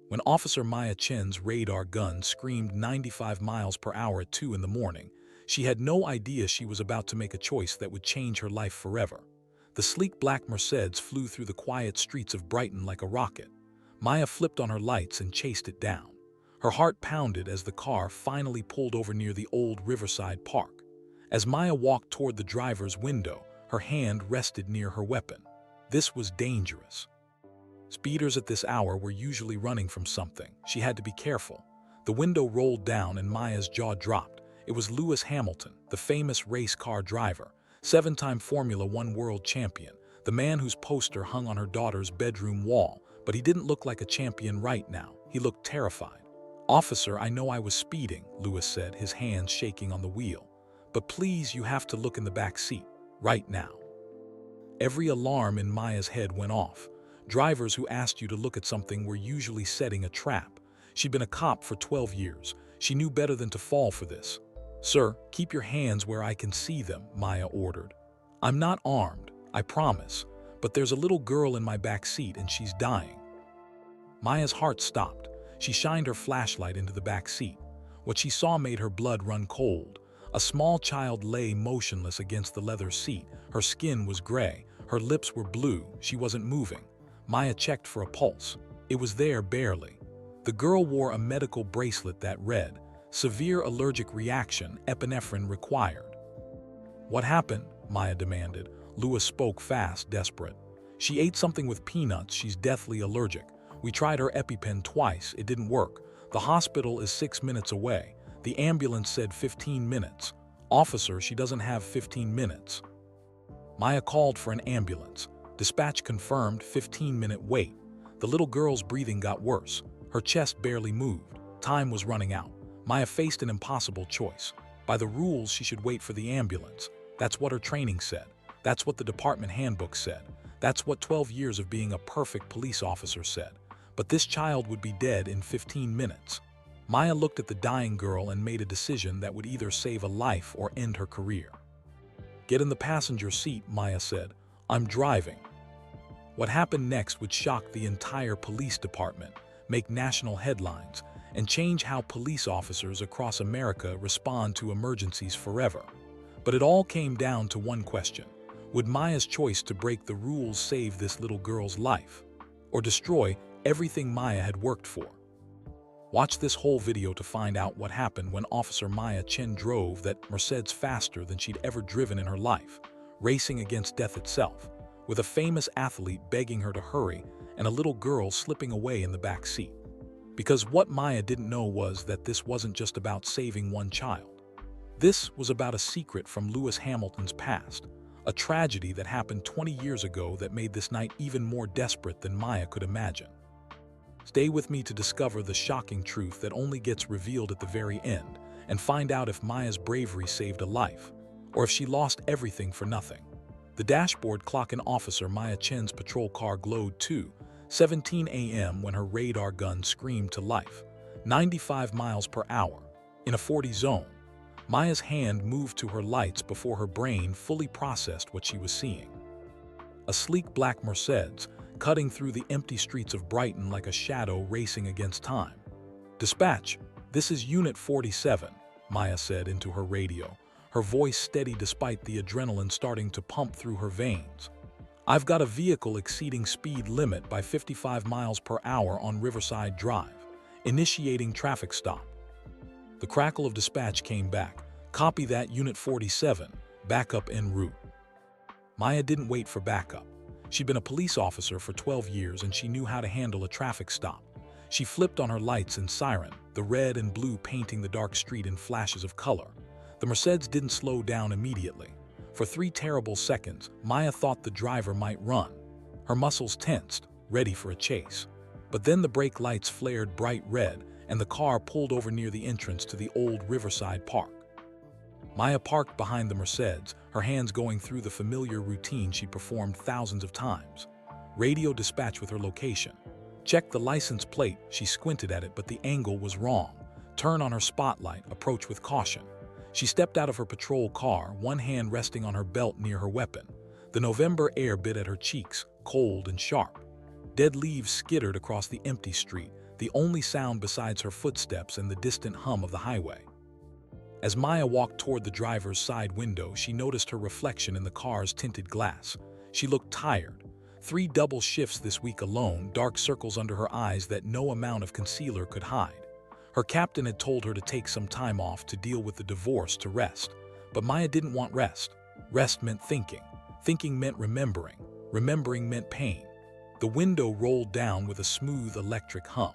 When Officer Maya Chen's radar gun screamed 95 miles per hour at 2 in the morning, she had no idea she was about to make a choice that would change her life forever. The sleek black Mercedes flew through the quiet streets of Brighton like a rocket. Maya flipped on her lights and chased it down. Her heart pounded as the car finally pulled over near the old Riverside Park. As Maya walked toward the driver's window, her hand rested near her weapon. This was dangerous. Speeders at this hour were usually running from something. She had to be careful. The window rolled down and Maya's jaw dropped. It was Lewis Hamilton, the famous race car driver, seven-time Formula One world champion, the man whose poster hung on her daughter's bedroom wall. But he didn't look like a champion right now. He looked terrified. "Officer, I know I was speeding," Lewis said, his hands shaking on the wheel. "But please, you have to look in the back seat, right now." Every alarm in Maya's head went off. Drivers who asked you to look at something were usually setting a trap. She'd been a cop for 12 years. She knew better than to fall for this. "Sir, keep your hands where I can see them," Maya ordered. "I'm not armed, I promise, but there's a little girl in my back seat and she's dying." Maya's heart stopped. She shined her flashlight into the back seat. What she saw made her blood run cold. A small child lay motionless against the leather seat. Her skin was gray. Her lips were blue. She wasn't moving. Maya checked for a pulse. It was there barely. The girl wore a medical bracelet that read, "Severe allergic reaction, epinephrine required." "What happened?" Maya demanded. Lewis spoke fast, desperate. "She ate something with peanuts. She's deathly allergic. We tried her EpiPen twice. It didn't work. The hospital is 6 minutes away. The ambulance said 15 minutes. Officer, she doesn't have 15 minutes." Maya called for an ambulance. Dispatch confirmed 15-minute wait. The little girl's breathing got worse. Her chest barely moved. Time was running out. Maya faced an impossible choice. By the rules, she should wait for the ambulance. That's what her training said. That's what the department handbook said. That's what 12 years of being a perfect police officer said. But this child would be dead in 15 minutes. Maya looked at the dying girl and made a decision that would either save a life or end her career. "Get in the passenger seat," Maya said. "I'm driving." What happened next would shock the entire police department, make national headlines, and change how police officers across America respond to emergencies forever. But it all came down to one question. Would Maya's choice to break the rules save this little girl's life, or destroy everything Maya had worked for? Watch this whole video to find out what happened when Officer Maya Chen drove that Mercedes faster than she'd ever driven in her life, racing against death itself, with a famous athlete begging her to hurry and a little girl slipping away in the back seat. Because what Maya didn't know was that this wasn't just about saving one child. This was about a secret from Lewis Hamilton's past, a tragedy that happened 20 years ago that made this night even more desperate than Maya could imagine. Stay with me to discover the shocking truth that only gets revealed at the very end, and find out if Maya's bravery saved a life, or if she lost everything for nothing. The dashboard clock in Officer Maya Chen's patrol car glowed 2:17 a.m. when her radar gun screamed to life. 95 miles per hour, in a 40 zone. Maya's hand moved to her lights before her brain fully processed what she was seeing. A sleek black Mercedes, cutting through the empty streets of Brighton like a shadow racing against time. "Dispatch, this is Unit 47, Maya said into her radio, her voice steady despite the adrenaline starting to pump through her veins. "I've got a vehicle exceeding speed limit by 55 miles per hour on Riverside Drive. Initiating traffic stop." The crackle of dispatch came back. "Copy that, Unit 47, backup en route." Maya didn't wait for backup. She'd been a police officer for 12 years and she knew how to handle a traffic stop. She flipped on her lights and siren, the red and blue painting the dark street in flashes of color. The Mercedes didn't slow down immediately. For 3 terrible seconds, Maya thought the driver might run. Her muscles tensed, ready for a chase. But then the brake lights flared bright red and the car pulled over near the entrance to the old Riverside Park. Maya parked behind the Mercedes, her hands going through the familiar routine she performed thousands of times. Radio dispatch with her location. Check the license plate. She squinted at it, but the angle was wrong. Turn on her spotlight, approach with caution. She stepped out of her patrol car, one hand resting on her belt near her weapon. The November air bit at her cheeks, cold and sharp. Dead leaves skittered across the empty street, the only sound besides her footsteps and the distant hum of the highway. As Maya walked toward the driver's side window, she noticed her reflection in the car's tinted glass. She looked tired. 3 double shifts this week alone, dark circles under her eyes that no amount of concealer could hide. Her captain had told her to take some time off to deal with the divorce, to rest. But Maya didn't want rest. Rest meant thinking. Thinking meant remembering. Remembering meant pain. The window rolled down with a smooth electric hum.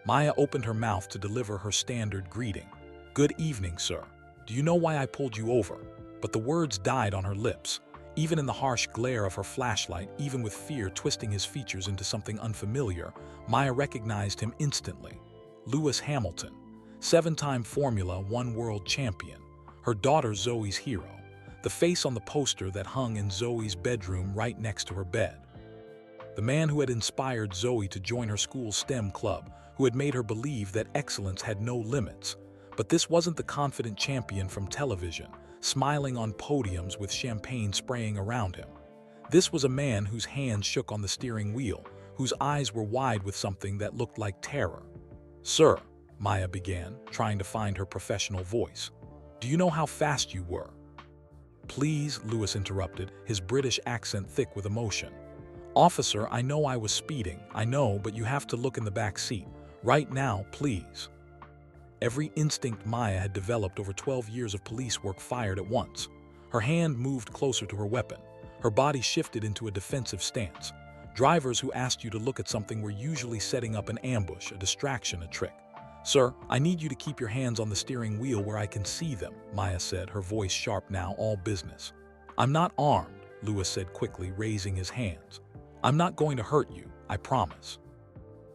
Maya opened her mouth to deliver her standard greeting. "Good evening, sir. Do you know why I pulled you over?" But the words died on her lips. Even in the harsh glare of her flashlight, even with fear twisting his features into something unfamiliar, Maya recognized him instantly. Lewis Hamilton, 7-time Formula One world champion, her daughter Zoe's hero, the face on the poster that hung in Zoe's bedroom right next to her bed. The man who had inspired Zoe to join her school's STEM club, who had made her believe that excellence had no limits. But this wasn't the confident champion from television, smiling on podiums with champagne spraying around him. This was a man whose hands shook on the steering wheel, whose eyes were wide with something that looked like terror. "Sir," Maya began, trying to find her professional voice, "do you know how fast you were?" "Please," Lewis interrupted, his British accent thick with emotion. "Officer, I know I was speeding, I know, but you have to look in the back seat. Right now, please." Every instinct Maya had developed over 12 years of police work fired at once. Her hand moved closer to her weapon. Her body shifted into a defensive stance. Drivers who asked you to look at something were usually setting up an ambush, a distraction, a trick. "Sir, I need you to keep your hands on the steering wheel where I can see them," Maya said, her voice sharp now, all business. "I'm not armed," Lewis said quickly, raising his hands. "I'm not going to hurt you, I promise.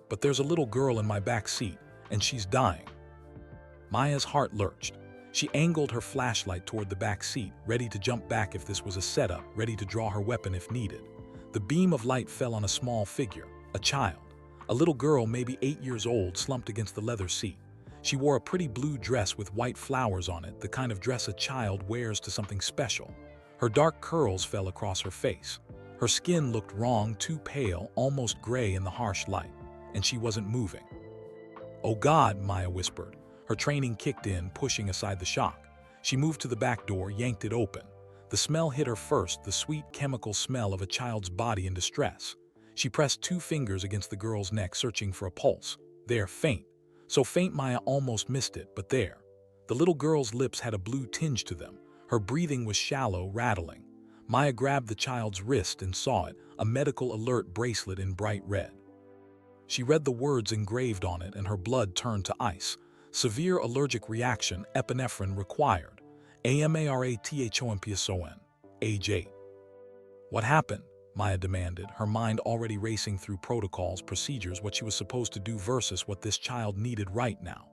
But there's a little girl in my back seat, and she's dying." Maya's heart lurched. She angled her flashlight toward the back seat, ready to jump back if this was a setup, ready to draw her weapon if needed. The beam of light fell on a small figure, a child. A little girl, maybe 8 years old, slumped against the leather seat. She wore a pretty blue dress with white flowers on it, the kind of dress a child wears to something special. Her dark curls fell across her face. Her skin looked wrong, too pale, almost gray in the harsh light, and she wasn't moving. "Oh God," Maya whispered. Her training kicked in, pushing aside the shock. She moved to the back door, yanked it open. The smell hit her first, the sweet chemical smell of a child's body in distress. She pressed 2 fingers against the girl's neck, searching for a pulse. There, faint. So faint Maya almost missed it, but there. The little girl's lips had a blue tinge to them. Her breathing was shallow, rattling. Maya grabbed the child's wrist and saw it, a medical alert bracelet in bright red. She read the words engraved on it, and her blood turned to ice. "Severe allergic reaction, epinephrine required. AMARATHOMPSON. Age 8. "What happened?" Maya demanded, her mind already racing through protocols, procedures, what she was supposed to do versus what this child needed right now.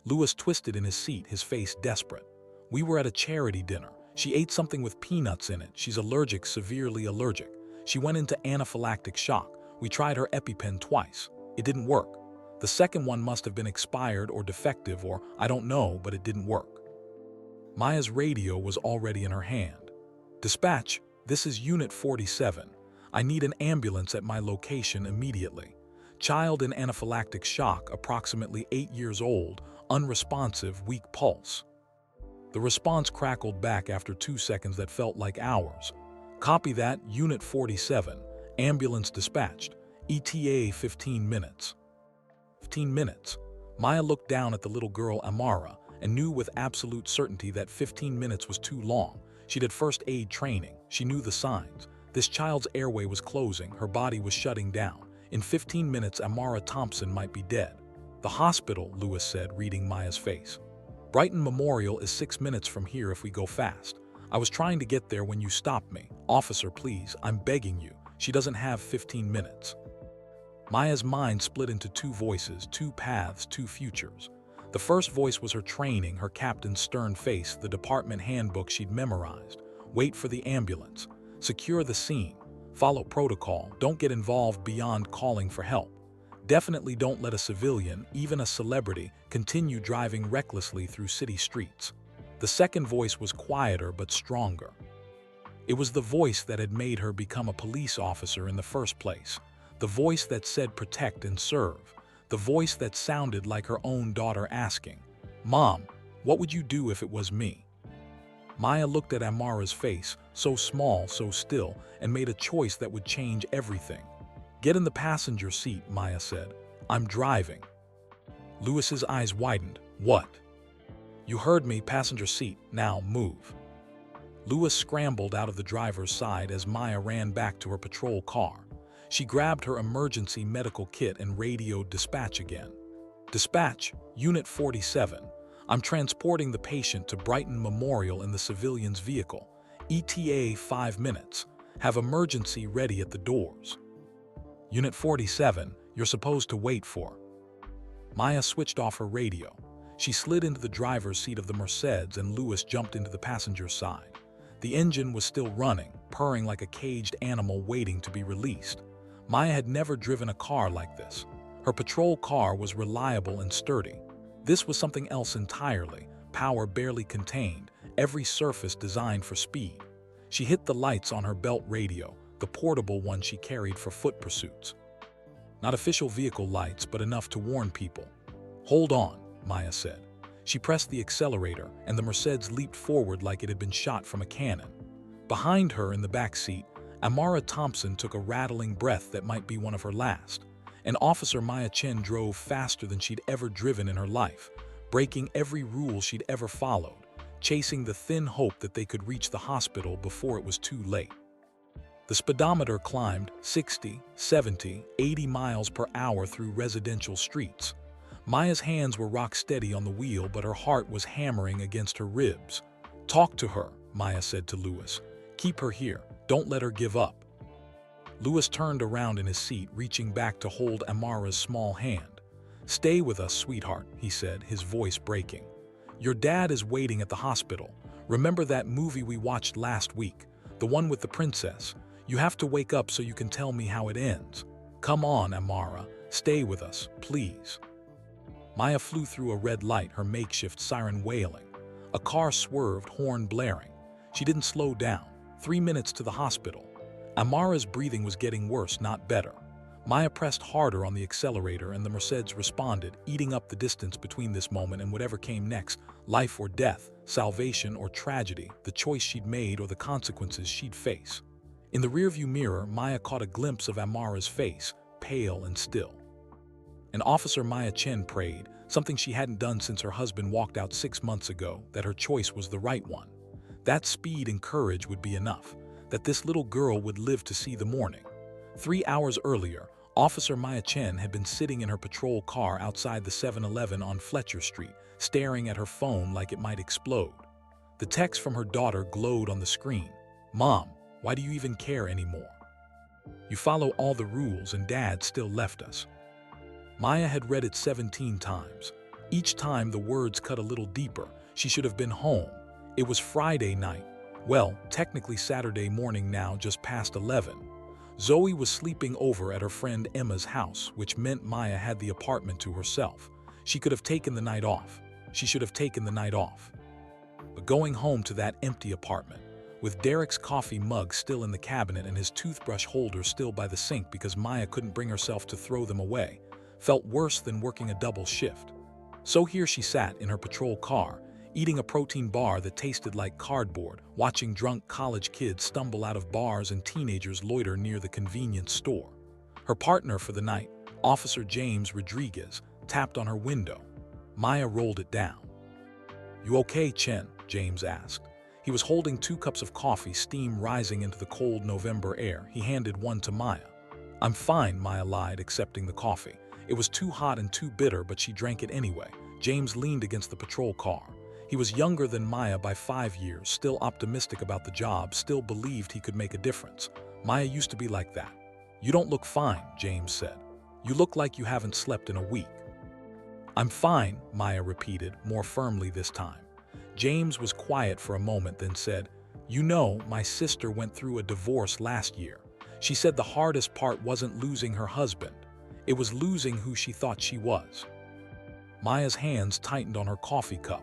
Lewis twisted in his seat, his face desperate. "We were at a charity dinner. She ate something with peanuts in it. She's allergic, severely allergic. She went into anaphylactic shock. We tried her EpiPen twice. It didn't work. The second one must have been expired or defective or I don't know, but it didn't work." Maya's radio was already in her hand. "Dispatch, this is Unit 47. I need an ambulance at my location immediately. Child in anaphylactic shock, approximately 8 years old, unresponsive, weak pulse." The response crackled back after 2 seconds that felt like hours. "Copy that, Unit 47. Ambulance dispatched. ETA 15 minutes. 15 minutes. Maya looked down at the little girl Amara and knew with absolute certainty that 15 minutes was too long. She'd had first aid training. She knew the signs. This child's airway was closing, her body was shutting down. In 15 minutes, Amara Thompson might be dead. "The hospital," Lewis said, reading Maya's face. "Brighton Memorial is 6 minutes from here if we go fast. I was trying to get there when you stopped me. Officer, please, I'm begging you. She doesn't have 15 minutes. Maya's mind split into 2 voices, 2 paths, 2 futures. The first voice was her training, her captain's stern face, the department handbook she'd memorized. Wait for the ambulance. Secure the scene. Follow protocol. Don't get involved beyond calling for help. Definitely don't let a civilian, even a celebrity, continue driving recklessly through city streets. The second voice was quieter but stronger. It was the voice that had made her become a police officer in the first place. The voice that said protect and serve. The the voice that sounded like her own daughter asking, "Mom, what would you do if it was me?" Maya looked at Amara's face, so small, so still, and made a choice that would change everything. "Get in the passenger seat," Maya said. "I'm driving." Lewis's eyes widened. "What?" "You heard me, passenger seat. Now move." Lewis scrambled out of the driver's side as Maya ran back to her patrol car. She grabbed her emergency medical kit and radioed dispatch again. "Dispatch, Unit 47. I'm transporting the patient to Brighton Memorial in the civilian's vehicle. ETA 5 minutes. Have emergency ready at the doors." "Unit 47, you're supposed to wait for." Maya switched off her radio. She slid into the driver's seat of the Mercedes and Lewis jumped into the passenger side. The engine was still running, purring like a caged animal waiting to be released. Maya had never driven a car like this. Her patrol car was reliable and sturdy. This was something else entirely, power barely contained, every surface designed for speed. She hit the lights on her belt radio, the portable one she carried for foot pursuits. Not official vehicle lights, but enough to warn people. "Hold on," Maya said. She pressed the accelerator, and the Mercedes leaped forward like it had been shot from a cannon. Behind her in the back seat, Amara Thompson took a rattling breath that might be one of her last. And Officer Maya Chen drove faster than she'd ever driven in her life, breaking every rule she'd ever followed, chasing the thin hope that they could reach the hospital before it was too late. The speedometer climbed 60, 70, 80 miles per hour through residential streets. Maya's hands were rock steady on the wheel, but her heart was hammering against her ribs. "Talk to her," Maya said to Lewis. "Keep her here. Don't let her give up." Lewis turned around in his seat, reaching back to hold Amara's small hand. "Stay with us, sweetheart," he said, his voice breaking. "Your dad is waiting at the hospital. Remember that movie we watched last week? The one with the princess? You have to wake up so you can tell me how it ends. Come on, Amara. Stay with us, please." Maya flew through a red light, her makeshift siren wailing. A car swerved, horn blaring. She didn't slow down. 3 minutes to the hospital. Amara's breathing was getting worse, not better. Maya pressed harder on the accelerator and the Mercedes responded, eating up the distance between this moment and whatever came next, life or death, salvation or tragedy, the choice she'd made or the consequences she'd face. In the rearview mirror, Maya caught a glimpse of Amara's face, pale and still. And Officer Maya Chen prayed, something she hadn't done since her husband walked out 6 months ago, that her choice was the right one. That speed and courage would be enough, that this little girl would live to see the morning. 3 hours earlier, Officer Maya Chen had been sitting in her patrol car outside the 7-Eleven on Fletcher Street, staring at her phone like it might explode. The text from her daughter glowed on the screen. "Mom, why do you even care anymore? You follow all the rules and Dad still left us." Maya had read it 17 times. Each time the words cut a little deeper. She should have been home. It was Friday night. Well, technically Saturday morning now, just past 11. Zoe was sleeping over at her friend Emma's house, which meant Maya had the apartment to herself. She could have taken the night off. She should have taken the night off. But going home to that empty apartment, with Derek's coffee mug still in the cabinet and his toothbrush holder still by the sink because Maya couldn't bring herself to throw them away, felt worse than working a double shift. So here she sat in her patrol car, eating a protein bar that tasted like cardboard, watching drunk college kids stumble out of bars and teenagers loiter near the convenience store. Her partner for the night, Officer James Rodriguez, tapped on her window. Maya rolled it down. "You okay, Chen?" James asked. He was holding 2 cups of coffee, steam rising into the cold November air. He handed one to Maya. "I'm fine," Maya lied, accepting the coffee. It was too hot and too bitter, but she drank it anyway. James leaned against the patrol car. He was younger than Maya by 5 years, still optimistic about the job, still believed he could make a difference. Maya used to be like that. "You don't look fine," James said. "You look like you haven't slept in a week." "I'm fine," Maya repeated, more firmly this time. James was quiet for a moment, then said, "You know, my sister went through a divorce last year. She said the hardest part wasn't losing her husband. It was losing who she thought she was." Maya's hands tightened on her coffee cup.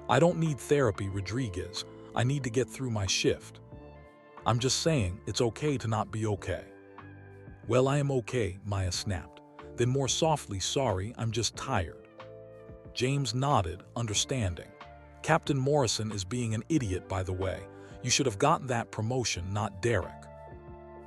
"I don't need therapy, Rodriguez. I need to get through my shift. I'm just saying, it's okay to not be okay." "Well, I am okay," Maya snapped. Then more softly, "Sorry, I'm just tired." James nodded, understanding. "Captain Morrison is being an idiot, by the way. You should have gotten that promotion, not Derek."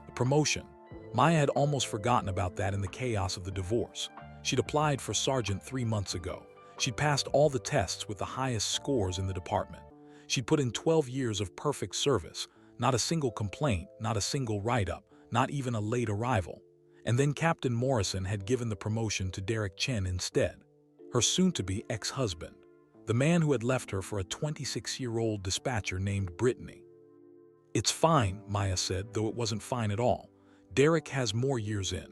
The promotion. Maya had almost forgotten about that in the chaos of the divorce. She'd applied for sergeant 3 months ago. She'd passed all the tests with the highest scores in the department. She'd put in 12 years of perfect service, not a single complaint, not a single write-up, not even a late arrival. And then Captain Morrison had given the promotion to Derek Chen instead, her soon-to-be ex-husband, the man who had left her for a 26-year-old dispatcher named Brittany. "It's fine," Maya said, though it wasn't fine at all. "Derek has more years in."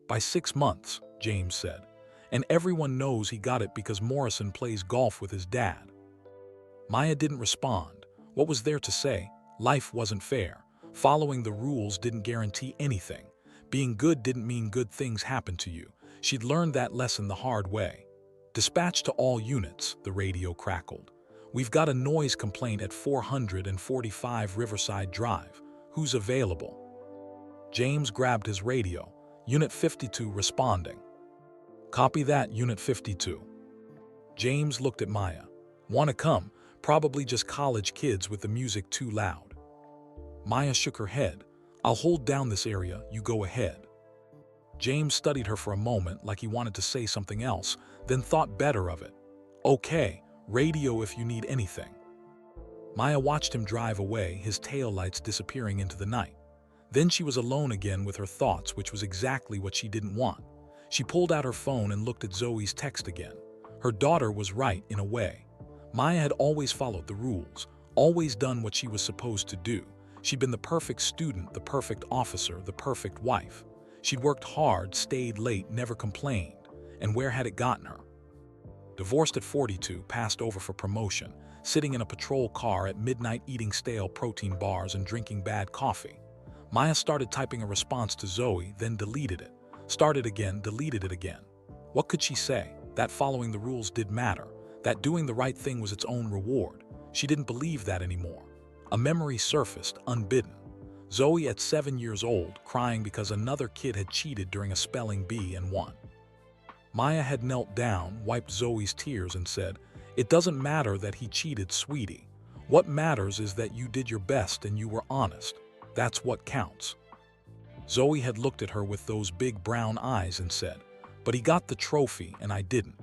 "By 6 months," James said. "And everyone knows he got it because Morrison plays golf with his dad." Maya didn't respond. What was there to say? Life wasn't fair. Following the rules didn't guarantee anything. Being good didn't mean good things happened to you. She'd learned that lesson the hard way. "Dispatch to all units," the radio crackled. "We've got a noise complaint at 445 Riverside Drive. Who's available?" James grabbed his radio. "Unit 52 responding." "Copy that, Unit 52. James looked at Maya. "Want to come? Probably just college kids with the music too loud." Maya shook her head. "I'll hold down this area, you go ahead." James studied her for a moment like he wanted to say something else, then thought better of it. "Okay, radio if you need anything." Maya watched him drive away, his taillights disappearing into the night. Then she was alone again with her thoughts, which was exactly what she didn't want. She pulled out her phone and looked at Zoe's text again. Her daughter was right in a way. Maya had always followed the rules, always done what she was supposed to do. She'd been the perfect student, the perfect officer, the perfect wife. She'd worked hard, stayed late, never complained. And where had it gotten her? Divorced at 42, passed over for promotion, sitting in a patrol car at midnight eating stale protein bars and drinking bad coffee. Maya started typing a response to Zoe, then deleted it. Started again, deleted it again. What could she say? That following the rules did matter. That doing the right thing was its own reward. She didn't believe that anymore. A memory surfaced, unbidden. Zoe at 7 years old, crying because another kid had cheated during a spelling bee and won. Maya had knelt down, wiped Zoe's tears and said, "It doesn't matter that he cheated, sweetie. What matters is that you did your best and you were honest. That's what counts." Zoe had looked at her with those big brown eyes and said, "But he got the trophy and I didn't."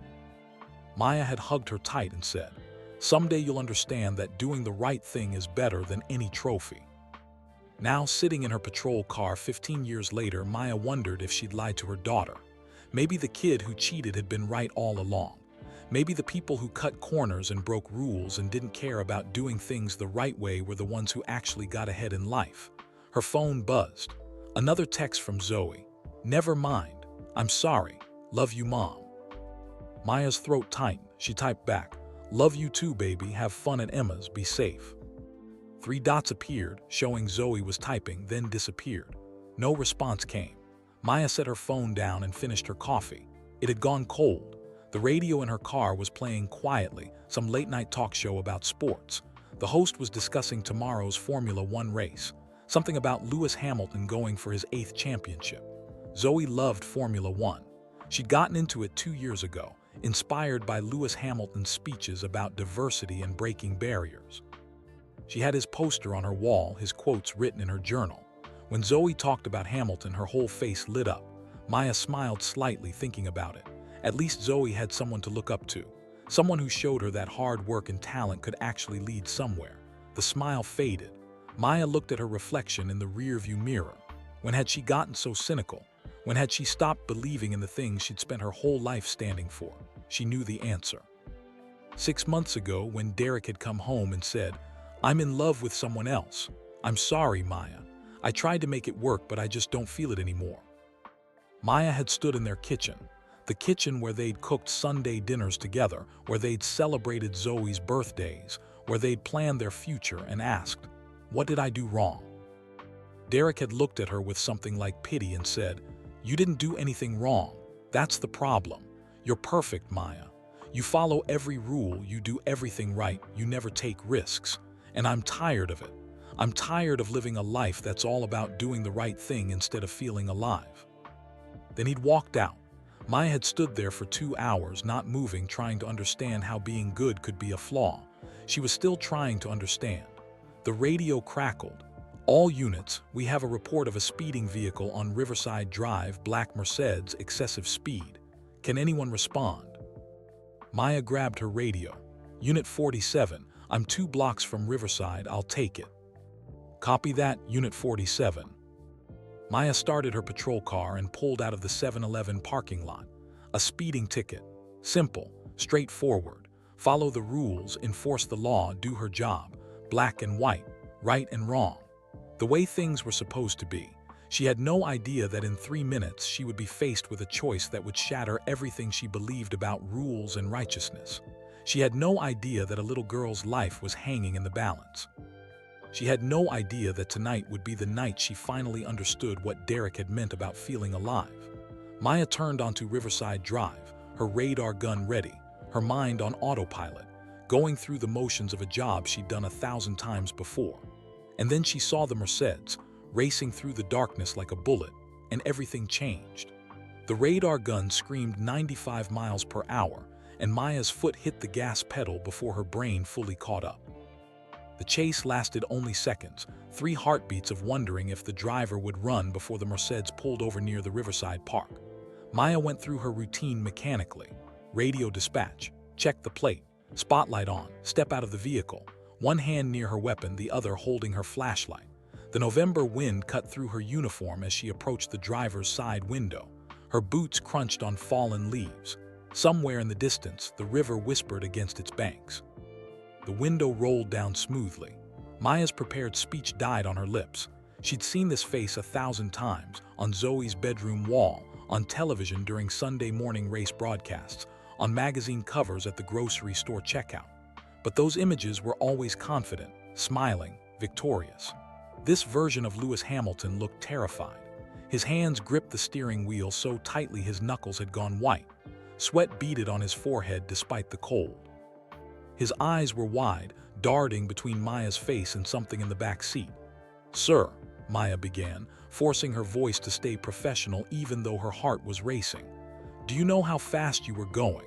Maya had hugged her tight and said, "Someday you'll understand that doing the right thing is better than any trophy." Now, sitting in her patrol car 15 years later, Maya wondered if she'd lied to her daughter. Maybe the kid who cheated had been right all along. Maybe the people who cut corners and broke rules and didn't care about doing things the right way were the ones who actually got ahead in life. Her phone buzzed. Another text from Zoe. "Never mind. I'm sorry. Love you, Mom." Maya's throat tightened. She typed back, "Love you too, baby. Have fun at Emma's. Be safe." 3 dots appeared, showing Zoe was typing, then disappeared. No response came. Maya set her phone down and finished her coffee. It had gone cold. The radio in her car was playing quietly, some late-night talk show about sports. The host was discussing tomorrow's Formula One race, something about Lewis Hamilton going for his 8th championship. Zoe loved Formula One. She'd gotten into it 2 years ago, inspired by Lewis Hamilton's speeches about diversity and breaking barriers. She had his poster on her wall, his quotes written in her journal. When Zoe talked about Hamilton, her whole face lit up. Maya smiled slightly, thinking about it. At least Zoe had someone to look up to, someone who showed her that hard work and talent could actually lead somewhere. The smile faded. Maya looked at her reflection in the rearview mirror. When had she gotten so cynical? When had she stopped believing in the things she'd spent her whole life standing for? She knew the answer. 6 months ago, when Derek had come home and said, "I'm in love with someone else. I'm sorry, Maya. I tried to make it work, but I just don't feel it anymore." Maya had stood in their kitchen, the kitchen where they'd cooked Sunday dinners together, where they'd celebrated Zoe's birthdays, where they'd planned their future, and asked, "What did I do wrong?" Derek had looked at her with something like pity and said, "You didn't do anything wrong. That's the problem. You're perfect, Maya. You follow every rule, you do everything right, you never take risks. And I'm tired of it. I'm tired of living a life that's all about doing the right thing instead of feeling alive." Then he'd walked out. Maya had stood there for 2 hours, not moving, trying to understand how being good could be a flaw. She was still trying to understand. The radio crackled. "All units, we have a report of a speeding vehicle on Riverside Drive, black Mercedes, excessive speed. Can anyone respond?" Maya grabbed her radio. "Unit 47, I'm 2 blocks from Riverside, I'll take it." "Copy that, Unit 47." Maya started her patrol car and pulled out of the 7-Eleven parking lot. A speeding ticket. Simple, straightforward. Follow the rules, enforce the law, do her job. Black and white, right and wrong. The way things were supposed to be. She had no idea that in 3 minutes she would be faced with a choice that would shatter everything she believed about rules and righteousness. She had no idea that a little girl's life was hanging in the balance. She had no idea that tonight would be the night she finally understood what Derek had meant about feeling alive. Maya turned onto Riverside Drive, her radar gun ready, her mind on autopilot, going through the motions of a job she'd done 1,000 times before. And then she saw the Mercedes, racing through the darkness like a bullet, and everything changed. The radar gun screamed 95 miles per hour, and Maya's foot hit the gas pedal before her brain fully caught up. The chase lasted only seconds, 3 heartbeats of wondering if the driver would run before the Mercedes pulled over near the Riverside Park. Maya went through her routine mechanically. Radio dispatch, check the plate, spotlight on, step out of the vehicle, one hand near her weapon, the other holding her flashlight. The November wind cut through her uniform as she approached the driver's side window. Her boots crunched on fallen leaves. Somewhere in the distance, the river whispered against its banks. The window rolled down smoothly. Maya's prepared speech died on her lips. She'd seen this face 1,000 times, on Zoe's bedroom wall, on television during Sunday morning race broadcasts, on magazine covers at the grocery store checkout. But those images were always confident, smiling, victorious. This version of Lewis Hamilton looked terrified. His hands gripped the steering wheel so tightly his knuckles had gone white. Sweat beaded on his forehead despite the cold. His eyes were wide, darting between Maya's face and something in the back seat. "Sir," Maya began, forcing her voice to stay professional even though her heart was racing. "Do you know how fast you were going?"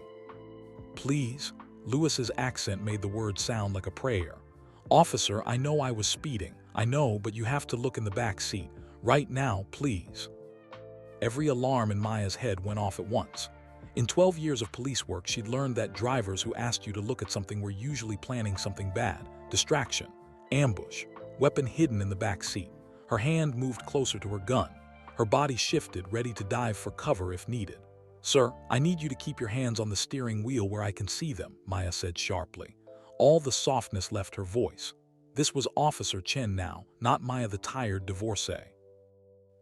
"Please?" Lewis's accent made the word sound like a prayer. "Officer, I know I was speeding. I know, but you have to look in the back seat. Right now, please." Every alarm in Maya's head went off at once. In 12 years of police work, she'd learned that drivers who asked you to look at something were usually planning something bad. Distraction, ambush, weapon hidden in the back seat. Her hand moved closer to her gun. Her body shifted, ready to dive for cover if needed. "Sir, I need you to keep your hands on the steering wheel where I can see them," Maya said sharply. All the softness left her voice. This was Officer Chen now, not Maya the tired divorcee.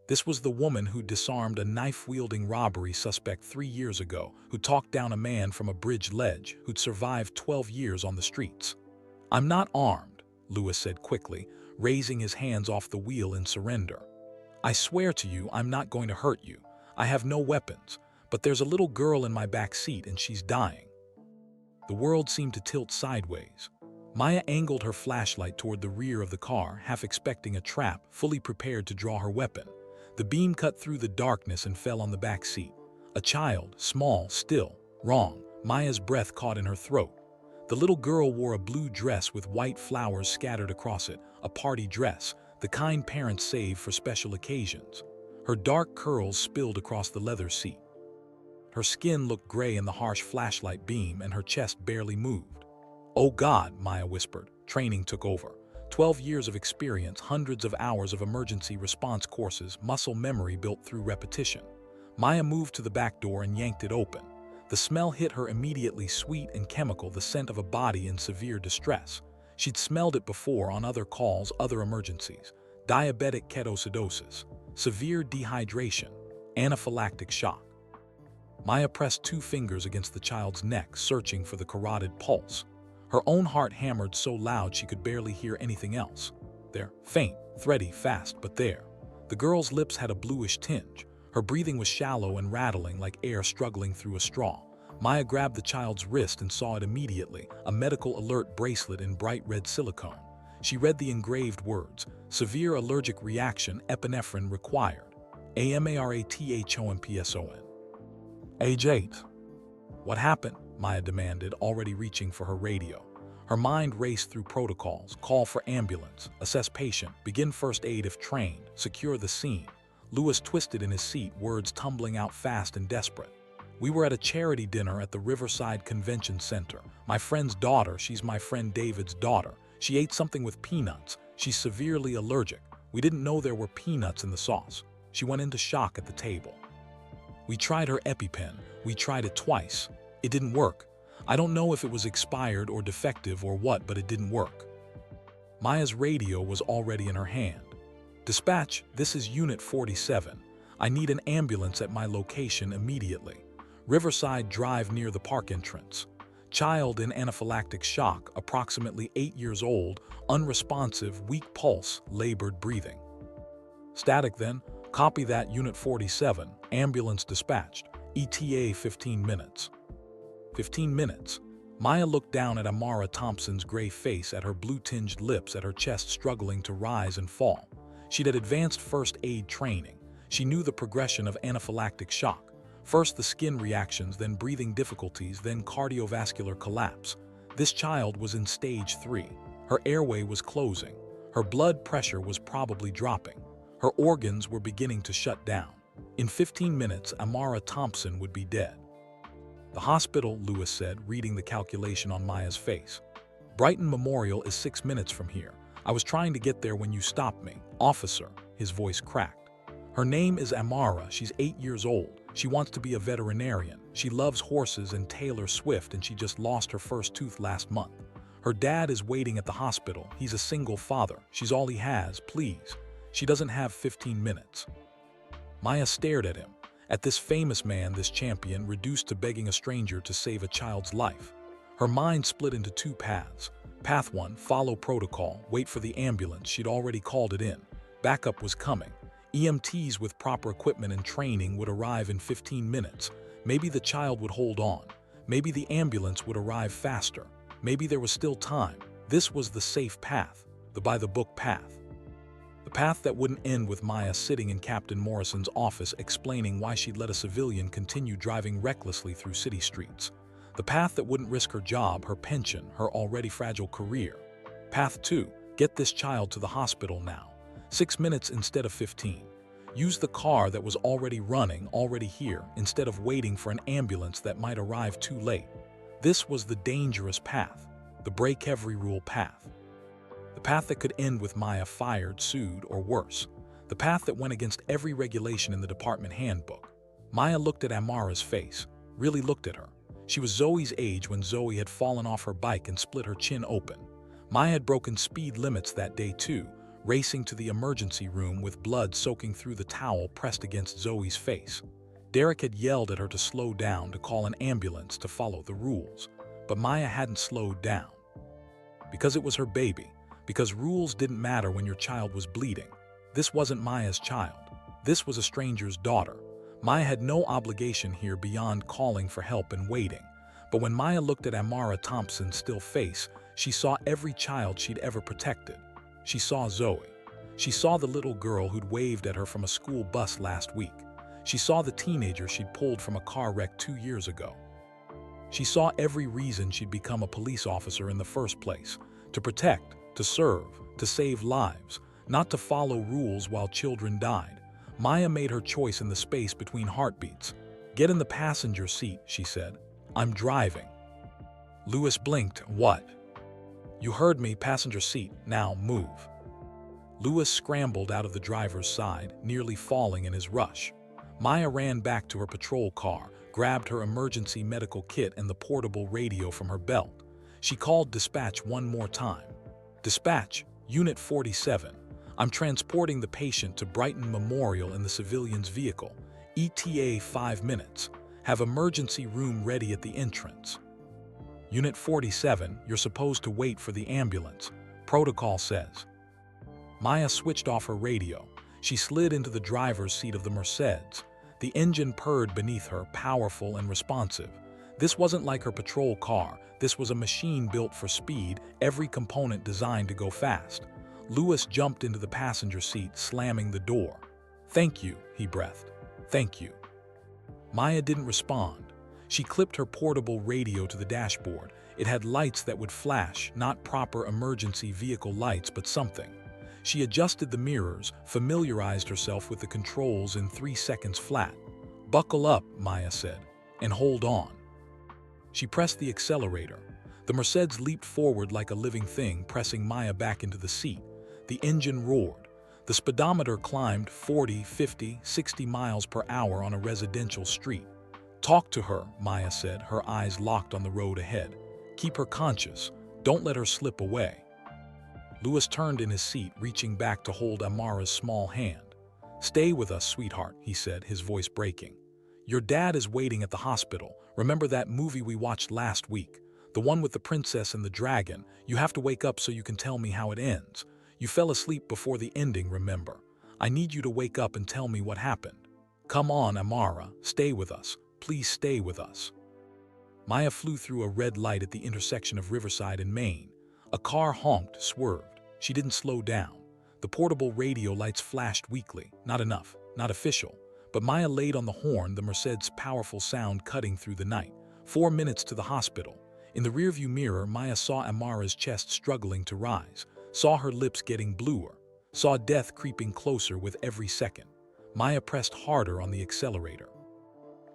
This was the woman who disarmed a knife-wielding robbery suspect 3 years ago, who talked down a man from a bridge ledge, who'd survived 12 years on the streets. "I'm not armed," Lewis said quickly, raising his hands off the wheel in surrender. "I swear to you I'm not going to hurt you. I have no weapons, but there's a little girl in my back seat and she's dying." The world seemed to tilt sideways. Maya angled her flashlight toward the rear of the car, half expecting a trap, fully prepared to draw her weapon. The beam cut through the darkness and fell on the back seat. A child, small, still, wrong. Maya's breath caught in her throat. The little girl wore a blue dress with white flowers scattered across it, a party dress, the kind parents save for special occasions. Her dark curls spilled across the leather seat. Her skin looked gray in the harsh flashlight beam and her chest barely moved. "Oh God," Maya whispered. Training took over. 12 years of experience, hundreds of hours of emergency response courses, muscle memory built through repetition. Maya moved to the back door and yanked it open. The smell hit her immediately, sweet and chemical, the scent of a body in severe distress. She'd smelled it before on other calls, other emergencies. Diabetic ketoacidosis, severe dehydration, anaphylactic shock. Maya pressed 2 fingers against the child's neck, searching for the carotid pulse. Her own heart hammered so loud she could barely hear anything else. There, faint, thready, fast, but there. The girl's lips had a bluish tinge. Her breathing was shallow and rattling like air struggling through a straw. Maya grabbed the child's wrist and saw it immediately, a medical alert bracelet in bright red silicone. She read the engraved words, "Severe allergic reaction, epinephrine required." AMARATHOMPSON. Age 8. What happened? Maya demanded, already reaching for her radio. Her mind raced through protocols: call for ambulance, assess patient, begin first aid if trained, secure the scene. Lewis twisted in his seat, words tumbling out fast and desperate. We were at a charity dinner at the Riverside Convention Center. My friend's daughter, she's my friend David's daughter. She ate something with peanuts. She's severely allergic. We didn't know there were peanuts in the sauce. She went into shock at the table. We tried her EpiPen. We tried it twice. It didn't work. I don't know if it was expired or defective or what, but it didn't work. Maya's radio was already in her hand. Dispatch, this is Unit 47. I need an ambulance at my location immediately. Riverside Drive near the park entrance. Child in anaphylactic shock, approximately 8 years old, unresponsive, weak pulse, labored breathing. Static then. Copy that, Unit 47. Ambulance dispatched. ETA 15 minutes. 15 minutes. Maya looked down at Amara Thompson's gray face, at her blue-tinged lips, at her chest struggling to rise and fall. She'd had advanced first aid training. She knew the progression of anaphylactic shock. First the skin reactions, then breathing difficulties, then cardiovascular collapse. This child was in stage 3. Her airway was closing. Her blood pressure was probably dropping. Her organs were beginning to shut down. In 15 minutes, Amara Thompson would be dead. The hospital, Lewis said, reading the calculation on Maya's face. Brighton Memorial is 6 minutes from here. I was trying to get there when you stopped me. Officer, his voice cracked. Her name is Amara. She's 8 years old. She wants to be a veterinarian. She loves horses and Taylor Swift, and she just lost her first tooth last month. Her dad is waiting at the hospital. He's a single father. She's all he has. Please. She doesn't have 15 minutes. Maya stared at him, at this famous man, this champion, reduced to begging a stranger to save a child's life. Her mind split into 2 paths. Path 1, follow protocol, wait for the ambulance. She'd already called it in. Backup was coming. EMTs with proper equipment and training would arrive in 15 minutes. Maybe the child would hold on. Maybe the ambulance would arrive faster. Maybe there was still time. This was the safe path, the by-the-book path. The path that wouldn't end with Maya sitting in Captain Morrison's office explaining why she'd let a civilian continue driving recklessly through city streets. The path that wouldn't risk her job, her pension, her already fragile career. Path 2, get this child to the hospital now. 6 minutes instead of 15. Use the car that was already running, already here, instead of waiting for an ambulance that might arrive too late. This was the dangerous path, the break every rule path. The path that could end with Maya fired, sued, or worse. The path that went against every regulation in the department handbook. Maya looked at Amara's face, really looked at her. She was Zoe's age when Zoe had fallen off her bike and split her chin open. Maya had broken speed limits that day too, racing to the emergency room with blood soaking through the towel pressed against Zoe's face. Derek had yelled at her to slow down, to call an ambulance, to follow the rules. But Maya hadn't slowed down. Because it was her baby. Because rules didn't matter when your child was bleeding. This wasn't Maya's child. This was a stranger's daughter. Maya had no obligation here beyond calling for help and waiting. But when Maya looked at Amara Thompson's still face, she saw every child she'd ever protected. She saw Zoe. She saw the little girl who'd waved at her from a school bus last week. She saw the teenager she'd pulled from a car wreck 2 years ago. She saw every reason she'd become a police officer in the first place. To protect, to serve, to save lives, not to follow rules while children died. Maya made her choice in the space between heartbeats. Get in the passenger seat, she said. I'm driving. Lewis blinked. What? You heard me, passenger seat. Now move. Lewis scrambled out of the driver's side, nearly falling in his rush. Maya ran back to her patrol car, grabbed her emergency medical kit and the portable radio from her belt. She called dispatch one more time. Dispatch, Unit 47. I'm transporting the patient to Brighton Memorial in the civilian's vehicle. ETA 5 minutes. Have emergency room ready at the entrance. Unit 47, you're supposed to wait for the ambulance. Protocol says. Maya switched off her radio. She slid into the driver's seat of the Mercedes. The engine purred beneath her, powerful and responsive. This wasn't like her patrol car. This was a machine built for speed, every component designed to go fast. Lewis jumped into the passenger seat, slamming the door. "Thank you," he breathed. "Thank you." Maya didn't respond. She clipped her portable radio to the dashboard. It had lights that would flash, not proper emergency vehicle lights, but something. She adjusted the mirrors, familiarized herself with the controls in 3 seconds flat. "Buckle up," Maya said, "and hold on." She pressed the accelerator. The Mercedes leaped forward like a living thing, pressing Maya back into the seat. The engine roared. The speedometer climbed 40, 50, 60 miles per hour on a residential street. "Talk to her," Maya said, her eyes locked on the road ahead. "Keep her conscious. Don't let her slip away." Louis turned in his seat, reaching back to hold Amara's small hand. "Stay with us, sweetheart," he said, his voice breaking. "Your dad is waiting at the hospital. Remember that movie we watched last week? The one with the princess and the dragon? You have to wake up so you can tell me how it ends. You fell asleep before the ending, remember? I need you to wake up and tell me what happened. Come on, Amara, stay with us. Please stay with us." Maya flew through a red light at the intersection of Riverside and Main. A car honked, swerved. She didn't slow down. The portable radio lights flashed weakly. Not enough, not official. But Maya laid on the horn, the Mercedes' powerful sound cutting through the night. 4 minutes to the hospital. In the rearview mirror, Maya saw Amara's chest struggling to rise, saw her lips getting bluer, saw death creeping closer with every second. Maya pressed harder on the accelerator.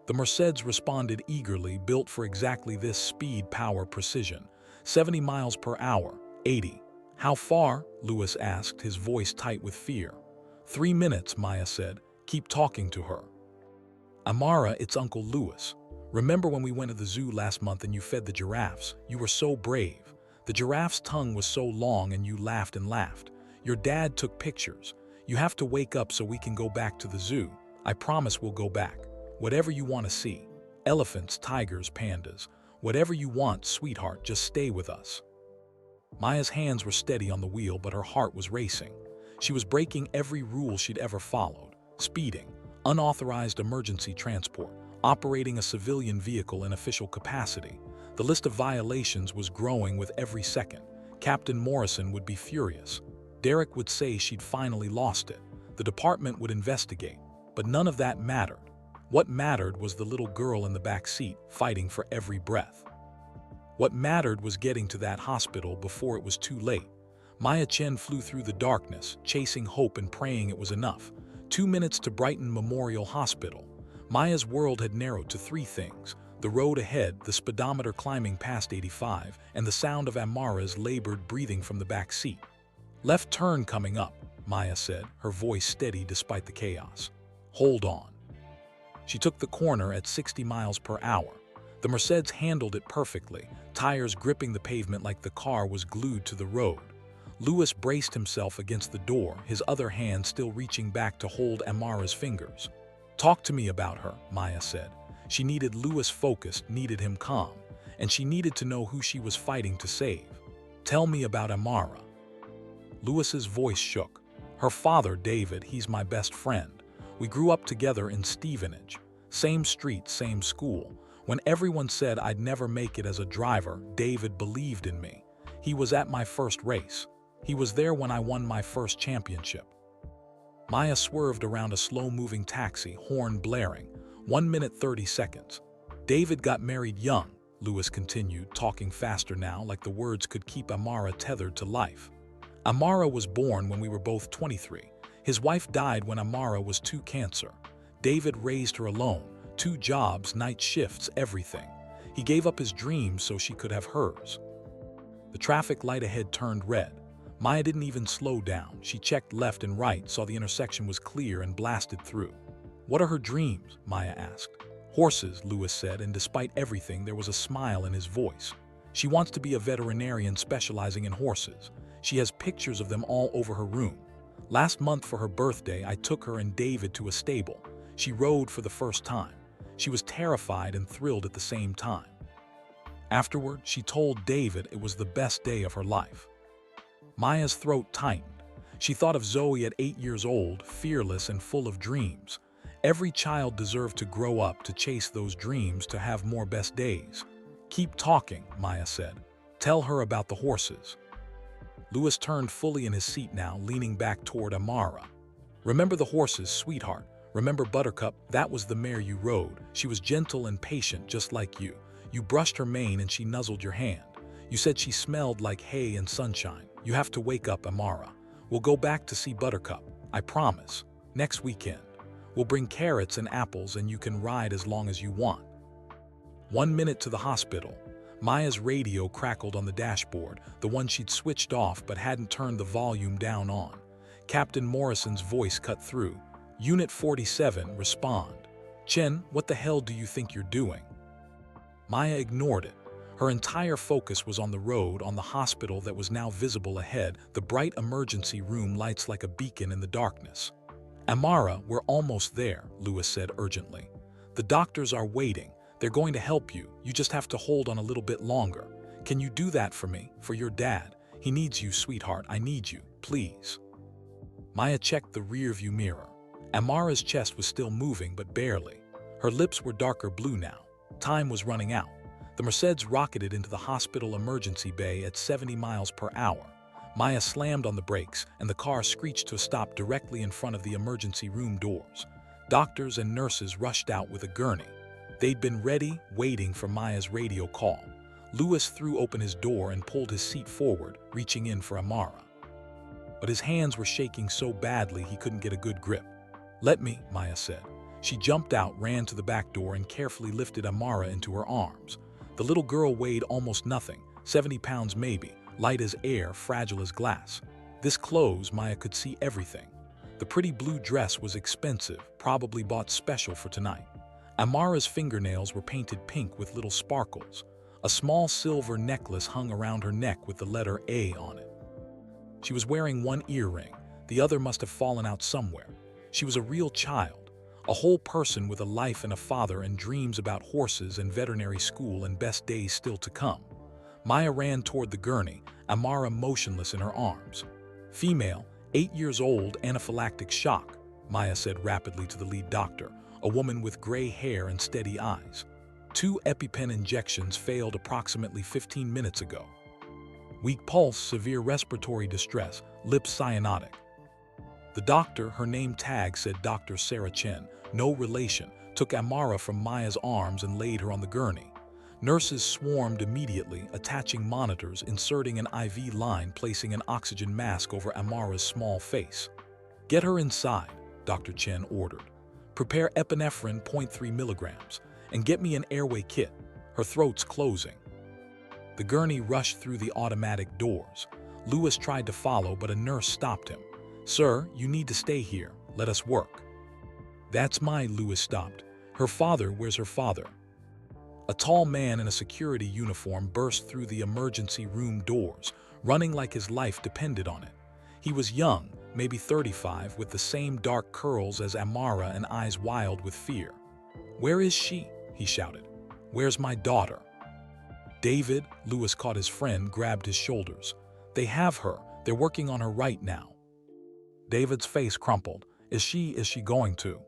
The Mercedes responded eagerly, built for exactly this speed, power, precision. 70 miles per hour, 80. "How far?" Louis asked, his voice tight with fear. 3 minutes, Maya said. "Keep talking to her." "Amara, it's Uncle Louis. Remember when we went to the zoo last month and you fed the giraffes? You were so brave. The giraffe's tongue was so long and you laughed and laughed. Your dad took pictures. You have to wake up so we can go back to the zoo. I promise we'll go back. Whatever you want to see. Elephants, tigers, pandas. Whatever you want, sweetheart, just stay with us." Maya's hands were steady on the wheel, but her heart was racing. She was breaking every rule she'd ever followed. Speeding, unauthorized emergency transport, operating a civilian vehicle in official capacity. The list of violations was growing with every second. Captain Morrison would be furious. Derek would say she'd finally lost it. The department would investigate. But none of that mattered. What mattered was the little girl in the back seat, fighting for every breath. What mattered was getting to that hospital before it was too late. Maya Chen flew through the darkness, chasing hope and praying it was enough. 2 minutes to Brighton Memorial Hospital. Maya's world had narrowed to 3 things: the road ahead, the speedometer climbing past 85, and the sound of Amara's labored breathing from the back seat. "Left turn coming up," Maya said, her voice steady despite the chaos. "Hold on." She took the corner at 60 miles per hour. The Mercedes handled it perfectly, tires gripping the pavement like the car was glued to the road. Louis braced himself against the door, his other hand still reaching back to hold Amara's fingers. "Talk to me about her," Maya said. She needed Louis focused, needed him calm, and she needed to know who she was fighting to save. "Tell me about Amara." Louis's voice shook. "Her father, David, he's my best friend. We grew up together in Stevenage. Same street, same school. When everyone said I'd never make it as a driver, David believed in me. He was at my first race. He was there when I won my first championship." Maya swerved around a slow-moving taxi, horn blaring. 1 minute 30 seconds. "David got married young," Louis continued, talking faster now, like the words could keep Amara tethered to life. "Amara was born when we were both 23. His wife died when Amara was 2 cancer. David raised her alone, 2 jobs, night shifts, everything. He gave up his dreams so she could have hers." The traffic light ahead turned red. Maya didn't even slow down. She checked left and right, saw the intersection was clear, and blasted through. "What are her dreams?" Maya asked. "Horses," Louis said, and despite everything, there was a smile in his voice. "She wants to be a veterinarian specializing in horses. She has pictures of them all over her room. Last month for her birthday, I took her and David to a stable. She rode for the first time. She was terrified and thrilled at the same time. Afterward, she told David it was the best day of her life." Maya's throat tightened. She thought of Zoe at 8 years old, fearless and full of dreams. Every child deserved to grow up, to chase those dreams, to have more best days. "Keep talking," Maya said. "Tell her about the horses." Louis turned fully in his seat now, leaning back toward Amara. Remember the horses, sweetheart. Remember Buttercup? That was the mare you rode. She was gentle and patient, just like you. You brushed her mane and she nuzzled your hand. You said she smelled like hay and sunshine. You have to wake up, Amara. We'll go back to see Buttercup. I promise. Next weekend. We'll bring carrots and apples and you can ride as long as you want. 1 minute to the hospital. Maya's radio crackled on the dashboard, the one she'd switched off but hadn't turned the volume down on. Captain Morrison's voice cut through. Unit 47, respond. Chen, what the hell do you think you're doing? Maya ignored it. Her entire focus was on the road, on the hospital that was now visible ahead, the bright emergency room lights like a beacon in the darkness. Amara, we're almost there, Lewis said urgently. The doctors are waiting. They're going to help you. You just have to hold on a little bit longer. Can you do that for me, for your dad? He needs you, sweetheart. I need you, please. Maya checked the rearview mirror. Amara's chest was still moving, but barely. Her lips were darker blue now. Time was running out. The Mercedes rocketed into the hospital emergency bay at 70 miles per hour. Maya slammed on the brakes, and the car screeched to a stop directly in front of the emergency room doors. Doctors and nurses rushed out with a gurney. They'd been ready, waiting for Maya's radio call. Lewis threw open his door and pulled his seat forward, reaching in for Amara. But his hands were shaking so badly he couldn't get a good grip. Let me, Maya said. She jumped out, ran to the back door, and carefully lifted Amara into her arms. The little girl weighed almost nothing, 70 pounds maybe, light as air, fragile as glass. This clothes, Maya could see everything. The pretty blue dress was expensive, probably bought special for tonight. Amara's fingernails were painted pink with little sparkles. A small silver necklace hung around her neck with the letter A on it. She was wearing one earring. The other must have fallen out somewhere. She was a real child, a whole person with a life and a father and dreams about horses and veterinary school and best days still to come. Maya ran toward the gurney, Amara motionless in her arms. Female, 8 years old, anaphylactic shock, Maya said rapidly to the lead doctor, a woman with gray hair and steady eyes. 2 EpiPen injections failed approximately 15 minutes ago. Weak pulse, severe respiratory distress, lips cyanotic. The doctor, her name tag said Dr. Sarah Chen, no relation, took Amara from Maya's arms and laid her on the gurney. Nurses swarmed immediately, attaching monitors, inserting an IV line, placing an oxygen mask over Amara's small face. Get her inside, Dr. Chen ordered. Prepare epinephrine 0.3 milligrams, and get me an airway kit. Her throat's closing. The gurney rushed through the automatic doors. Lewis tried to follow, but a nurse stopped him. Sir, you need to stay here. Let us work. That's Lewis stopped. Her father, where's her father? A tall man in a security uniform burst through the emergency room doors, running like his life depended on it. He was young, maybe 35, with the same dark curls as Amara and eyes wild with fear. Where is she? He shouted. Where's my daughter? David, Lewis caught his friend, grabbed his shoulders. They have her. They're working on her right now. David's face crumpled. Is she going to?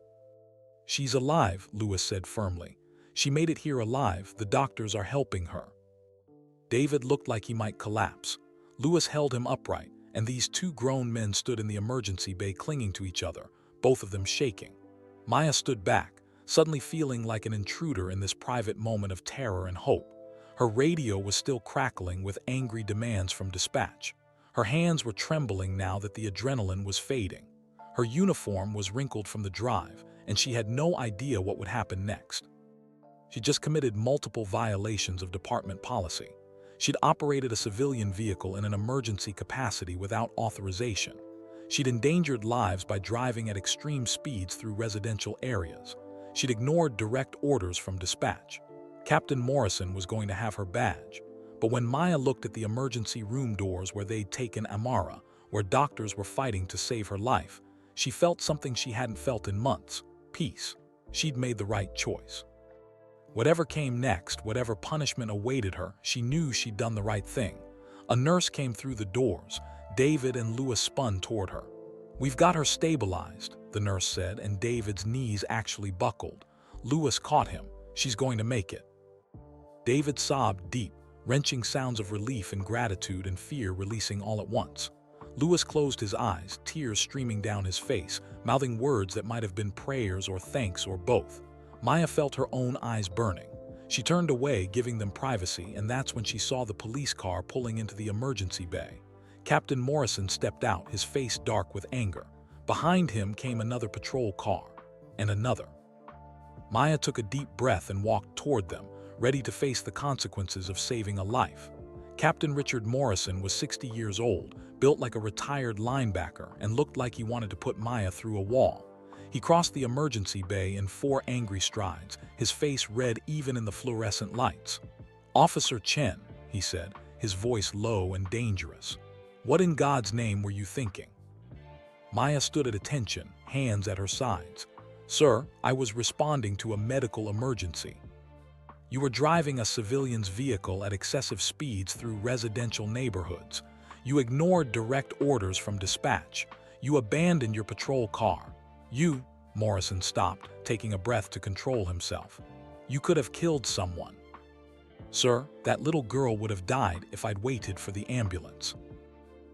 She's alive, Lewis said firmly. She made it here alive. The doctors are helping her. David looked like he might collapse. Lewis held him upright, and these 2 grown men stood in the emergency bay clinging to each other, both of them shaking. Maya stood back, suddenly feeling like an intruder in this private moment of terror and hope. Her radio was still crackling with angry demands from dispatch. Her hands were trembling now that the adrenaline was fading. Her uniform was wrinkled from the drive, and she had no idea what would happen next. She just committed multiple violations of department policy. She'd operated a civilian vehicle in an emergency capacity without authorization. She'd endangered lives by driving at extreme speeds through residential areas. She'd ignored direct orders from dispatch. Captain Morrison was going to have her badge. But when Maya looked at the emergency room doors where they'd taken Amara, where doctors were fighting to save her life, she felt something she hadn't felt in months: peace. She'd made the right choice. Whatever came next, whatever punishment awaited her, she knew she'd done the right thing. A nurse came through the doors. David and Lewis spun toward her. We've got her stabilized, the nurse said, and David's knees actually buckled. Lewis caught him. She's going to make it. David sobbed deep, wrenching sounds of relief and gratitude and fear releasing all at once. Lewis closed his eyes, tears streaming down his face, mouthing words that might have been prayers or thanks or both. Maya felt her own eyes burning. She turned away, giving them privacy, and that's when she saw the police car pulling into the emergency bay. Captain Morrison stepped out, his face dark with anger. Behind him came another patrol car, and another. Maya took a deep breath and walked toward them, ready to face the consequences of saving a life. Captain Richard Morrison was 60 years old, built like a retired linebacker, and looked like he wanted to put Maya through a wall. He crossed the emergency bay in 4 angry strides, his face red even in the fluorescent lights. "Officer Chen," he said, his voice low and dangerous. "What in God's name were you thinking?" Maya stood at attention, hands at her sides. "Sir, I was responding to a medical emergency." "You were driving a civilian's vehicle at excessive speeds through residential neighborhoods. You ignored direct orders from dispatch. You abandoned your patrol car. Morrison stopped, taking a breath to control himself. "You could have killed someone." "Sir, that little girl would have died if I'd waited for the ambulance."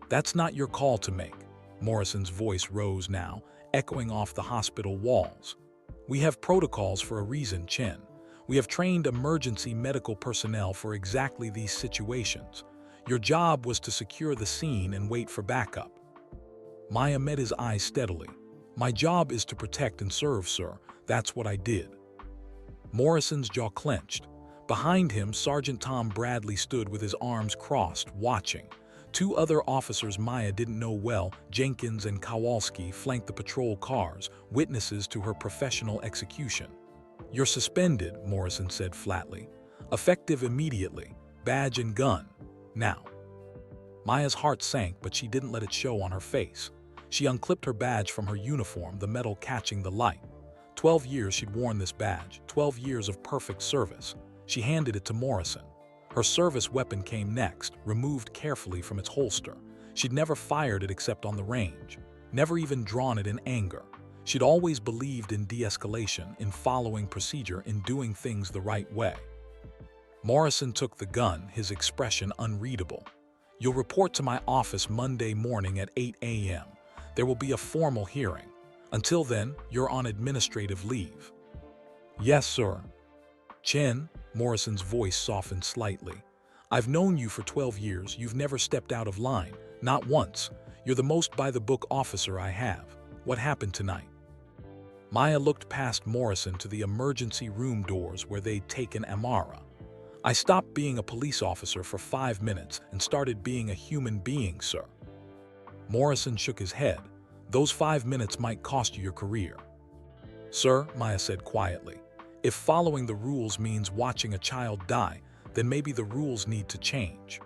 "That's not your call to make." Morrison's voice rose now, echoing off the hospital walls. "We have protocols for a reason, Chen. We have trained emergency medical personnel for exactly these situations. Your job was to secure the scene and wait for backup." Maya met his eyes steadily. "My job is to protect and serve, sir. That's what I did." Morrison's jaw clenched. Behind him, Sergeant Tom Bradley stood with his arms crossed, watching. 2 other officers Maya didn't know well, Jenkins and Kowalski, flanked the patrol cars, witnesses to her professional execution. "You're suspended," Morrison said flatly. "Effective immediately. Badge and gun. Now." Maya's heart sank, but she didn't let it show on her face. She unclipped her badge from her uniform, the metal catching the light. 12 years she'd worn this badge, 12 years of perfect service. She handed it to Morrison. Her service weapon came next, removed carefully from its holster. She'd never fired it except on the range, never even drawn it in anger. She'd always believed in de-escalation, in following procedure, in doing things the right way. Morrison took the gun, his expression unreadable. "You'll report to my office Monday morning at 8 a.m. There will be a formal hearing. Until then, you're on administrative leave." "Yes, sir." "Chen," Morrison's voice softened slightly. "I've known you for 12 years. You've never stepped out of line. Not once. You're the most by-the-book officer I have. What happened tonight?" Maya looked past Morrison to the emergency room doors where they'd taken Amara. "I stopped being a police officer for 5 minutes and started being a human being, sir." Morrison shook his head. "Those 5 minutes might cost you your career." "Sir," Maya said quietly, "if following the rules means watching a child die, then maybe the rules need to change."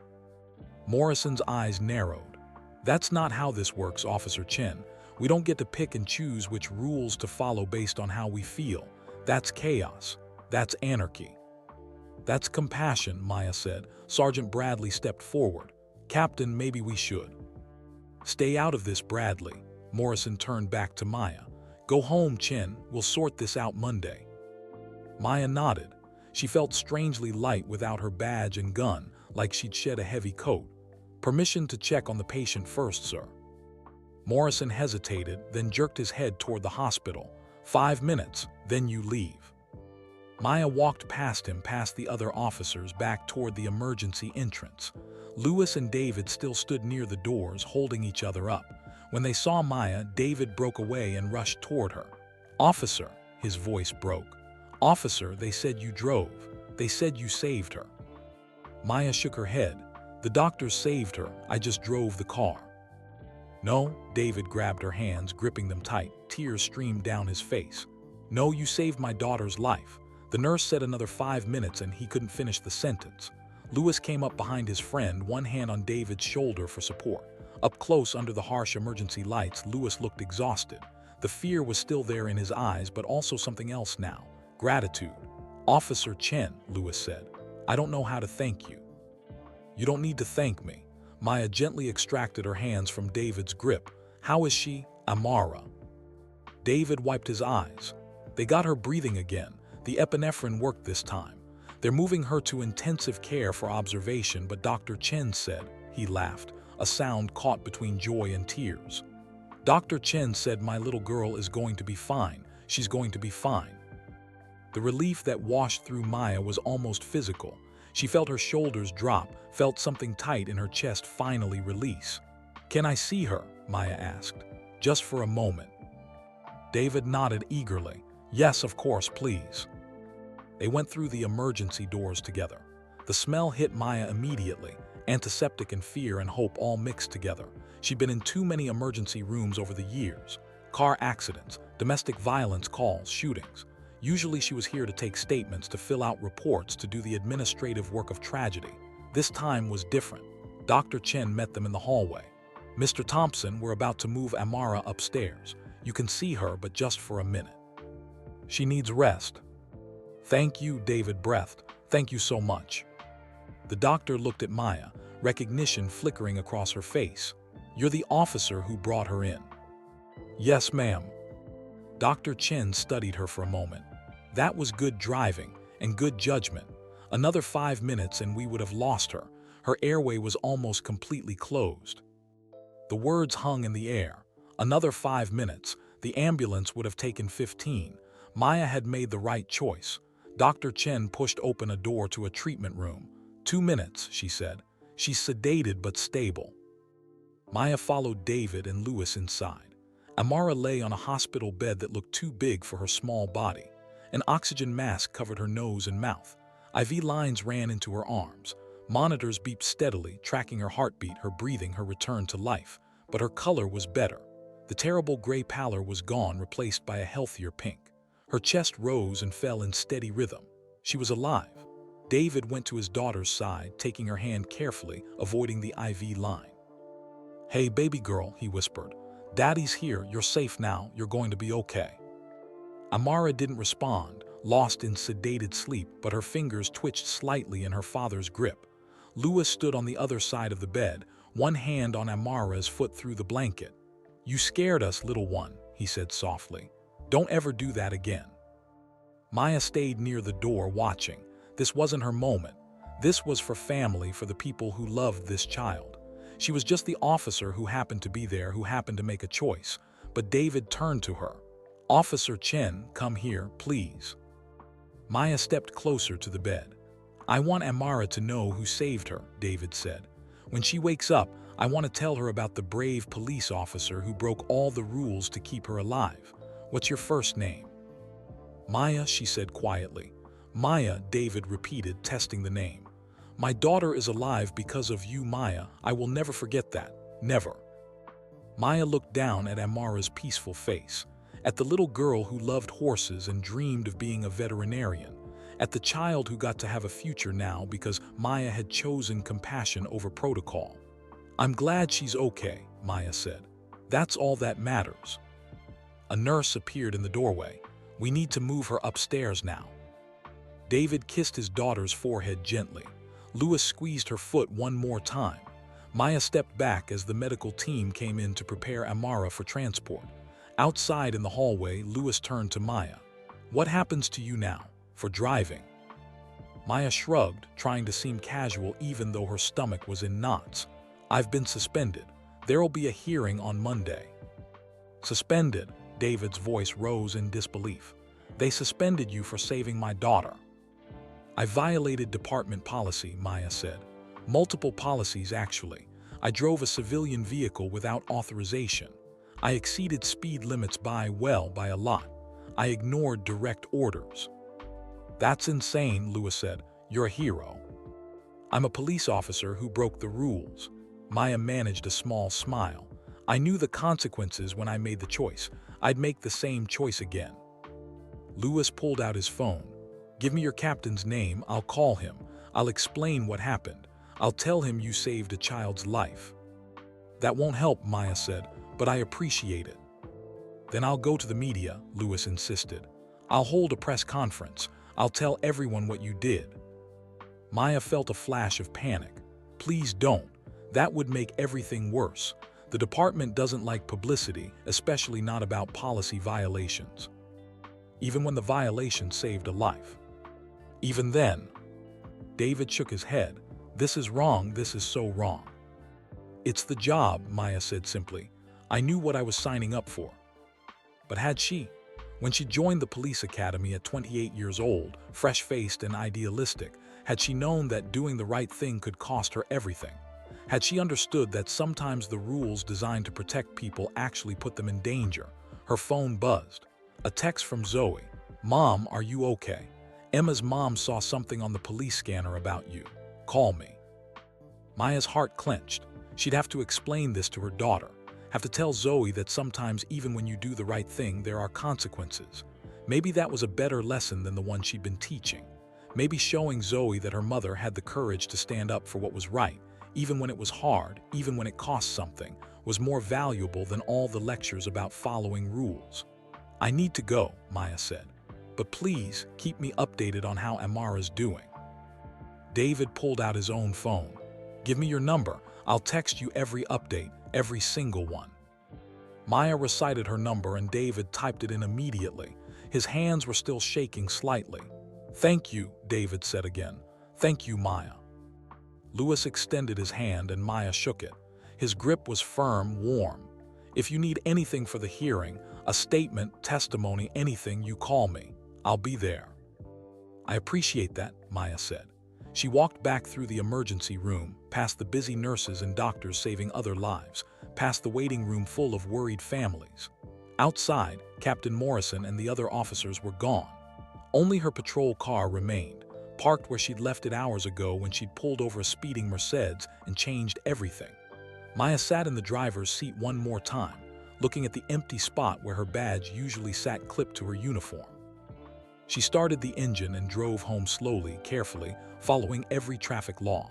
Morrison's eyes narrowed. "That's not how this works, Officer Chen. We don't get to pick and choose which rules to follow based on how we feel. That's chaos. That's anarchy." "That's compassion," Maya said. Sergeant Bradley stepped forward. "Captain, maybe we should." "Stay out of this, Bradley." Morrison turned back to Maya. "Go home, Chen. We'll sort this out Monday." Maya nodded. She felt strangely light without her badge and gun, like she'd shed a heavy coat. "Permission to check on the patient first, sir." Morrison hesitated, then jerked his head toward the hospital. 5 minutes, then you leave." Maya walked past him, past the other officers, back toward the emergency entrance. Lewis and David still stood near the doors, holding each other up. When they saw Maya, David broke away and rushed toward her. "Officer," his voice broke. "Officer, they said you drove. They said you saved her." Maya shook her head. "The doctors saved her. I just drove the car." "No," David grabbed her hands, gripping them tight. Tears streamed down his face. "No, you saved my daughter's life." The nurse said another 5 minutes and he couldn't finish the sentence. Lewis came up behind his friend, one hand on David's shoulder for support. Up close under the harsh emergency lights, Lewis looked exhausted. The fear was still there in his eyes, but also something else now. Gratitude. "Officer Chen," Lewis said, "I don't know how to thank you." "You don't need to thank me." Maya gently extracted her hands from David's grip. "How is she, Amara?" David wiped his eyes. "They got her breathing again. The epinephrine worked this time. They're moving her to intensive care for observation, but Dr. Chen said," he laughed, a sound caught between joy and tears. Dr. Chen said, "My little girl is going to be fine. She's going to be fine." The relief that washed through Maya was almost physical. She felt her shoulders drop, felt something tight in her chest finally release. "Can I see her?" Maya asked. "Just for a moment." David nodded eagerly. "Yes, of course, please." They went through the emergency doors together. The smell hit Maya immediately, antiseptic and fear and hope all mixed together. She'd been in too many emergency rooms over the years. Car accidents, domestic violence calls, shootings. Usually she was here to take statements, to fill out reports, to do the administrative work of tragedy. This time was different. Dr. Chen met them in the hallway. "Mr. Thompson, we're about to move Amara upstairs. You can see her, but just for a minute. She needs rest." "Thank you," David breathed. "Thank you so much." The doctor looked at Maya, recognition flickering across her face. "You're the officer who brought her in." "Yes, ma'am." Dr. Chen studied her for a moment. "That was good driving and good judgment. Another 5 minutes and we would have lost her. Her airway was almost completely closed." The words hung in the air. Another 5 minutes. The ambulance would have taken 15. Maya had made the right choice. Dr. Chen pushed open a door to a treatment room. 2 minutes, she said. "She's sedated but stable." Maya followed David and Louis inside. Amara lay on a hospital bed that looked too big for her small body. An oxygen mask covered her nose and mouth. IV lines ran into her arms. Monitors beeped steadily, tracking her heartbeat, her breathing, her return to life. But her color was better. The terrible gray pallor was gone, replaced by a healthier pink. Her chest rose and fell in steady rhythm. She was alive. David went to his daughter's side, taking her hand carefully, avoiding the IV line. "Hey, baby girl," he whispered. "Daddy's here. You're safe now. You're going to be okay." Amara didn't respond, lost in sedated sleep, but her fingers twitched slightly in her father's grip. Louis stood on the other side of the bed, one hand on Amara's foot through the blanket. "You scared us, little one," he said softly. "Don't ever do that again." Maya stayed near the door, watching. This wasn't her moment. This was for family, for the people who loved this child. She was just the officer who happened to be there, who happened to make a choice. But David turned to her. "Officer Chen, come here, please." Maya stepped closer to the bed. "I want Amara to know who saved her," David said. "When she wakes up, I want to tell her about the brave police officer who broke all the rules to keep her alive. What's your first name?" "Maya," she said quietly. "Maya," David repeated, testing the name. "My daughter is alive because of you, Maya. I will never forget that. Never." Maya looked down at Amara's peaceful face, at the little girl who loved horses and dreamed of being a veterinarian, at the child who got to have a future now because Maya had chosen compassion over protocol. "I'm glad she's okay," Maya said. "That's all that matters." A nurse appeared in the doorway. "We need to move her upstairs now." David kissed his daughter's forehead gently. Louis squeezed her foot one more time. Maya stepped back as the medical team came in to prepare Amara for transport. Outside in the hallway, Louis turned to Maya. "What happens to you now? For driving?" Maya shrugged, trying to seem casual even though her stomach was in knots. "I've been suspended. There'll be a hearing on Monday." "Suspended?" David's voice rose in disbelief. "They suspended you for saving my daughter." "I violated department policy," Maya said. "Multiple policies, actually. I drove a civilian vehicle without authorization. I exceeded speed limits by a lot. I ignored direct orders." "That's insane," Louis said. "You're a hero." "I'm a police officer who broke the rules." Maya managed a small smile. "I knew the consequences when I made the choice. I'd make the same choice again." Louis pulled out his phone. "Give me your captain's name. I'll call him. I'll explain what happened. I'll tell him you saved a child's life." "That won't help," Maya said, "but I appreciate it." "Then I'll go to the media," Louis insisted. "I'll hold a press conference. I'll tell everyone what you did." Maya felt a flash of panic. "Please don't. That would make everything worse. The department doesn't like publicity, especially not about policy violations. Even when the violation saved a life. Even then." David shook his head. "This is wrong. This is so wrong." It's the job, Maya said simply. I knew what I was signing up for. But had she? When she joined the police academy at 28 years old, fresh-faced and idealistic, had she known that doing the right thing could cost her everything? Had she understood that sometimes the rules designed to protect people actually put them in danger? Her phone buzzed. A text from Zoe. Mom, are you okay? Emma's mom saw something on the police scanner about you. Call me. Maya's heart clenched. She'd have to explain this to her daughter. Have to tell Zoe that sometimes even when you do the right thing, there are consequences. Maybe that was a better lesson than the one she'd been teaching. Maybe showing Zoe that her mother had the courage to stand up for what was right, even when it was hard, even when it cost something, was more valuable than all the lectures about following rules. I need to go, Maya said. But please, keep me updated on how Amara's doing. David pulled out his own phone. Give me your number. I'll text you every update, every single one. Maya recited her number and David typed it in immediately. His hands were still shaking slightly. Thank you, David said again. Thank you, Maya. Louis extended his hand and Maya shook it. His grip was firm, warm. If you need anything for the hearing, a statement, testimony, anything, you call me. I'll be there. I appreciate that, Maya said. She walked back through the emergency room, past the busy nurses and doctors saving other lives, past the waiting room full of worried families. Outside, Captain Morrison and the other officers were gone. Only her patrol car remained, parked where she'd left it hours ago when she'd pulled over a speeding Mercedes and changed everything. Maya sat in the driver's seat one more time, looking at the empty spot where her badge usually sat clipped to her uniform. She started the engine and drove home slowly, carefully, following every traffic law.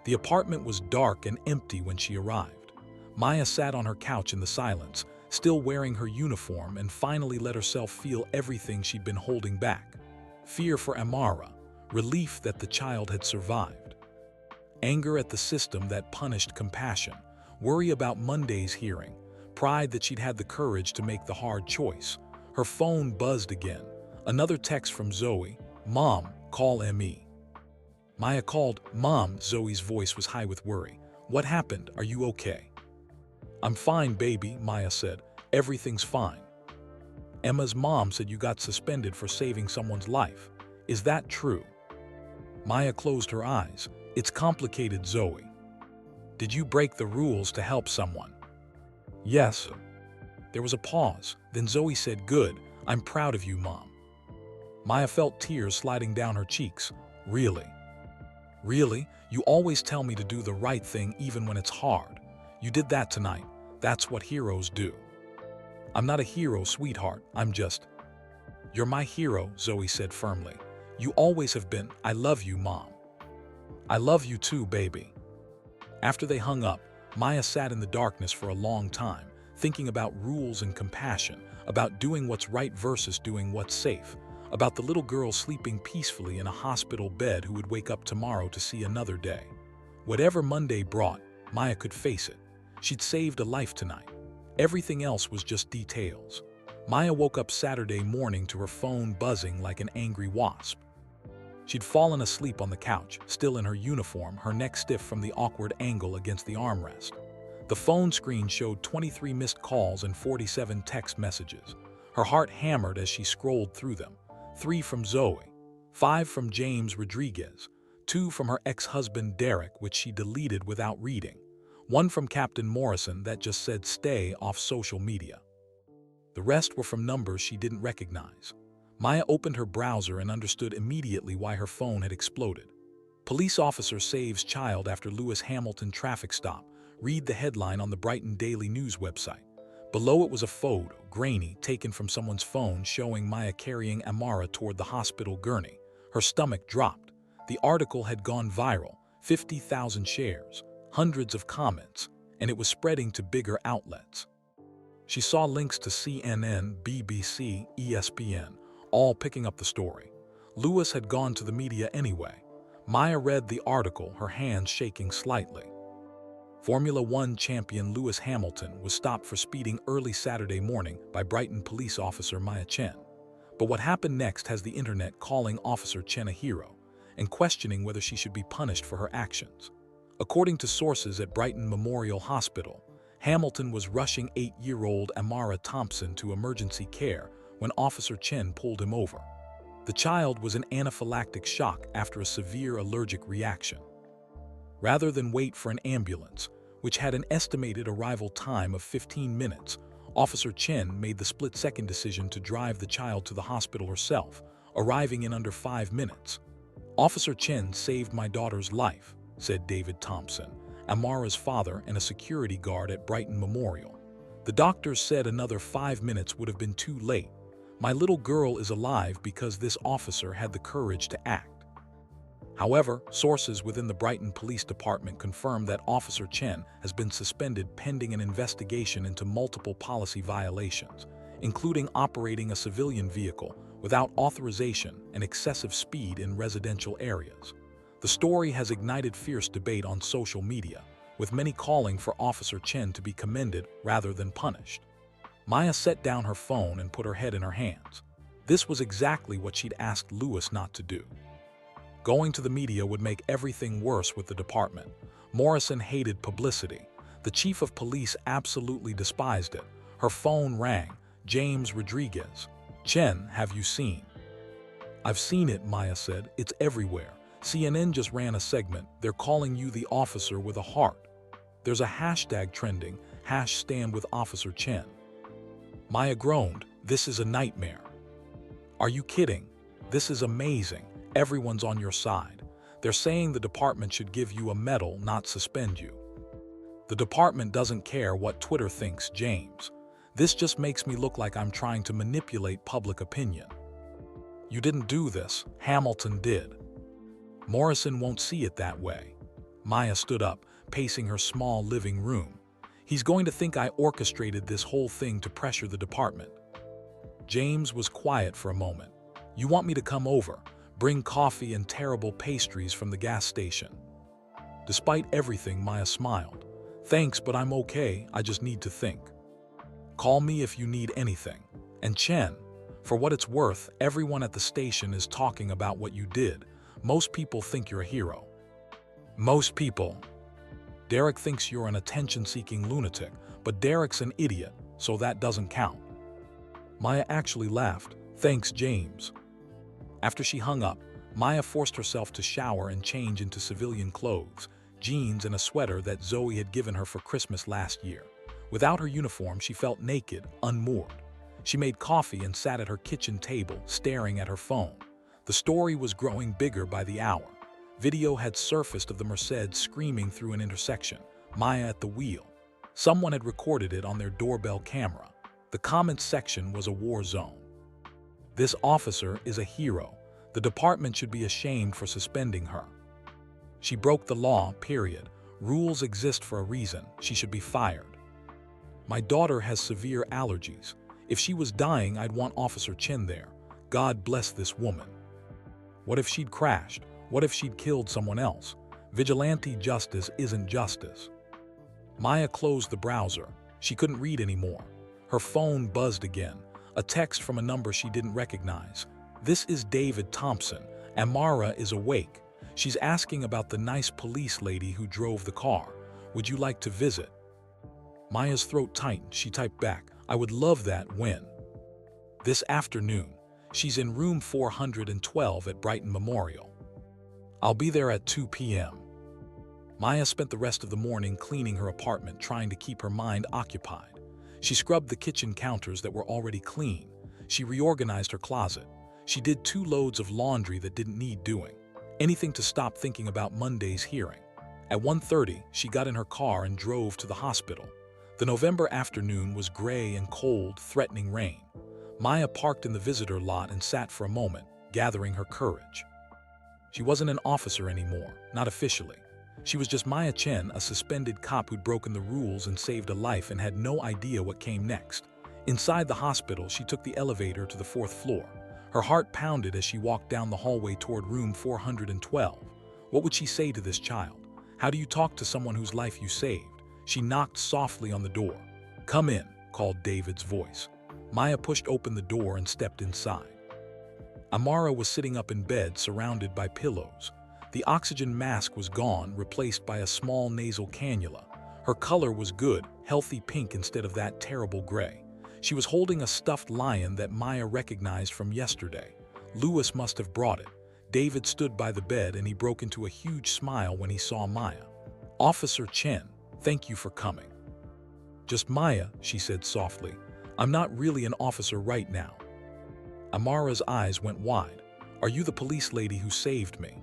The apartment was dark and empty when she arrived. Maya sat on her couch in the silence, still wearing her uniform, and finally let herself feel everything she'd been holding back. Fear for Amara, relief that the child had survived, anger at the system that punished compassion, worry about Monday's hearing, pride that she'd had the courage to make the hard choice. Her phone buzzed again. Another text from Zoe. Mom, call ME. Maya called. Mom, Zoe's voice was high with worry. What happened? Are you okay? I'm fine, baby, Maya said. Everything's fine. Emma's mom said you got suspended for saving someone's life. Is that true? Maya closed her eyes. It's complicated, Zoe. Did you break the rules to help someone? Yes. There was a pause. Then Zoe said, Good. I'm proud of you, Mom. Maya felt tears sliding down her cheeks. Really? Really? You always tell me to do the right thing even when it's hard. You did that tonight. That's what heroes do. I'm not a hero, sweetheart. I'm just... You're my hero, Zoe said firmly. You always have been. I love you, Mom. I love you too, baby. After they hung up, Maya sat in the darkness for a long time, thinking about rules and compassion, about doing what's right versus doing what's safe, about the little girl sleeping peacefully in a hospital bed who would wake up tomorrow to see another day. Whatever Monday brought, Maya could face it. She'd saved a life tonight. Everything else was just details. Maya woke up Saturday morning to her phone buzzing like an angry wasp. She'd fallen asleep on the couch, still in her uniform, her neck stiff from the awkward angle against the armrest. The phone screen showed 23 missed calls and 47 text messages. Her heart hammered as she scrolled through them. 3 from Zoe, 5 from James Rodriguez, 2 from her ex-husband Derek, which she deleted without reading, 1 from Captain Morrison that just said stay off social media. The rest were from numbers she didn't recognize. Maya opened her browser and understood immediately why her phone had exploded. Police officer saves child after Lewis Hamilton traffic stop. Read the headline on the Brighton Daily News website. Below it was a photo, grainy, taken from someone's phone showing Maya carrying Amara toward the hospital gurney. Her stomach dropped. The article had gone viral, 50,000 shares, hundreds of comments, and it was spreading to bigger outlets. She saw links to CNN, BBC, ESPN, all picking up the story. Lewis had gone to the media anyway. Maya read the article, her hands shaking slightly. Formula One champion Lewis Hamilton was stopped for speeding early Saturday morning by Brighton police officer Maya Chen. But what happened next has the internet calling Officer Chen a hero and questioning whether she should be punished for her actions. According to sources at Brighton Memorial Hospital, Hamilton was rushing 8-year-old Amara Thompson to emergency care when Officer Chen pulled him over. The child was in anaphylactic shock after a severe allergic reaction. Rather than wait for an ambulance, which had an estimated arrival time of 15 minutes, Officer Chen made the split-second decision to drive the child to the hospital herself, arriving in under 5 minutes. "Officer Chen saved my daughter's life," said David Thompson, Amara's father and a security guard at Brighton Memorial. "The doctors said another 5 minutes would have been too late. My little girl is alive because this officer had the courage to act." However, sources within the Brighton Police Department confirmed that Officer Chen has been suspended pending an investigation into multiple policy violations, including operating a civilian vehicle without authorization and excessive speed in residential areas. The story has ignited fierce debate on social media, with many calling for Officer Chen to be commended rather than punished. Maya set down her phone and put her head in her hands. This was exactly what she'd asked Lewis not to do. Going to the media would make everything worse with the department. Morrison hated publicity. The chief of police absolutely despised it. Her phone rang. "James Rodriguez. Chen, have you seen?" "I've seen it," Maya said. "It's everywhere. CNN just ran a segment. They're calling you the officer with a heart. There's a hashtag trending, #StandWithOfficer Chen." Maya groaned. "This is a nightmare." "Are you kidding? This is amazing. Everyone's on your side. They're saying the department should give you a medal, not suspend you." "The department doesn't care what Twitter thinks, James. This just makes me look like I'm trying to manipulate public opinion." "You didn't do this. Hamilton did." "Morrison won't see it that way." Maya stood up, pacing her small living room. "He's going to think I orchestrated this whole thing to pressure the department." James was quiet for a moment. "You want me to come over? Bring coffee and terrible pastries from the gas station?" Despite everything, Maya smiled. "Thanks, but I'm okay. I just need to think." "Call me if you need anything. And Chen, for what it's worth, everyone at the station is talking about what you did. Most people think you're a hero." "Most people?" "Derek thinks you're an attention-seeking lunatic, but Derek's an idiot, so that doesn't count." Maya actually laughed. "Thanks, James." After she hung up, Maya forced herself to shower and change into civilian clothes, jeans and a sweater that Zoe had given her for Christmas last year. Without her uniform, she felt naked, unmoored. She made coffee and sat at her kitchen table, staring at her phone. The story was growing bigger by the hour. Video had surfaced of the Mercedes screaming through an intersection, Maya at the wheel. Someone had recorded it on their doorbell camera. The comments section was a war zone. "This officer is a hero. The department should be ashamed for suspending her. She broke the law, period. Rules exist for a reason. She should be fired. My daughter has severe allergies. If she was dying, I'd want Officer Chen there. God bless this woman. What if she'd crashed? What if she'd killed someone else? Vigilante justice isn't justice." Maya closed the browser. She couldn't read anymore. Her phone buzzed again. A text from a number she didn't recognize. "This is David Thompson. Amara is awake. She's asking about the nice police lady who drove the car. Would you like to visit?" Maya's throat tightened. She typed back, "I would love that when." "This afternoon. She's in room 412 at Brighton Memorial. I'll be there at 2 p.m. Maya spent the rest of the morning cleaning her apartment, trying to keep her mind occupied. She scrubbed the kitchen counters that were already clean. She reorganized her closet. She did 2 loads of laundry that didn't need doing. Anything to stop thinking about Monday's hearing. At 1:30, she got in her car and drove to the hospital. The November afternoon was gray and cold, threatening rain. Maya parked in the visitor lot and sat for a moment, gathering her courage. She wasn't an officer anymore, not officially. She was just Maya Chen, a suspended cop who'd broken the rules and saved a life and had no idea what came next. Inside the hospital, she took the elevator to the 4th floor. Her heart pounded as she walked down the hallway toward room 412. What would she say to this child? How do you talk to someone whose life you saved? She knocked softly on the door. "Come in," called David's voice. Maya pushed open the door and stepped inside. Amara was sitting up in bed, surrounded by pillows. The oxygen mask was gone, replaced by a small nasal cannula. Her color was good, healthy pink instead of that terrible gray. She was holding a stuffed lion that Maya recognized from yesterday. Louis must have brought it. David stood by the bed and he broke into a huge smile when he saw Maya. "Officer Chen, thank you for coming." "Just Maya," she said softly. "I'm not really an officer right now." Amara's eyes went wide. "Are you the police lady who saved me?"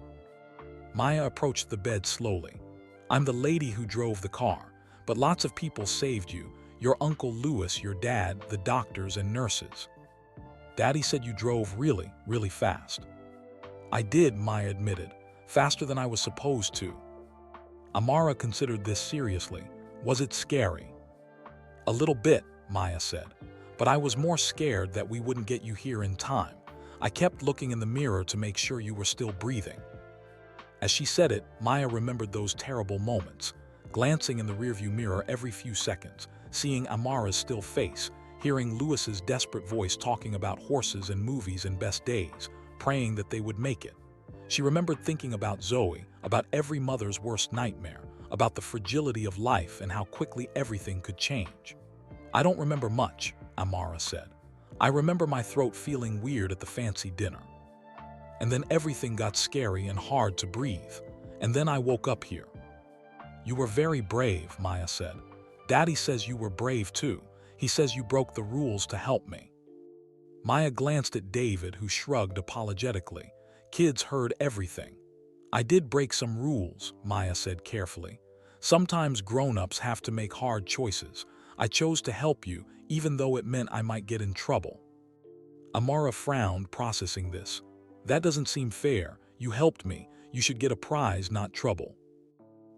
Maya approached the bed slowly. "I'm the lady who drove the car, but lots of people saved you. Your Uncle Louis, your dad, the doctors and nurses." "Daddy said you drove really, really fast." "I did," Maya admitted. "Faster than I was supposed to." Amara considered this seriously. "Was it scary?" "A little bit," Maya said. "But I was more scared that we wouldn't get you here in time. I kept looking in the mirror to make sure you were still breathing." As she said it, Maya remembered those terrible moments, glancing in the rearview mirror every few seconds, seeing Amara's still face, hearing Louis's desperate voice talking about horses and movies and best days, praying that they would make it. She remembered thinking about Zoe, about every mother's worst nightmare, about the fragility of life and how quickly everything could change. "I don't remember much," Amara said. "I remember my throat feeling weird at the fancy dinner. And then everything got scary and hard to breathe. And then I woke up here." "You were very brave," Maya said. "Daddy says you were brave too. He says you broke the rules to help me." Maya glanced at David, who shrugged apologetically. "Kids heard everything." "I did break some rules," Maya said carefully. "Sometimes grown-ups have to make hard choices. I chose to help you, even though it meant I might get in trouble." Amara frowned, processing this. "That doesn't seem fair. You helped me. You should get a prize, not trouble."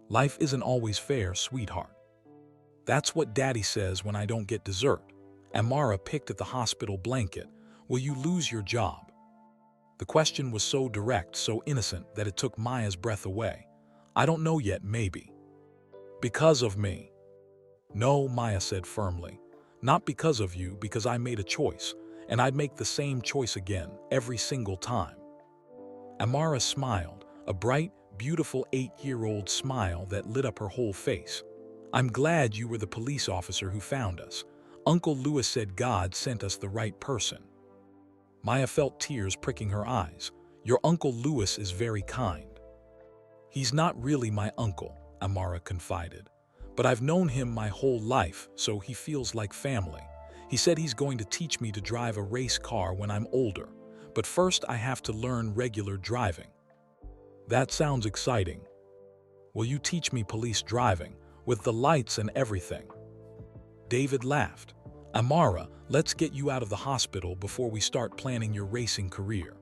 "Life isn't always fair, sweetheart." "That's what Daddy says when I don't get dessert." Amara picked at the hospital blanket. "Will you lose your job?" The question was so direct, so innocent, that it took Maya's breath away. "I don't know yet, maybe." "Because of me." "No," Maya said firmly. "Not because of you, because I made a choice, and I'd make the same choice again, every single time." Amara smiled, a bright, beautiful 8-year-old smile that lit up her whole face. "I'm glad you were the police officer who found us. Uncle Louis said God sent us the right person." Maya felt tears pricking her eyes. "Your Uncle Louis is very kind." "He's not really my uncle," Amara confided. "But I've known him my whole life, so he feels like family. He said he's going to teach me to drive a race car when I'm older. But first I have to learn regular driving." "That sounds exciting." "Will you teach me police driving, with the lights and everything?" David laughed. "Amara, let's get you out of the hospital before we start planning your racing career."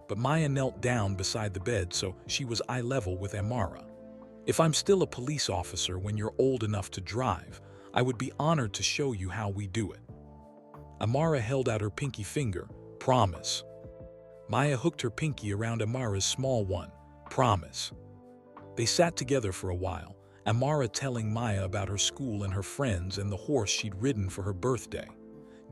But Maya knelt down beside the bed so she was eye level with Amara. "If I'm still a police officer when you're old enough to drive, I would be honored to show you how we do it." Amara held out her pinky finger. "Promise." Maya hooked her pinky around Amara's small one. "Promise." They sat together for a while, Amara telling Maya about her school and her friends and the horse she'd ridden for her birthday.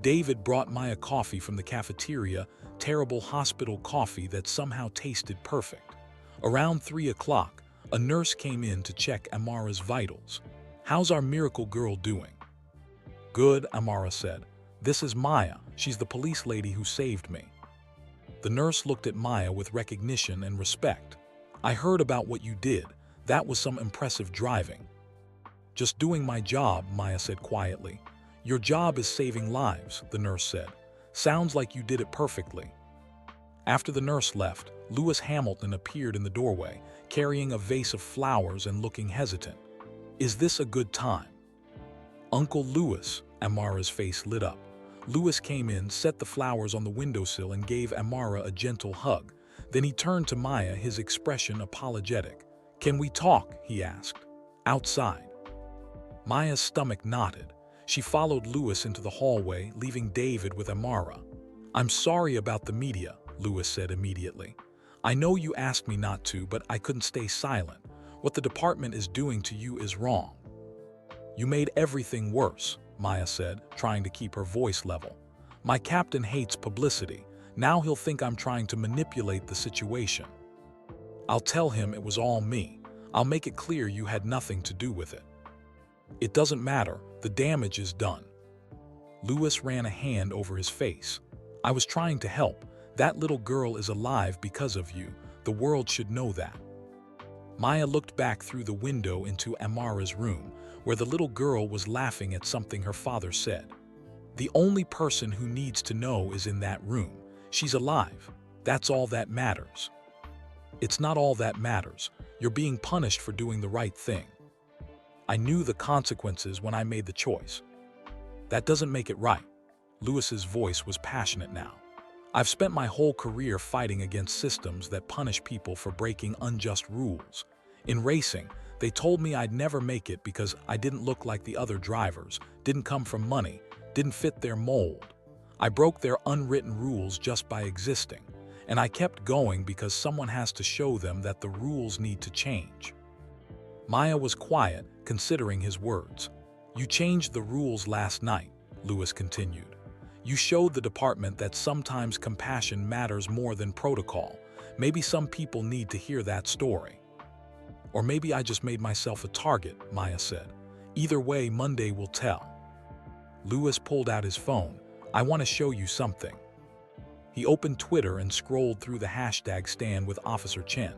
David brought Maya coffee from the cafeteria, terrible hospital coffee that somehow tasted perfect. Around 3 o'clock, a nurse came in to check Amara's vitals. "How's our miracle girl doing?" "Good," Amara said. "This is Maya. She's the police lady who saved me." The nurse looked at Maya with recognition and respect. "I heard about what you did. That was some impressive driving." "Just doing my job," Maya said quietly. "Your job is saving lives," the nurse said. "Sounds like you did it perfectly." After the nurse left, Louis Hamilton appeared in the doorway, carrying a vase of flowers and looking hesitant. "Is this a good time?" "Uncle Louis," Amara's face lit up. Louis came in, set the flowers on the windowsill and gave Amara a gentle hug. Then he turned to Maya, his expression apologetic. "Can we talk?" he asked. "Outside." Maya's stomach knotted. She followed Louis into the hallway, leaving David with Amara. "I'm sorry about the media," Louis said immediately. "I know you asked me not to, but I couldn't stay silent. What the department is doing to you is wrong." "You made everything worse," Maya said, trying to keep her voice level. "My captain hates publicity. Now he'll think I'm trying to manipulate the situation." I'll tell him it was all me. I'll make it clear you had nothing to do with it. It doesn't matter. The damage is done. Louis ran a hand over his face. I was trying to help. That little girl is alive because of you. The world should know that. Maya looked back through the window into Amara's room, where the little girl was laughing at something her father said. The only person who needs to know is in that room. She's alive. That's all that matters. It's not all that matters. You're being punished for doing the right thing. I knew the consequences when I made the choice. That doesn't make it right. Louis's voice was passionate now. I've spent my whole career fighting against systems that punish people for breaking unjust rules. In racing, they told me I'd never make it because I didn't look like the other drivers, didn't come from money, didn't fit their mold. I broke their unwritten rules just by existing, and I kept going because someone has to show them that the rules need to change. Maya was quiet, considering his words. You changed the rules last night, Louis continued. You showed the department that sometimes compassion matters more than protocol. Maybe some people need to hear that story. Or maybe I just made myself a target, Maya said. Either way, Monday will tell. Louis pulled out his phone. I want to show you something. He opened Twitter and scrolled through the hashtag stand with Officer Chen.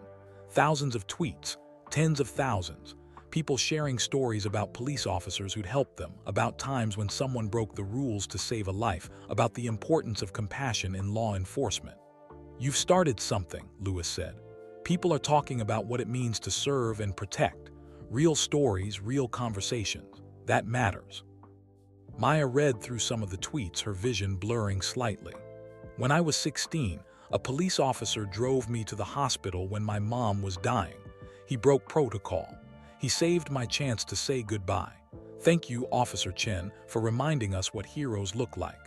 Thousands of tweets, tens of thousands. People sharing stories about police officers who'd helped them, about times when someone broke the rules to save a life, about the importance of compassion in law enforcement. You've started something, Louis said. People are talking about what it means to serve and protect. Real stories, real conversations. That matters. Maya read through some of the tweets, her vision blurring slightly. When I was 16, a police officer drove me to the hospital when my mom was dying. He broke protocol. He saved my chance to say goodbye. Thank you, Officer Chen, for reminding us what heroes look like.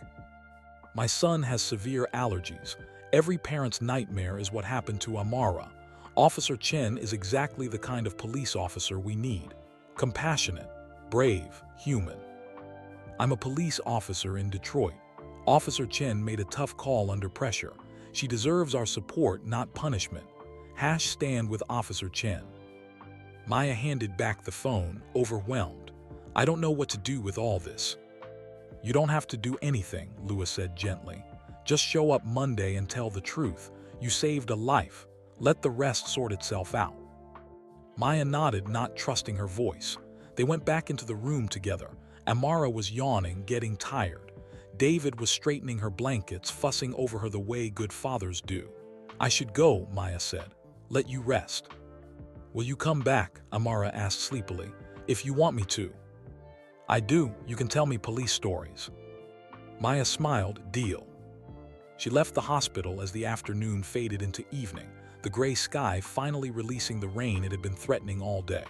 My son has severe allergies. Every parent's nightmare is what happened to Amara. Officer Chen is exactly the kind of police officer we need. Compassionate, brave, human. I'm a police officer in Detroit. Officer Chen made a tough call under pressure. She deserves our support, not punishment. #stand with Officer Chen. Maya handed back the phone, overwhelmed. I don't know what to do with all this. You don't have to do anything, Louis said gently. Just show up Monday and tell the truth. You saved a life. Let the rest sort itself out. Maya nodded, not trusting her voice. They went back into the room together. Amara was yawning, getting tired. David was straightening her blankets, fussing over her the way good fathers do. I should go, Maya said. Let you rest. Will you come back? Amara asked sleepily. If you want me to. I do. You can tell me police stories. Maya smiled. Deal. She left the hospital as the afternoon faded into evening, the gray sky finally releasing the rain it had been threatening all day.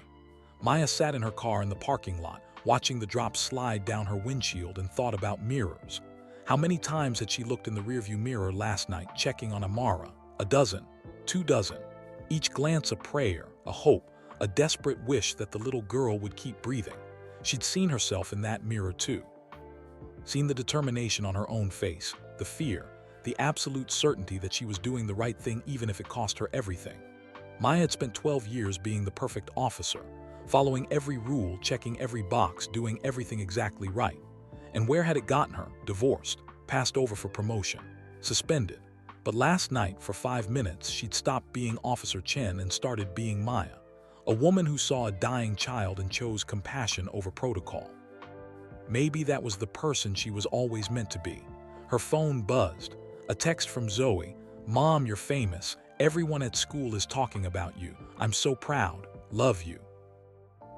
Maya sat in her car in the parking lot, watching the drops slide down her windshield, and thought about mirrors. How many times had she looked in the rearview mirror last night, checking on Amara? 12, 2 dozen. Each glance a prayer, a hope, a desperate wish that the little girl would keep breathing. She'd seen herself in that mirror too. Seen the determination on her own face, the fear, the absolute certainty that she was doing the right thing even if it cost her everything. Maya had spent 12 years being the perfect officer, following every rule, checking every box, doing everything exactly right. And where had it gotten her? Divorced, passed over for promotion, suspended. But last night, for 5 minutes, she'd stopped being Officer Chen and started being Maya, a woman who saw a dying child and chose compassion over protocol. Maybe that was the person she was always meant to be. Her phone buzzed. A text from Zoe. Mom, you're famous. Everyone at school is talking about you. I'm so proud. Love you.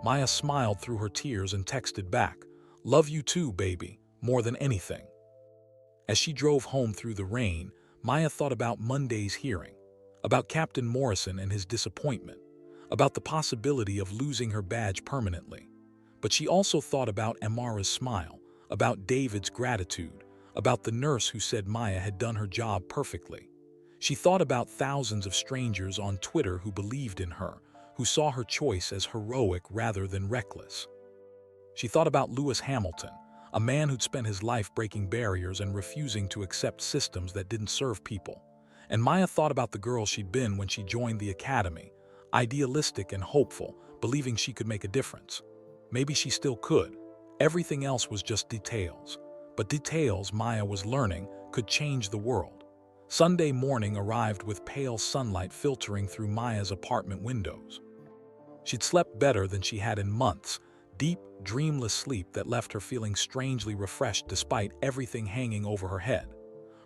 Maya smiled through her tears and texted back. Love you too, baby, more than anything. As she drove home through the rain, Maya thought about Monday's hearing, about Captain Morrison and his disappointment, about the possibility of losing her badge permanently. But she also thought about Amara's smile, about David's gratitude, about the nurse who said Maya had done her job perfectly. She thought about thousands of strangers on Twitter who believed in her, who saw her choice as heroic rather than reckless. She thought about Lewis Hamilton, a man who'd spent his life breaking barriers and refusing to accept systems that didn't serve people. And Maya thought about the girl she'd been when she joined the academy, idealistic and hopeful, believing she could make a difference. Maybe she still could. Everything else was just details. But details, Maya was learning, could change the world. Sunday morning arrived with pale sunlight filtering through Maya's apartment windows. She'd slept better than she had in months, deep, dreamless sleep that left her feeling strangely refreshed despite everything hanging over her head.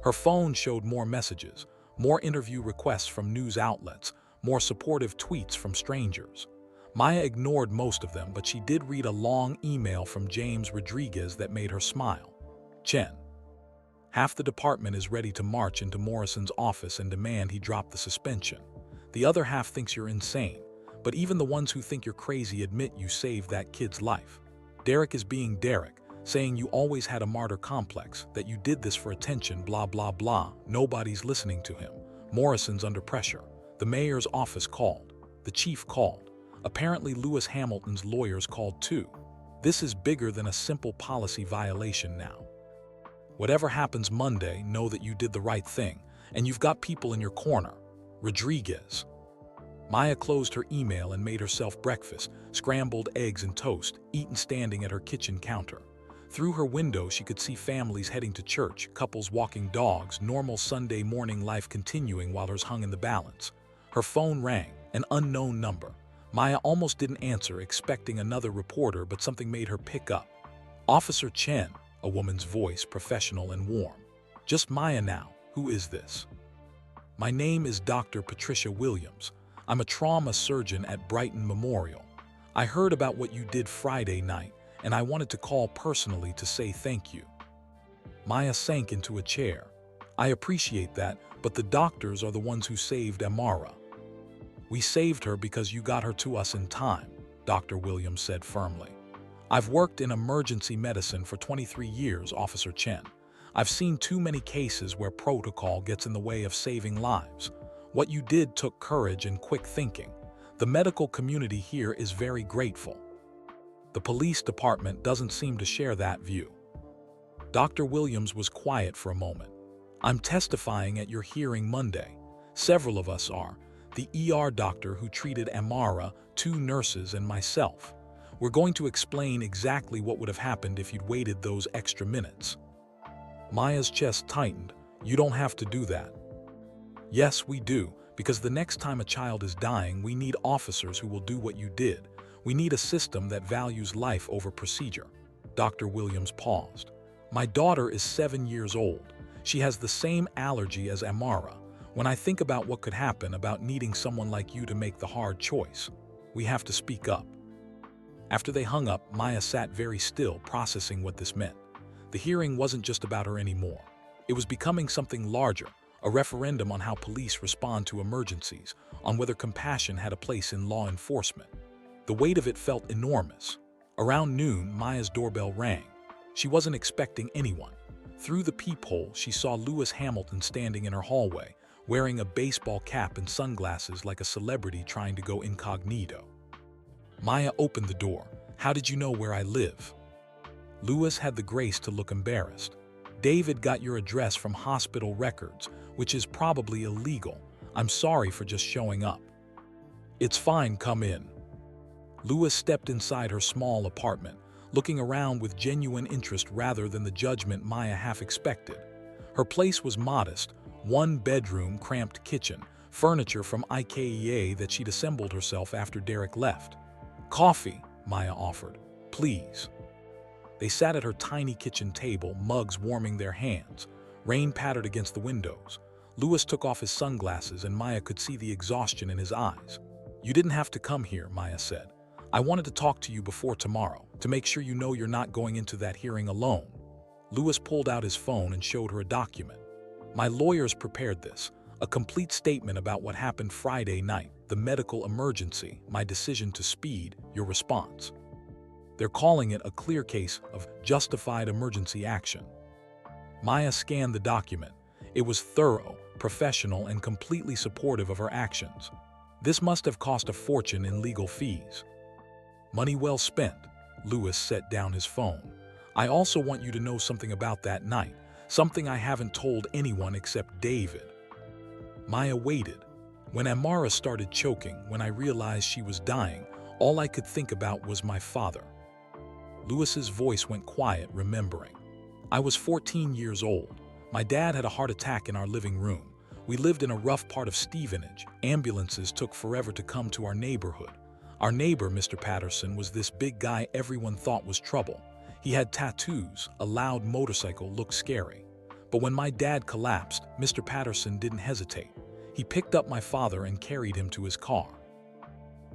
Her phone showed more messages, more interview requests from news outlets, more supportive tweets from strangers. Maya ignored most of them, but she did read a long email from James Rodriguez that made her smile. Chen. Half the department is ready to march into Morrison's office and demand he drop the suspension. The other half thinks you're insane, but even the ones who think you're crazy admit you saved that kid's life. Derek is being Derek, saying you always had a martyr complex, that you did this for attention, blah blah blah. Nobody's listening to him. Morrison's under pressure. The mayor's office called. The chief called. Apparently Lewis Hamilton's lawyers called too. This is bigger than a simple policy violation now. Whatever happens Monday, know that you did the right thing, and you've got people in your corner. Rodriguez. Maya closed her email and made herself breakfast, scrambled eggs and toast, eaten standing at her kitchen counter. Through her window, she could see families heading to church, couples walking dogs, normal Sunday morning life continuing while hers hung in the balance. Her phone rang, an unknown number. Maya almost didn't answer, expecting another reporter, but something made her pick up. Officer Chen, a woman's voice, professional and warm. Just Maya now. Who is this? My name is Dr. Patricia Williams. I'm a trauma surgeon at Brighton Memorial. I heard about what you did Friday night, and I wanted to call personally to say thank you. Maya sank into a chair. I appreciate that, but the doctors are the ones who saved Amara. We saved her because you got her to us in time, Dr. Williams said firmly. I've worked in emergency medicine for 23 years, Officer Chen. I've seen too many cases where protocol gets in the way of saving lives. What you did took courage and quick thinking. The medical community here is very grateful. The police department doesn't seem to share that view. Dr. Williams was quiet for a moment. I'm testifying at your hearing Monday. Several of us are. The ER doctor who treated Amara, 2 nurses, and myself. We're going to explain exactly what would have happened if you'd waited those extra minutes. Maya's chest tightened. You don't have to do that. Yes, we do, because the next time a child is dying, we need officers who will do what you did. We need a system that values life over procedure. Dr. Williams paused. My daughter is 7 years old. She has the same allergy as Amara. When I think about what could happen, about needing someone like you to make the hard choice, we have to speak up. After they hung up, Maya sat very still, processing what this meant. The hearing wasn't just about her anymore. It was becoming something larger, a referendum on how police respond to emergencies, on whether compassion had a place in law enforcement. The weight of it felt enormous. Around noon, Maya's doorbell rang. She wasn't expecting anyone. Through the peephole, she saw Lewis Hamilton standing in her hallway, wearing a baseball cap and sunglasses like a celebrity trying to go incognito. Maya opened the door. How did you know where I live? Lewis had the grace to look embarrassed. David got your address from hospital records, which is probably illegal. I'm sorry for just showing up. It's fine, come in. Lewis stepped inside her small apartment, looking around with genuine interest rather than the judgment Maya half expected. Her place was modest, 1-bedroom, cramped kitchen, furniture from IKEA that she'd assembled herself after Derek left. Coffee, Maya offered. Please. They sat at her tiny kitchen table, mugs warming their hands. Rain pattered against the windows. Lewis took off his sunglasses and Maya could see the exhaustion in his eyes. You didn't have to come here, Maya said. I wanted to talk to you before tomorrow, to make sure you know you're not going into that hearing alone. Lewis pulled out his phone and showed her a document. My lawyers prepared this, a complete statement about what happened Friday night, the medical emergency, my decision to speed, your response. They're calling it a clear case of justified emergency action. Maya scanned the document. It was thorough, professional, and completely supportive of her actions. This must have cost a fortune in legal fees. Money well spent. Lewis set down his phone. I also want you to know something about that night, something I haven't told anyone except David. Maya waited. When Amara started choking, when I realized she was dying, all I could think about was my father. Lewis's voice went quiet, remembering. I was 14 years old. My dad had a heart attack in our living room. We lived in a rough part of Stevenage. Ambulances took forever to come to our neighborhood. Our neighbor, Mr. Patterson, was this big guy everyone thought was trouble. He had tattoos, a loud motorcycle, looked scary. But when my dad collapsed, Mr. Patterson didn't hesitate. He picked up my father and carried him to his car.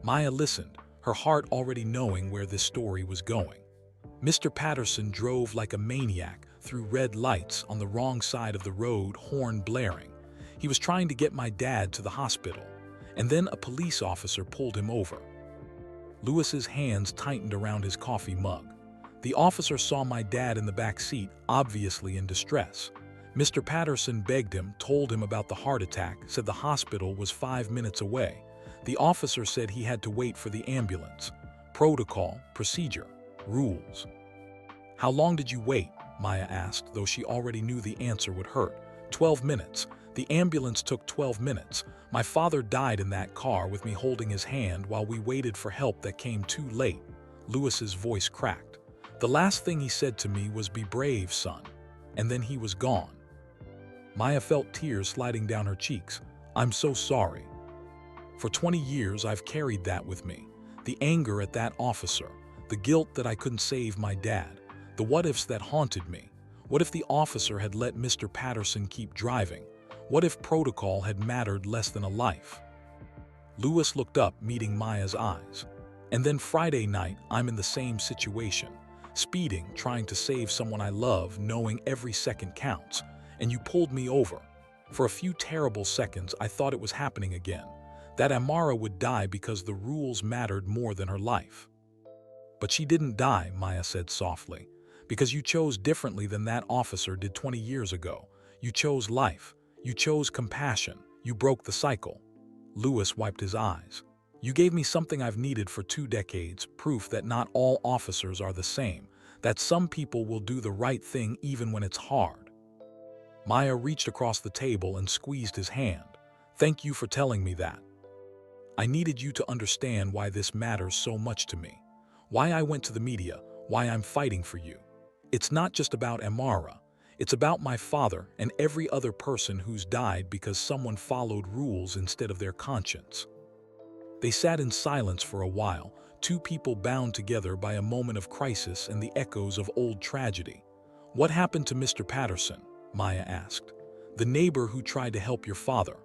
Maya listened, her heart already knowing where this story was going. Mr. Patterson drove like a maniac through red lights on the wrong side of the road, horn blaring. He was trying to get my dad to the hospital, and then a police officer pulled him over. Lewis's hands tightened around his coffee mug. The officer saw my dad in the back seat, obviously in distress. Mr. Patterson begged him, told him about the heart attack, said the hospital was 5 minutes away. The officer said he had to wait for the ambulance. Protocol, procedure, rules. How long did you wait? Maya asked, though she already knew the answer would hurt. 12 minutes. The ambulance took 12 minutes. My father died in that car with me holding his hand while we waited for help that came too late. Lewis's voice cracked. The last thing he said to me was, "Be brave, son." And then he was gone. Maya felt tears sliding down her cheeks. I'm so sorry. For 20 years, I've carried that with me. The anger at that officer, the guilt that I couldn't save my dad, the what-ifs that haunted me. What if the officer had let Mr. Patterson keep driving? What if protocol had mattered less than a life? Lewis looked up, meeting Maya's eyes. And then Friday night, I'm in the same situation. Speeding, trying to save someone I love, knowing every second counts. And you pulled me over. For a few terrible seconds, I thought it was happening again. That Amara would die because the rules mattered more than her life. But she didn't die, Maya said softly. Because you chose differently than that officer did 20 years ago. You chose life. You chose compassion. You broke the cycle. Lewis wiped his eyes. You gave me something I've needed for 2 decades, proof that not all officers are the same, that some people will do the right thing even when it's hard. Maya reached across the table and squeezed his hand. Thank you for telling me that. I needed you to understand why this matters so much to me. Why I went to the media, why I'm fighting for you. It's not just about Amara. It's about my father and every other person who's died because someone followed rules instead of their conscience. They sat in silence for a while, 2 people bound together by a moment of crisis and the echoes of old tragedy. What happened to Mr. Patterson? Maya asked. The neighbor who tried to help your father.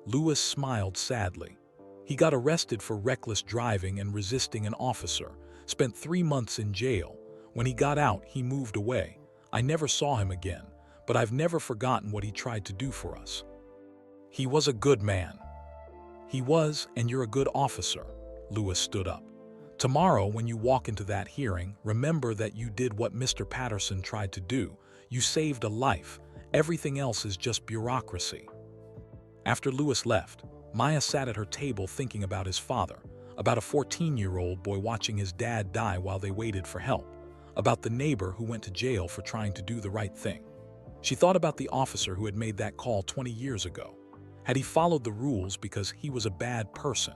Lewis smiled sadly. He got arrested for reckless driving and resisting an officer, spent 3 months in jail. When he got out, he moved away. I never saw him again, but I've never forgotten what he tried to do for us. He was a good man. He was, and you're a good officer. Lewis stood up. Tomorrow, when you walk into that hearing, remember that you did what Mr. Patterson tried to do. You saved a life. Everything else is just bureaucracy. After Lewis left, Maya sat at her table thinking about his father, about a 14-year-old boy watching his dad die while they waited for help, about the neighbor who went to jail for trying to do the right thing. She thought about the officer who had made that call 20 years ago. Had he followed the rules because he was a bad person?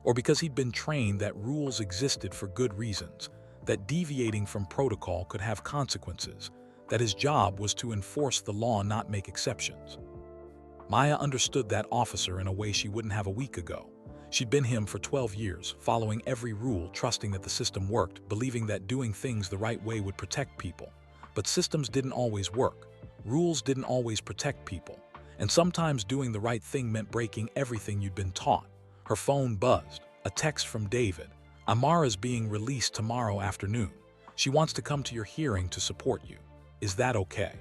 Or because he'd been trained that rules existed for good reasons, that deviating from protocol could have consequences, that his job was to enforce the law, not make exceptions? Maya understood that officer in a way she wouldn't have a week ago. She'd been him for 12 years, following every rule, trusting that the system worked, believing that doing things the right way would protect people. But systems didn't always work. Rules didn't always protect people. And sometimes doing the right thing meant breaking everything you'd been taught. Her phone buzzed. A text from David. Amara's being released tomorrow afternoon. She wants to come to your hearing to support you. Is that okay?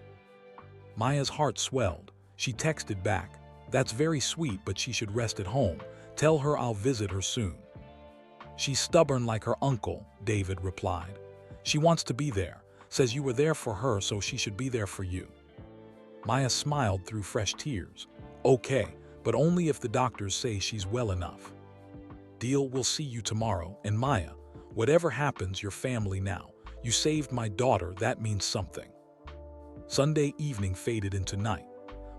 Maya's heart swelled. She texted back, that's very sweet, but she should rest at home. Tell her I'll visit her soon. She's stubborn like her uncle, David replied. She wants to be there, says you were there for her, so she should be there for you. Maya smiled through fresh tears. Okay, but only if the doctors say she's well enough. Deal, we'll see you tomorrow, and Maya, whatever happens, you're family now. You saved my daughter, that means something. Sunday evening faded into night.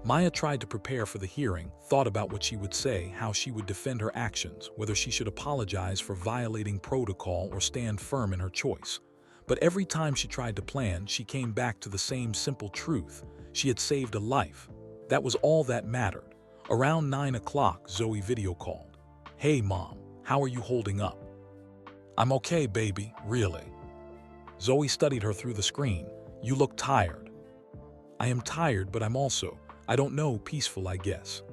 Maya tried to prepare for the hearing, thought about what she would say, how she would defend her actions, whether she should apologize for violating protocol or stand firm in her choice. But every time she tried to plan, she came back to the same simple truth. She had saved a life. That was all that mattered. Around 9 o'clock, Zoe video called. "Hey, Mom, how are you holding up?" "I'm okay, baby, really." Zoe studied her through the screen. "You look tired." "I am tired, but I'm also, I don't know, peaceful, I guess."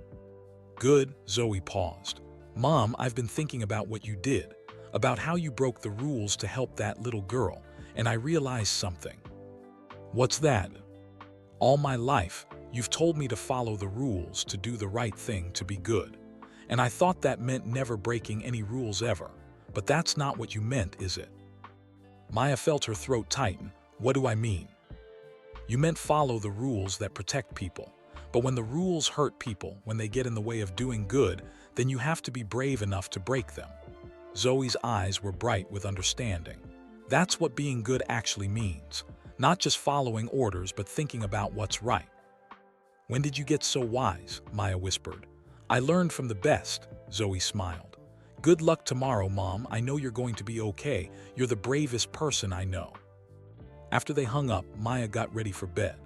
"Good." Zoe paused. "Mom, I've been thinking about what you did, about how you broke the rules to help that little girl, and I realized something." "What's that?" "All my life, you've told me to follow the rules, to do the right thing, to be good. And I thought that meant never breaking any rules ever. But that's not what you meant, is it?" Maya felt her throat tighten. "What do I mean?" "You meant follow the rules that protect people. But when the rules hurt people, when they get in the way of doing good, then you have to be brave enough to break them." Zoe's eyes were bright with understanding. "That's what being good actually means. Not just following orders, but thinking about what's right." "When did you get so wise?" Maya whispered. "I learned from the best." Zoe smiled. "Good luck tomorrow, Mom. I know you're going to be okay. You're the bravest person I know." After they hung up, Maya got ready for bed.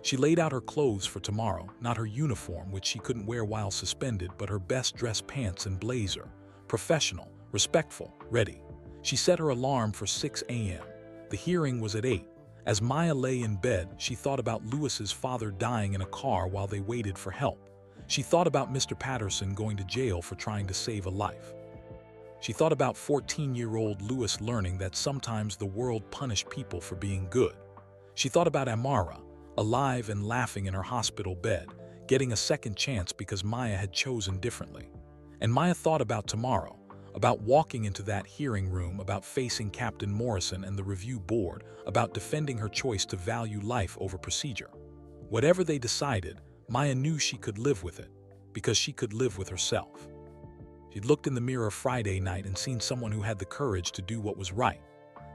She laid out her clothes for tomorrow, not her uniform, which she couldn't wear while suspended, but her best dress pants and blazer. Professional, respectful, ready. She set her alarm for 6 a.m. The hearing was at 8. As Maya lay in bed, she thought about Lewis's father dying in a car while they waited for help. She thought about Mr. Patterson going to jail for trying to save a life. She thought about 14-year-old Lewis learning that sometimes the world punished people for being good. She thought about Amara, alive and laughing in her hospital bed, getting a second chance because Maya had chosen differently. And Maya thought about tomorrow, about walking into that hearing room, about facing Captain Morrison and the review board, about defending her choice to value life over procedure. Whatever they decided, Maya knew she could live with it, because she could live with herself. She'd looked in the mirror Friday night and seen someone who had the courage to do what was right.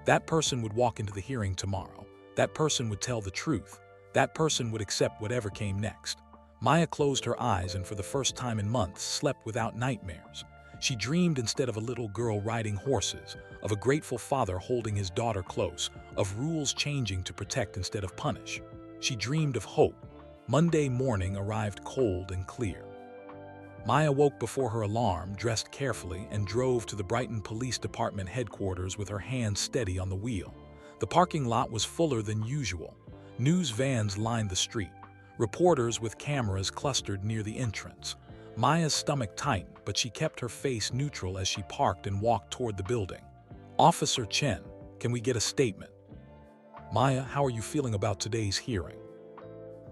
That person would walk into the hearing tomorrow. That person would tell the truth. That person would accept whatever came next. Maya closed her eyes and for the first time in months slept without nightmares. She dreamed instead of a little girl riding horses, of a grateful father holding his daughter close, of rules changing to protect instead of punish. She dreamed of hope. Monday morning arrived cold and clear. Maya woke before her alarm, dressed carefully, and drove to the Brighton Police Department headquarters with her hands steady on the wheel. The parking lot was fuller than usual. News vans lined the street. Reporters with cameras clustered near the entrance. Maya's stomach tightened, but she kept her face neutral as she parked and walked toward the building. "Officer Chen, can we get a statement?" "Maya, how are you feeling about today's hearing?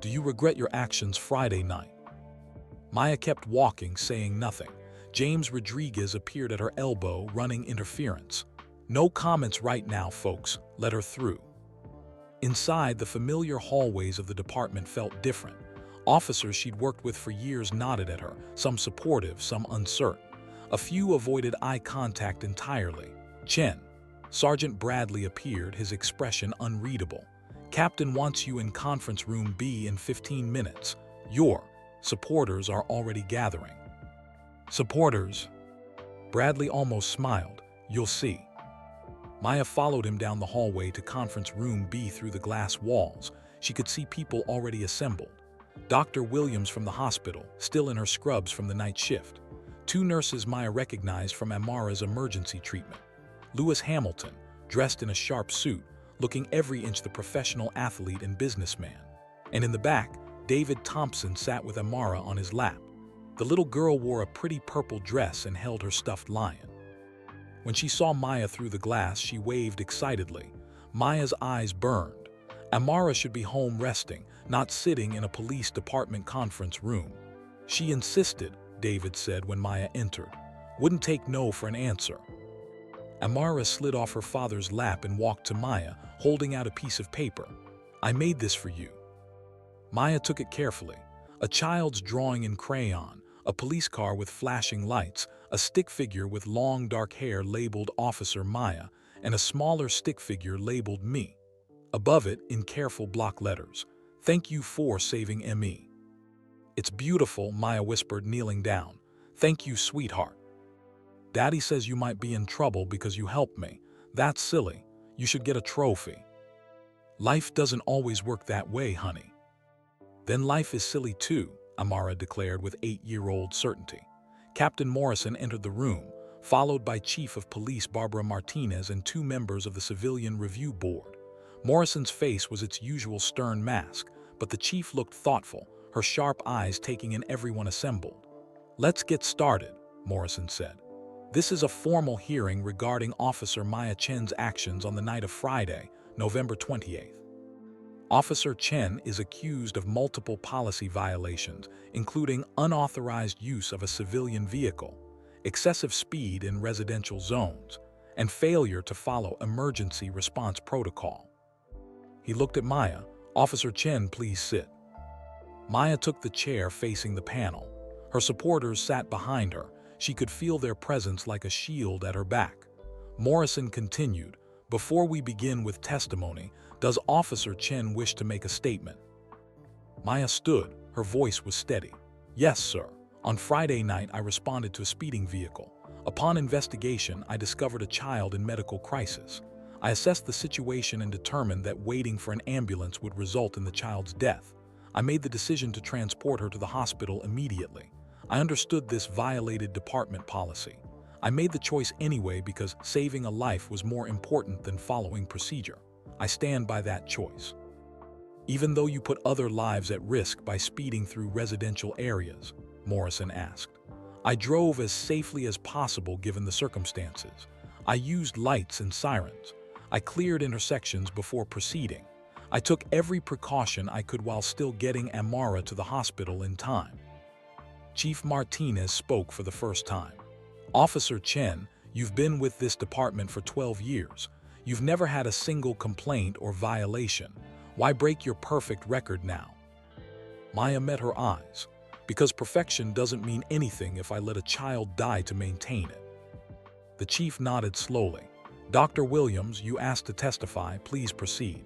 Do you regret your actions Friday night?" Maya kept walking, saying nothing. James Rodriguez appeared at her elbow, running interference. "No comments right now, folks. Let her through." Inside, the familiar hallways of the department felt different. Officers she'd worked with for years nodded at her, some supportive, some uncertain. A few avoided eye contact entirely. "Chen." Sergeant Bradley appeared, his expression unreadable. "Captain wants you in conference room B in 15 minutes. Your supporters are already gathering." "Supporters?" Bradley almost smiled. "You'll see." Maya followed him down the hallway to conference room B through the glass walls. She could see people already assembled. Dr. Williams from the hospital, still in her scrubs from the night shift. 2 nurses Maya recognized from Amara's emergency treatment. Lewis Hamilton, dressed in a sharp suit, looking every inch the professional athlete and businessman. And in the back, David Thompson sat with Amara on his lap. The little girl wore a pretty purple dress and held her stuffed lion. When she saw Maya through the glass, she waved excitedly. Maya's eyes burned. Amara should be home resting, not sitting in a police department conference room. She insisted, David said when Maya entered. Wouldn't take no for an answer. Amara slid off her father's lap and walked to Maya, holding out a piece of paper. "I made this for you." Maya took it carefully. A child's drawing in crayon, a police car with flashing lights, a stick figure with long dark hair labeled Officer Maya, and a smaller stick figure labeled Me. Above it, in careful block letters, "Thank you for saving ME." "It's beautiful," Maya whispered, kneeling down. "Thank you, sweetheart. Daddy says you might be in trouble because you helped me. That's silly. You should get a trophy." "Life doesn't always work that way, honey." "Then life is silly too," Amara declared with 8-year-old certainty. Captain Morrison entered the room, followed by Chief of Police Barbara Martinez and 2 members of the Civilian Review Board. Morrison's face was its usual stern mask, but the chief looked thoughtful, her sharp eyes taking in everyone assembled. "Let's get started," Morrison said. "This is a formal hearing regarding Officer Maya Chen's actions on the night of Friday, November 28th. Officer Chen is accused of multiple policy violations, including unauthorized use of a civilian vehicle, excessive speed in residential zones, and failure to follow emergency response protocol." He looked at Maya. "Officer Chen, please sit." Maya took the chair facing the panel. Her supporters sat behind her. She could feel their presence like a shield at her back. Morrison continued, "Before we begin with testimony, does Officer Chen wish to make a statement?" Maya stood. Her voice was steady. "Yes, sir. On Friday night, I responded to a speeding vehicle. Upon investigation, I discovered a child in medical crisis. I assessed the situation and determined that waiting for an ambulance would result in the child's death. I made the decision to transport her to the hospital immediately. I understood this violated department policy. I made the choice anyway because saving a life was more important than following procedure. I stand by that choice." "Even though you put other lives at risk by speeding through residential areas?" Morrison asked. "I drove as safely as possible given the circumstances. I used lights and sirens. I cleared intersections before proceeding. I took every precaution I could while still getting Amara to the hospital in time." Chief Martinez spoke for the first time. "Officer Chen, you've been with this department for 12 years. You've never had a single complaint or violation. Why break your perfect record now?" Maya met her eyes. "Because perfection doesn't mean anything if I let a child die to maintain it." The chief nodded slowly. "Dr. Williams, you asked to testify. Please proceed."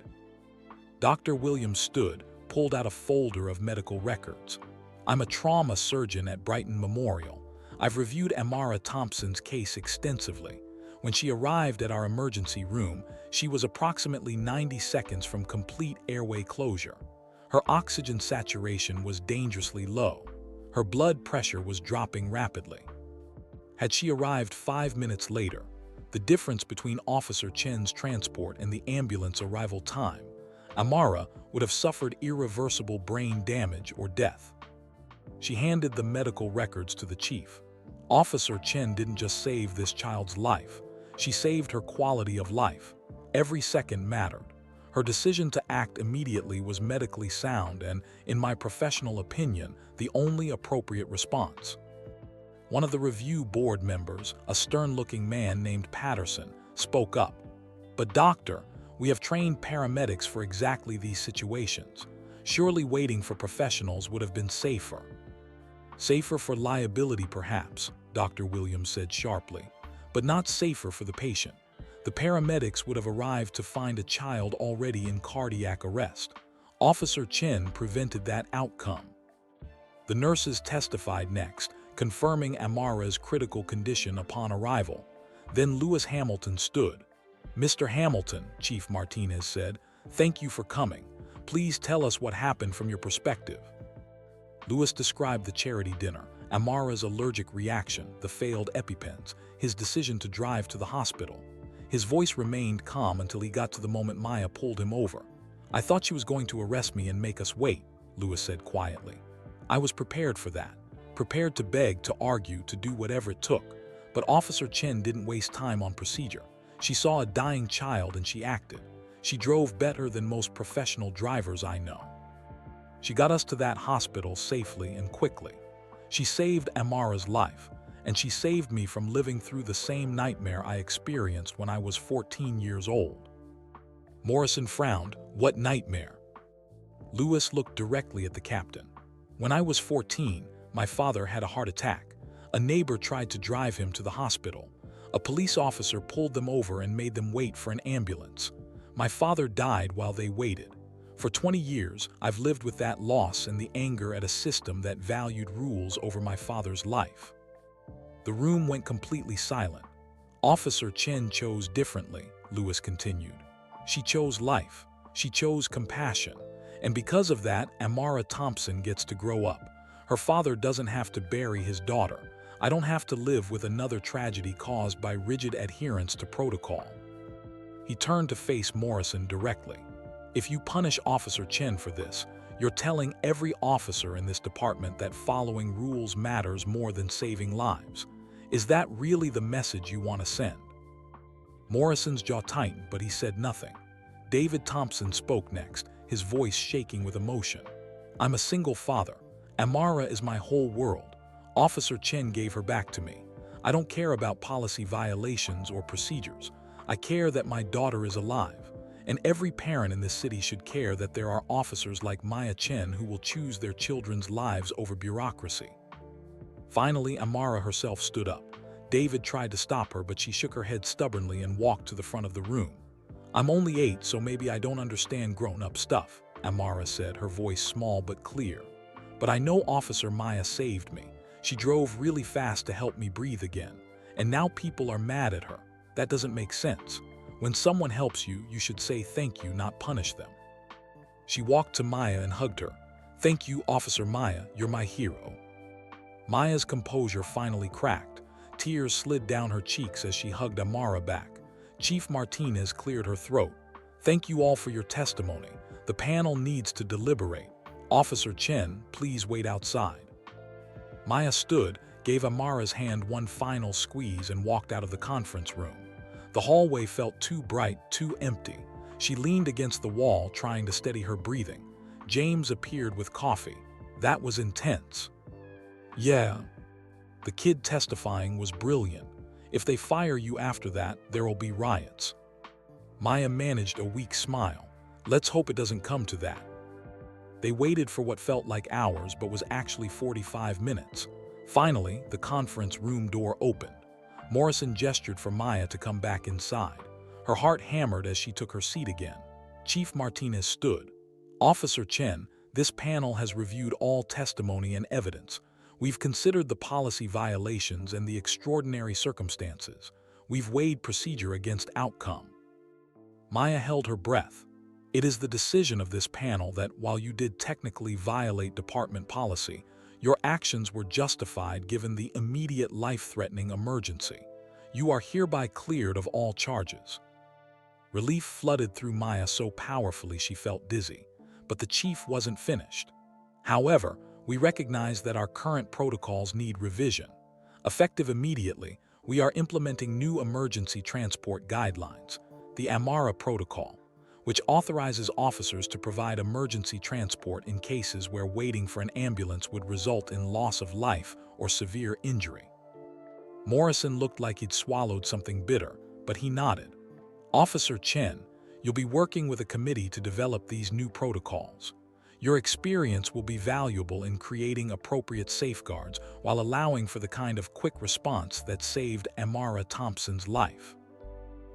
Dr. Williams stood, pulled out a folder of medical records. "I'm a trauma surgeon at Brighton Memorial. I've reviewed Amara Thompson's case extensively. When she arrived at our emergency room, she was approximately 90 seconds from complete airway closure. Her oxygen saturation was dangerously low. Her blood pressure was dropping rapidly. Had she arrived 5 minutes later, the difference between Officer Chen's transport and the ambulance arrival time, Amara would have suffered irreversible brain damage or death." She handed the medical records to the chief. "Officer Chen didn't just save this child's life. She saved her quality of life. Every second mattered. Her decision to act immediately was medically sound and, in my professional opinion, the only appropriate response." One of the review board members, a stern-looking man named Patterson, spoke up. "But doctor, we have trained paramedics for exactly these situations. Surely waiting for professionals would have been safer." "Safer for liability perhaps," Dr. Williams said sharply, "but not safer for the patient. The paramedics would have arrived to find a child already in cardiac arrest. Officer Chen prevented that outcome." The nurses testified next, confirming Amara's critical condition upon arrival. Then Lewis Hamilton stood. "Mr. Hamilton," Chief Martinez said, "thank you for coming. Please tell us what happened from your perspective." Lewis described the charity dinner, Amara's allergic reaction, the failed EpiPens, his decision to drive to the hospital. His voice remained calm until he got to the moment Maya pulled him over. "I thought she was going to arrest me and make us wait," Lewis said quietly. "I was prepared for that, prepared to beg, to argue, to do whatever it took. But Officer Chen didn't waste time on procedure. She saw a dying child and she acted. She drove better than most professional drivers I know. She got us to that hospital safely and quickly. She saved Amara's life, and she saved me from living through the same nightmare I experienced when I was 14 years old." Morrison frowned. "What nightmare?" Lewis looked directly at the captain. "When I was 14, my father had a heart attack. A neighbor tried to drive him to the hospital. A police officer pulled them over and made them wait for an ambulance. My father died while they waited. For 20 years, I've lived with that loss and the anger at a system that valued rules over my father's life. The room went completely silent. Officer Chen chose differently, Lewis continued. She chose life. She chose compassion. And because of that, Amara Thompson gets to grow up. Her father doesn't have to bury his daughter. I don't have to live with another tragedy caused by rigid adherence to protocol. He turned to face Morrison directly. If you punish Officer Chen for this, you're telling every officer in this department that following rules matters more than saving lives. Is that really the message you want to send? Morrison's jaw tightened, but he said nothing. David Thompson spoke next, his voice shaking with emotion. I'm a single father. Amara is my whole world. Officer Chen gave her back to me. I don't care about policy violations or procedures. I care that my daughter is alive. And every parent in this city should care that there are officers like Maya Chen who will choose their children's lives over bureaucracy. Finally, Amara herself stood up. David tried to stop her, but she shook her head stubbornly and walked to the front of the room. I'm only 8, so maybe I don't understand grown-up stuff, Amara said, her voice small but clear. But I know Officer Maya saved me. She drove really fast to help me breathe again. And now people are mad at her. That doesn't make sense. When someone helps you, you should say thank you, not punish them. She walked to Maya and hugged her. Thank you, Officer Maya, you're my hero. Maya's composure finally cracked. Tears slid down her cheeks as she hugged Amara back. Chief Martinez cleared her throat. Thank you all for your testimony. The panel needs to deliberate. Officer Chen, please wait outside. Maya stood, gave Amara's hand one final squeeze and walked out of the conference room. The hallway felt too bright, too empty. She leaned against the wall, trying to steady her breathing. James appeared with coffee. That was intense. Yeah. The kid testifying was brilliant. If they fire you after that, there will be riots. Maya managed a weak smile. Let's hope it doesn't come to that. They waited for what felt like hours, but was actually 45 minutes. Finally, the conference room door opened. Morrison gestured for Maya to come back inside. Her heart hammered as she took her seat again. Chief Martinez stood. Officer Chen, this panel has reviewed all testimony and evidence. We've considered the policy violations and the extraordinary circumstances. We've weighed procedure against outcome. Maya held her breath. It is the decision of this panel that while you did technically violate department policy, your actions were justified given the immediate life-threatening emergency. You are hereby cleared of all charges. Relief flooded through Maya so powerfully she felt dizzy, but the chief wasn't finished. However, we recognize that our current protocols need revision. Effective immediately, we are implementing new emergency transport guidelines, the Amara Protocol, which authorizes officers to provide emergency transport in cases where waiting for an ambulance would result in loss of life or severe injury. Morrison looked like he'd swallowed something bitter, but he nodded. Officer Chen, you'll be working with a committee to develop these new protocols. Your experience will be valuable in creating appropriate safeguards while allowing for the kind of quick response that saved Amara Thompson's life.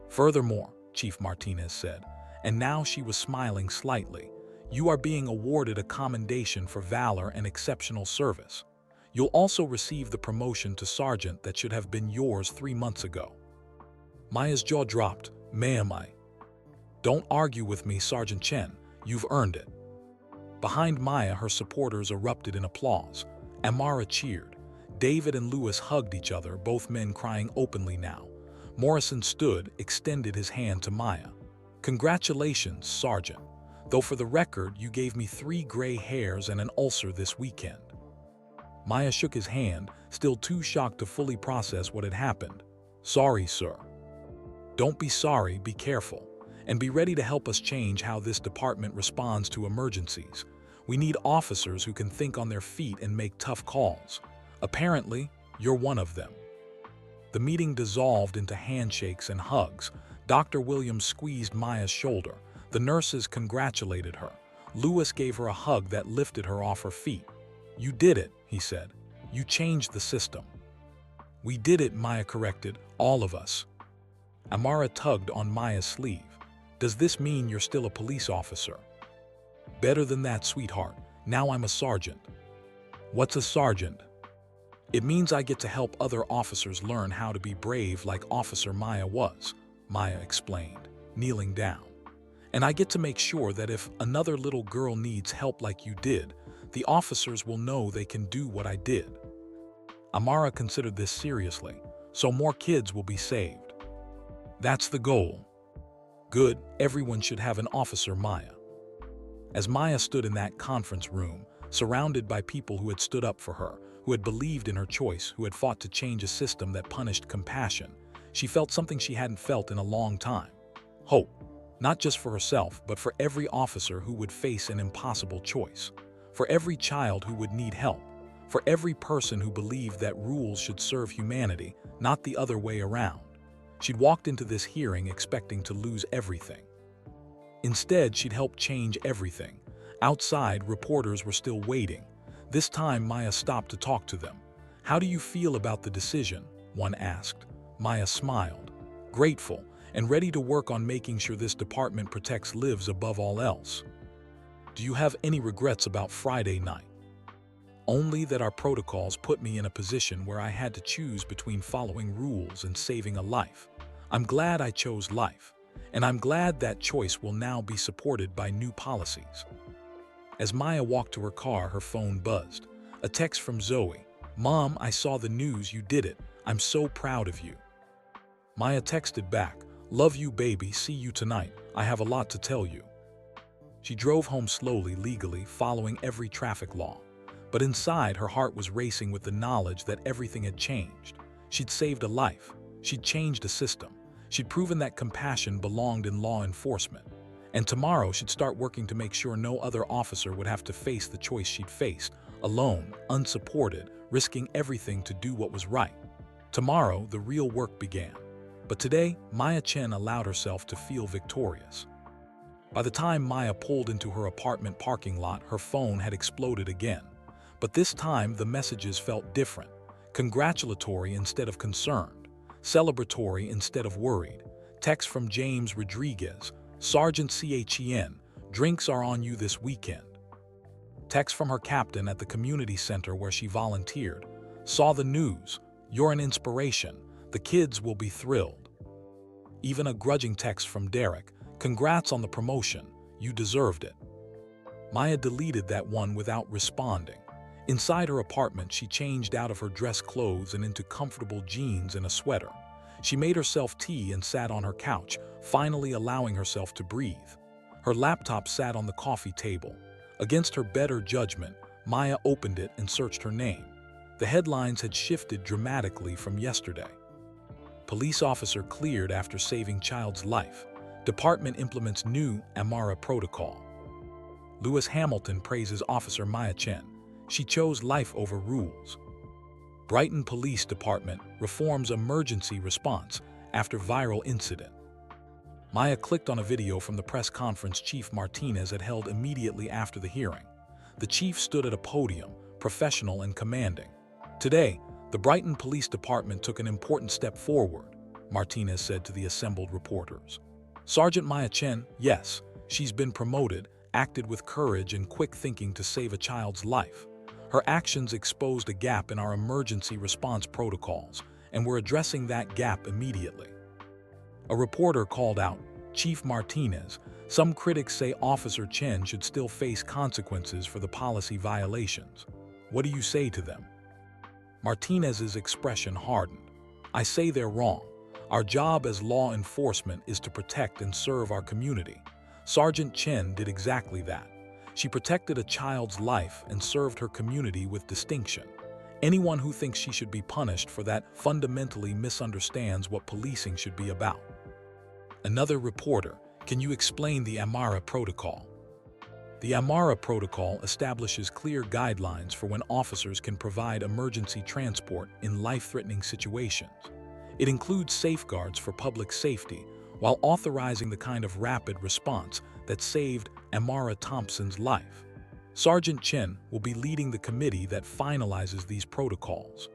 Furthermore, Chief Martinez said, and now she was smiling slightly, you are being awarded a commendation for valor and exceptional service. You'll also receive the promotion to sergeant that should have been yours 3 months ago. Maya's jaw dropped. Ma'am, Don't argue with me, Sergeant Chen. You've earned it. Behind Maya, her supporters erupted in applause. Amara cheered. David and Lewis hugged each other, both men crying openly now. Morrison stood, extended his hand to Maya. Congratulations, Sergeant. Though for the record, you gave me 3 gray hairs and an ulcer this weekend. Maya shook his hand, still too shocked to fully process what had happened. Sorry, sir. Don't be sorry, be careful. And be ready to help us change how this department responds to emergencies. We need officers who can think on their feet and make tough calls. Apparently, you're one of them. The meeting dissolved into handshakes and hugs. Dr. Williams squeezed Maya's shoulder. The nurses congratulated her. Lewis gave her a hug that lifted her off her feet. You did it, he said. You changed the system. We did it, Maya corrected, all of us. Amara tugged on Maya's sleeve. Does this mean you're still a police officer? Better than that, sweetheart. Now I'm a sergeant. What's a sergeant? It means I get to help other officers learn how to be brave like Officer Maya was, Maya explained, kneeling down. And I get to make sure that if another little girl needs help like you did, the officers will know they can do what I did. Amara considered this seriously, so more kids will be saved. That's the goal. Good, everyone should have an Officer Maya. As Maya stood in that conference room, surrounded by people who had stood up for her, who had believed in her choice, who had fought to change a system that punished compassion, she felt something she hadn't felt in a long time. Hope. Not just for herself, but for every officer who would face an impossible choice. For every child who would need help. For every person who believed that rules should serve humanity, not the other way around. She'd walked into this hearing expecting to lose everything. Instead, she'd help change everything. Outside, reporters were still waiting. This time, Maya stopped to talk to them. "How do you feel about the decision?" one asked. Maya smiled, grateful, and ready to work on making sure this department protects lives above all else. "Do you have any regrets about Friday night?" "Only that our protocols put me in a position where I had to choose between following rules and saving a life. I'm glad I chose life, and I'm glad that choice will now be supported by new policies." As Maya walked to her car, her phone buzzed. A text from Zoe. "Mom, I saw the news, you did it. I'm so proud of you." Maya texted back, "Love you, baby, see you tonight. I have a lot to tell you." She drove home slowly, legally, following every traffic law. But inside, her heart was racing with the knowledge that everything had changed. She'd saved a life. She'd changed a system. She'd proven that compassion belonged in law enforcement. And tomorrow, she'd start working to make sure no other officer would have to face the choice she'd faced, alone, unsupported, risking everything to do what was right. Tomorrow, the real work began. But today, Maya Chen allowed herself to feel victorious. By the time Maya pulled into her apartment parking lot, her phone had exploded again. But this time, the messages felt different. Congratulatory instead of concerned. Celebratory instead of worried. Text from James Rodriguez. "Sergeant CHEN, drinks are on you this weekend." Text from her captain at the community center where she volunteered. "Saw the news. You're an inspiration. The kids will be thrilled." Even a grudging text from Derek. "Congrats on the promotion. You deserved it." Maya deleted that one without responding. Inside her apartment, she changed out of her dress clothes and into comfortable jeans and a sweater. She made herself tea and sat on her couch, finally allowing herself to breathe. Her laptop sat on the coffee table. Against her better judgment, Maya opened it and searched her name. The headlines had shifted dramatically from yesterday. Police officer cleared after saving child's life. Department implements new Amara protocol. Lewis Hamilton praises Officer Maya Chen. She chose life over rules. Brighton Police Department reforms emergency response after viral incident. Maya clicked on a video from the press conference Chief Martinez had held immediately after the hearing. The chief stood at a podium, professional and commanding. "Today, the Brighton Police Department took an important step forward," Martinez said to the assembled reporters. "Sergeant Maya Chen, yes, she's been promoted, acted with courage and quick thinking to save a child's life. Her actions exposed a gap in our emergency response protocols, and we're addressing that gap immediately." A reporter called out, "Chief Martinez, some critics say Officer Chen should still face consequences for the policy violations. What do you say to them?" Martinez's expression hardened. "I say they're wrong. Our job as law enforcement is to protect and serve our community. Sergeant Chen did exactly that. She protected a child's life and served her community with distinction. Anyone who thinks she should be punished for that fundamentally misunderstands what policing should be about." Another reporter, "Can you explain the Amara Protocol?" The Amara Protocol establishes clear guidelines for when officers can provide emergency transport in life-threatening situations. It includes safeguards for public safety, while authorizing the kind of rapid response that saved Amara Thompson's life. Sergeant Chen will be leading the committee that finalizes these protocols.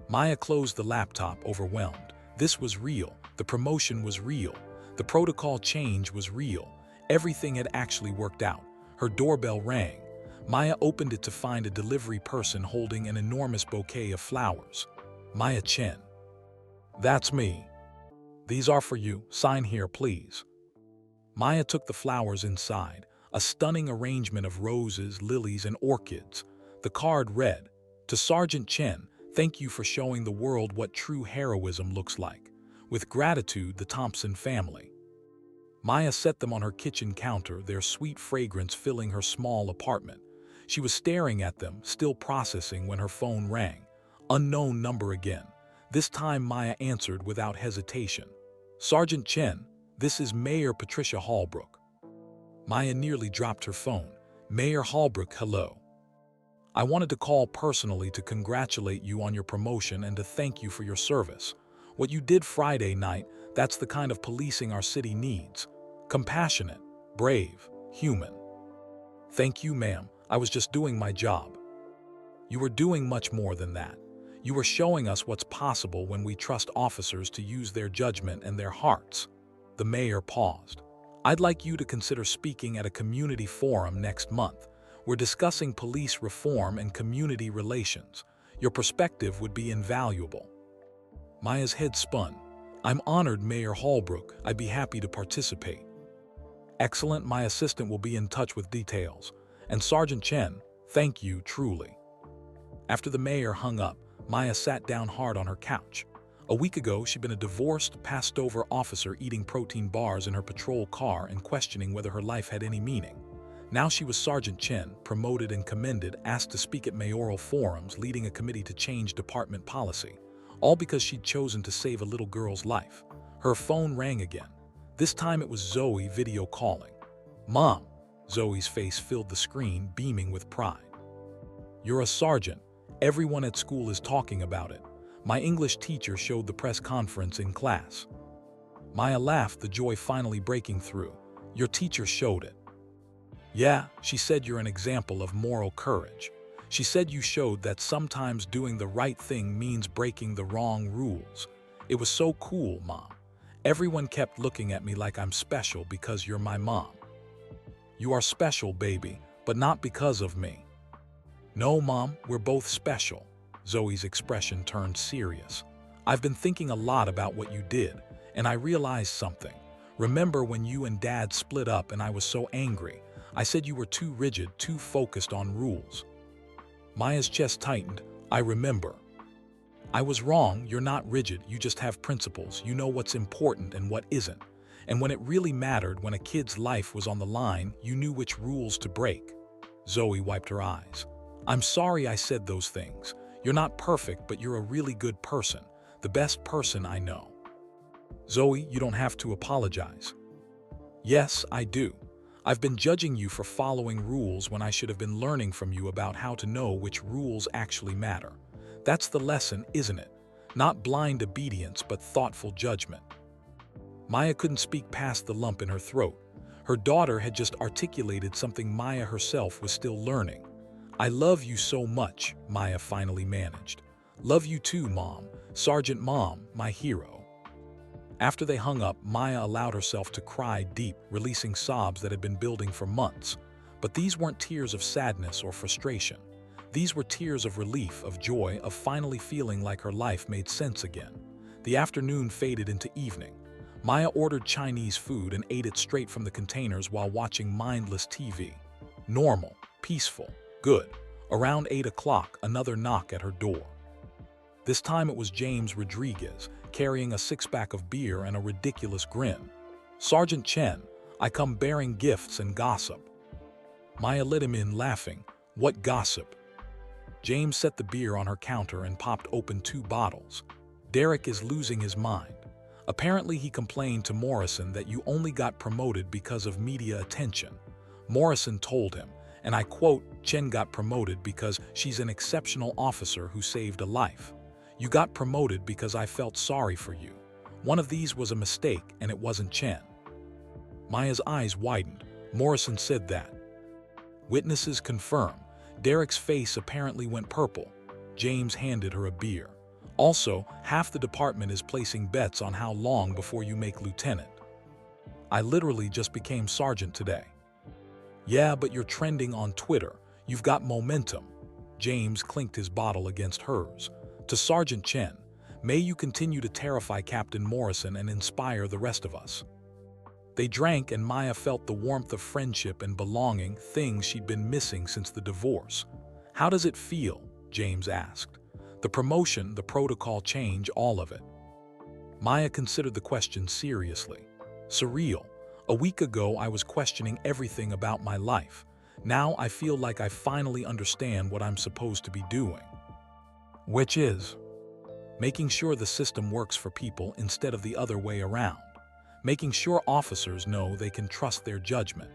Maya closed the laptop, overwhelmed. This was real. The promotion was real. The protocol change was real. Everything had actually worked out. Her doorbell rang. Maya opened it to find a delivery person holding an enormous bouquet of flowers. Maya Chen. That's me. These are for you. Sign here, please. Maya took the flowers inside, a stunning arrangement of roses, lilies, and orchids. The card read, "To Sergeant Chen, thank you for showing the world what true heroism looks like. With gratitude, the Thompson family." Maya set them on her kitchen counter, their sweet fragrance filling her small apartment. She was staring at them, still processing, when her phone rang. Unknown number again. This time Maya answered without hesitation. "Sergeant Chen, this is Mayor Patricia Hallbrook." Maya nearly dropped her phone. "Mayor Hallbrook, hello. I wanted to call personally to congratulate you on your promotion and to thank you for your service. What you did Friday night, that's the kind of policing our city needs. Compassionate, brave, human." "Thank you, ma'am. I was just doing my job." "You were doing much more than that. You were showing us what's possible when we trust officers to use their judgment and their hearts." The mayor paused. "I'd like you to consider speaking at a community forum next month. We're discussing police reform and community relations. Your perspective would be invaluable." Maya's head spun. "I'm honored, Mayor Hallbrook. I'd be happy to participate." "Excellent. My assistant will be in touch with details. And Sergeant Chen, thank you truly." After the mayor hung up, Maya sat down hard on her couch. A week ago, she'd been a divorced, passed-over officer eating protein bars in her patrol car and questioning whether her life had any meaning. Now she was Sergeant Chen, promoted and commended, asked to speak at mayoral forums, leading a committee to change department policy, all because she'd chosen to save a little girl's life. Her phone rang again. This time it was Zoe video calling. "Mom." Zoe's face filled the screen, beaming with pride. "You're a sergeant. Everyone at school is talking about it. My English teacher showed the press conference in class." Maya laughed, the joy finally breaking through. "Your teacher showed it." "Yeah, she said you're an example of moral courage. She said you showed that sometimes doing the right thing means breaking the wrong rules. It was so cool, Mom. Everyone kept looking at me like I'm special because you're my mom." "You are special, baby, but not because of me." "No, Mom, we're both special." Zoe's expression turned serious. "I've been thinking a lot about what you did, and I realized something. Remember when you and Dad split up and I was so angry? I said you were too rigid, too focused on rules." Maya's chest tightened. "I remember. I was wrong. You're not rigid. You just have principles. You know what's important and what isn't. And when it really mattered, when a kid's life was on the line, you knew which rules to break." Zoe wiped her eyes. "I'm sorry I said those things. You're not perfect, but you're a really good person. The best person I know." "Zoe, you don't have to apologize." "Yes, I do. I've been judging you for following rules when I should have been learning from you about how to know which rules actually matter. That's the lesson, isn't it? Not blind obedience, but thoughtful judgment." Maya couldn't speak past the lump in her throat. Her daughter had just articulated something Maya herself was still learning. "I love you so much," Maya finally managed. "Love you too, Mom. Sergeant Mom, my hero." After they hung up, Maya allowed herself to cry deep, releasing sobs that had been building for months. But these weren't tears of sadness or frustration. These were tears of relief, of joy, of finally feeling like her life made sense again. The afternoon faded into evening. Maya ordered Chinese food and ate it straight from the containers while watching mindless TV. Normal, peaceful, good. Around 8 o'clock, another knock at her door. This time it was James Rodriguez, carrying a six-pack of beer and a ridiculous grin. "Sergeant Chen, I come bearing gifts and gossip." Maya let him in, laughing. "What gossip?" James set the beer on her counter and popped open 2 bottles. "Derek is losing his mind. Apparently he complained to Morrison that you only got promoted because of media attention. Morrison told him, and I quote, Chen got promoted because she's an exceptional officer who saved a life. You got promoted because I felt sorry for you. One of these was a mistake, and it wasn't Chen." Maya's eyes widened. "Morrison said that." Witnesses confirm. Derek's face apparently went purple. James handed her a beer. "Also, half the department is placing bets on how long before you make lieutenant. I literally just became sergeant today." Yeah, but you're trending on Twitter. You've got momentum. James clinked his bottle against hers. To Sergeant Chen, may you continue to terrify Captain Morrison and inspire the rest of us. They drank and Maya felt the warmth of friendship and belonging, things she'd been missing since the divorce. How does it feel? James asked. The promotion, the protocol change, all of it. Maya considered the question seriously. Surreal. A week ago I was questioning everything about my life. Now I feel like I finally understand what I'm supposed to be doing. Which is making sure the system works for people instead of the other way around. Making sure officers know they can trust their judgment.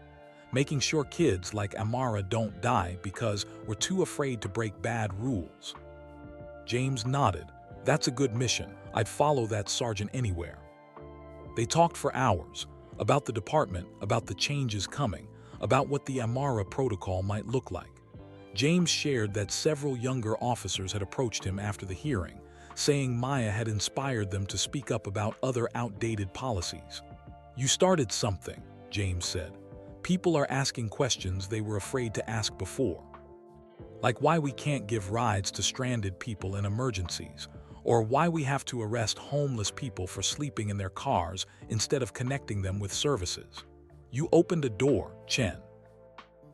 Making sure kids like Amara don't die because we're too afraid to break bad rules. James nodded. That's a good mission. I'd follow that sergeant anywhere. They talked for hours about the department, about the changes coming, about what the Amara protocol might look like. James shared that several younger officers had approached him after the hearing, saying Maya had inspired them to speak up about other outdated policies. You started something, James said. People are asking questions they were afraid to ask before. Like why we can't give rides to stranded people in emergencies, or why we have to arrest homeless people for sleeping in their cars instead of connecting them with services. You opened a door, Chen.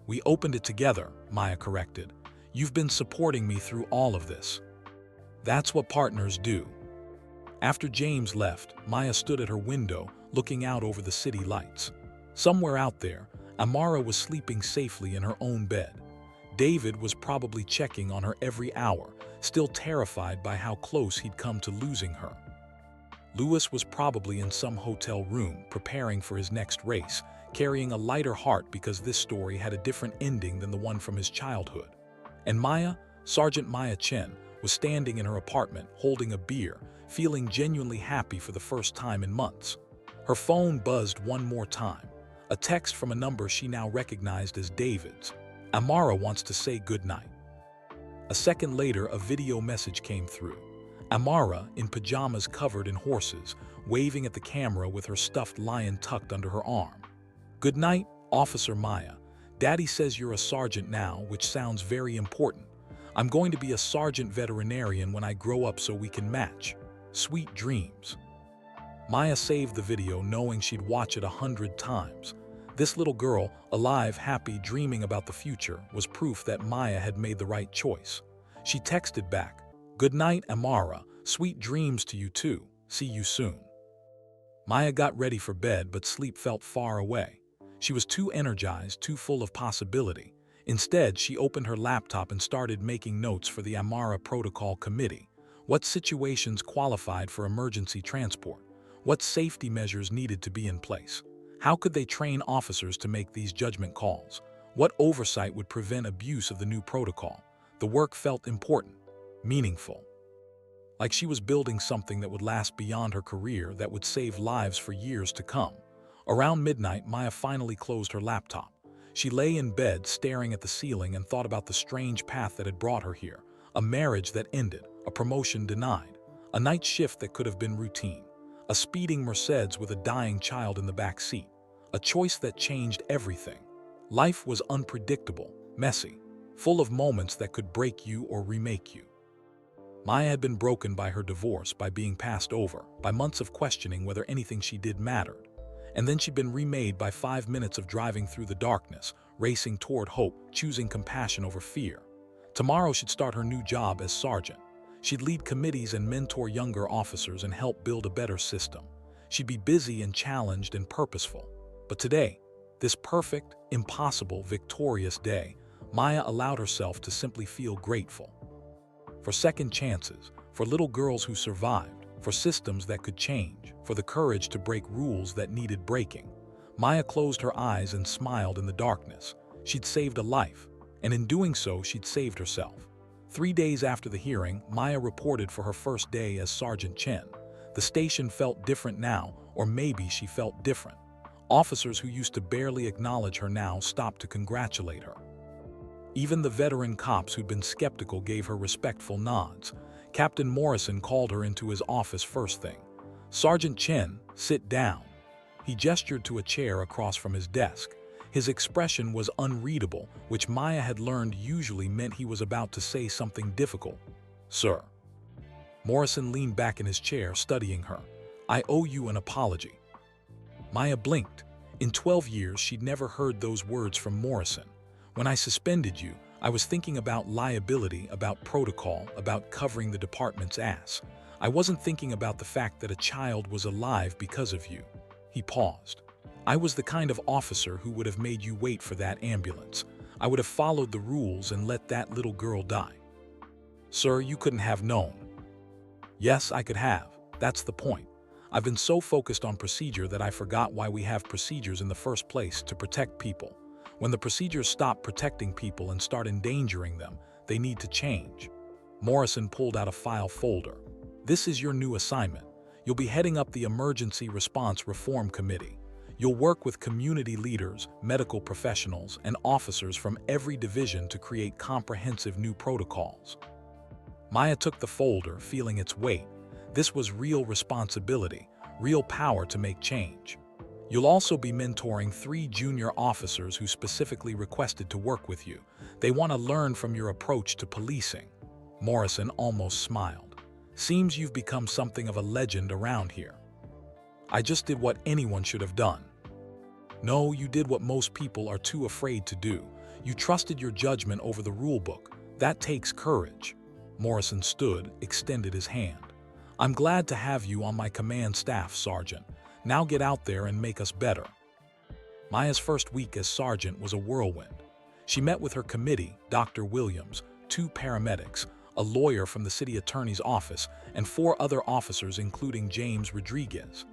We opened it together, Maya corrected. You've been supporting me through all of this. That's what partners do. After James left, Maya stood at her window, looking out over the city lights. Somewhere out there, Amara was sleeping safely in her own bed. David was probably checking on her every hour, still terrified by how close he'd come to losing her. Louis was probably in some hotel room, preparing for his next race, carrying a lighter heart because this story had a different ending than the one from his childhood. And Maya, Sergeant Maya Chen, was standing in her apartment, holding a beer, feeling genuinely happy for the first time in months. Her phone buzzed one more time, a text from a number she now recognized as David's. Amara wants to say goodnight. A second later, a video message came through. Amara, in pajamas covered in horses, waving at the camera with her stuffed lion tucked under her arm. Good night, Officer Maya. Daddy says you're a sergeant now, which sounds very important. I'm going to be a sergeant veterinarian when I grow up so we can match. Sweet dreams. Maya saved the video knowing she'd watch it 100 times. This little girl, alive, happy, dreaming about the future, was proof that Maya had made the right choice. She texted back, "Good night, Amara. Sweet dreams to you too. See you soon." Maya got ready for bed, but sleep felt far away. She was too energized, too full of possibility. Instead, she opened her laptop and started making notes for the Amara Protocol Committee. What situations qualified for emergency transport? What safety measures needed to be in place? How could they train officers to make these judgment calls? What oversight would prevent abuse of the new protocol? The work felt important, meaningful. Like she was building something that would last beyond her career, that would save lives for years to come. Around midnight, Maya finally closed her laptop. She lay in bed, staring at the ceiling, and thought about the strange path that had brought her here. A marriage that ended, a promotion denied, a night shift that could have been routine, a speeding Mercedes with a dying child in the back seat, a choice that changed everything. Life was unpredictable, messy, full of moments that could break you or remake you. Maya had been broken by her divorce, by being passed over, by months of questioning whether anything she did mattered. And then she'd been remade by 5 minutes of driving through the darkness, racing toward hope, choosing compassion over fear. Tomorrow she'd start her new job as sergeant. She'd lead committees and mentor younger officers and help build a better system. She'd be busy and challenged and purposeful. But today, this perfect, impossible, victorious day, Maya allowed herself to simply feel grateful. For second chances, for little girls who survived, for systems that could change, for the courage to break rules that needed breaking. Maya closed her eyes and smiled in the darkness. She'd saved a life, and in doing so, she'd saved herself. 3 days after the hearing, Maya reported for her first day as Sergeant Chen. The station felt different now, or maybe she felt different. Officers who used to barely acknowledge her now stopped to congratulate her. Even the veteran cops who'd been skeptical gave her respectful nods. Captain Morrison called her into his office first thing. "Sergeant Chen, sit down." He gestured to a chair across from his desk. His expression was unreadable, which Maya had learned usually meant he was about to say something difficult. "Sir." Morrison leaned back in his chair, studying her. "I owe you an apology." Maya blinked. In 12 years, she'd never heard those words from Morrison. "When I suspended you, I was thinking about liability, about protocol, about covering the department's ass. I wasn't thinking about the fact that a child was alive because of you." He paused. "I was the kind of officer who would have made you wait for that ambulance. I would have followed the rules and let that little girl die." "Sir, you couldn't have known." "Yes, I could have. That's the point. I've been so focused on procedure that I forgot why we have procedures in the first place, to protect people. When the procedures stop protecting people and start endangering them, they need to change." Morrison pulled out a file folder. "This is your new assignment. You'll be heading up the Emergency Response Reform Committee. You'll work with community leaders, medical professionals, and officers from every division to create comprehensive new protocols." Maya took the folder, feeling its weight. This was real responsibility, real power to make change. "You'll also be mentoring 3 junior officers who specifically requested to work with you. They want to learn from your approach to policing." Morrison almost smiled. "Seems you've become something of a legend around here." "I just did what anyone should have done." "No, you did what most people are too afraid to do. You trusted your judgment over the rulebook. That takes courage." Morrison stood, extended his hand. "I'm glad to have you on my command staff, Sergeant. Now get out there and make us better." Maya's first week as sergeant was a whirlwind. She met with her committee, Dr. Williams, 2 paramedics, a lawyer from the city attorney's office, and 4 other officers including James Rodriguez.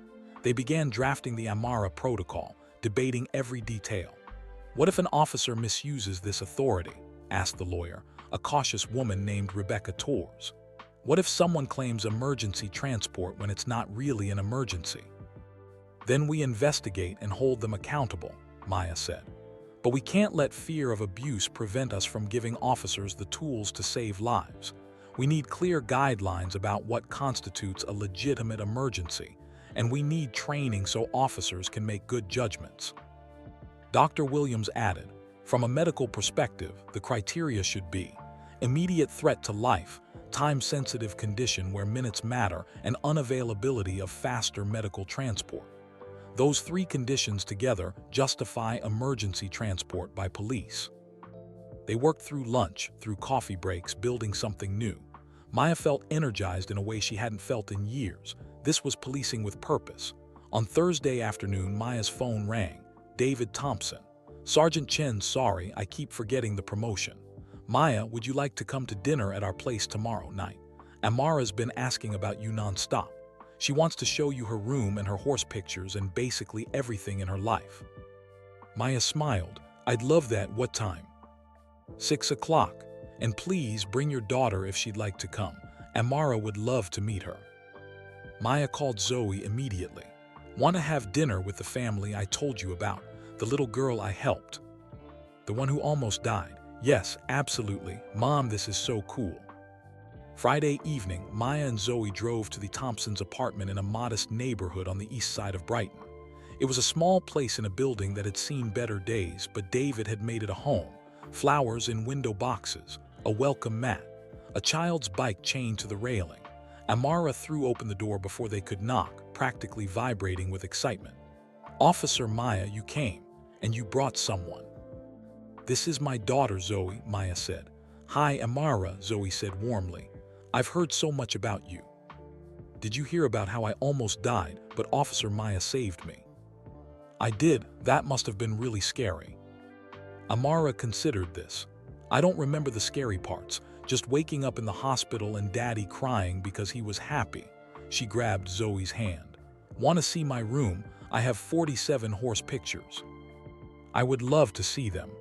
They began drafting the Amara protocol, debating every detail. "What if an officer misuses this authority?" asked the lawyer, a cautious woman named Rebecca Torres. "What if someone claims emergency transport when it's not really an emergency?" "Then we investigate and hold them accountable," Maya said. "But we can't let fear of abuse prevent us from giving officers the tools to save lives. We need clear guidelines about what constitutes a legitimate emergency, and we need training so officers can make good judgments." Dr. Williams added, "From a medical perspective, the criteria should be immediate threat to life, time-sensitive condition where minutes matter, and unavailability of faster medical transport. Those 3 conditions together justify emergency transport by police." They worked through lunch, through coffee breaks, building something new. Maya felt energized in a way she hadn't felt in years. This was policing with purpose. On Thursday afternoon, Maya's phone rang. David Thompson. "Sergeant Chen, sorry, I keep forgetting the promotion. Maya, would you like to come to dinner at our place tomorrow night? Amara's been asking about you nonstop. She wants to show you her room and her horse pictures and basically everything in her life." Maya smiled. "I'd love that. What time?" 6 o'clock. "And please bring your daughter if she'd like to come. Amara would love to meet her." Maya called Zoe immediately. "Want to have dinner with the family I told you about, the little girl I helped. The one who almost died." "Yes, absolutely. Mom, this is so cool." Friday evening, Maya and Zoe drove to the Thompsons' apartment in a modest neighborhood on the east side of Brighton. It was a small place in a building that had seen better days, but David had made it a home. Flowers in window boxes, a welcome mat, a child's bike chained to the railing. Amara threw open the door before they could knock, practically vibrating with excitement. "Officer Maya, you came, and you brought someone." "This is my daughter, Zoe," Maya said. "Hi, Amara," Zoe said warmly. "I've heard so much about you. Did you hear about how I almost died, but Officer Maya saved me?" "I did. That must have been really scary." Amara considered this. "I don't remember the scary parts, just waking up in the hospital and Daddy crying because he was happy." She grabbed Zoe's hand. "Want to see my room? I have 47 horse pictures." "I would love to see them."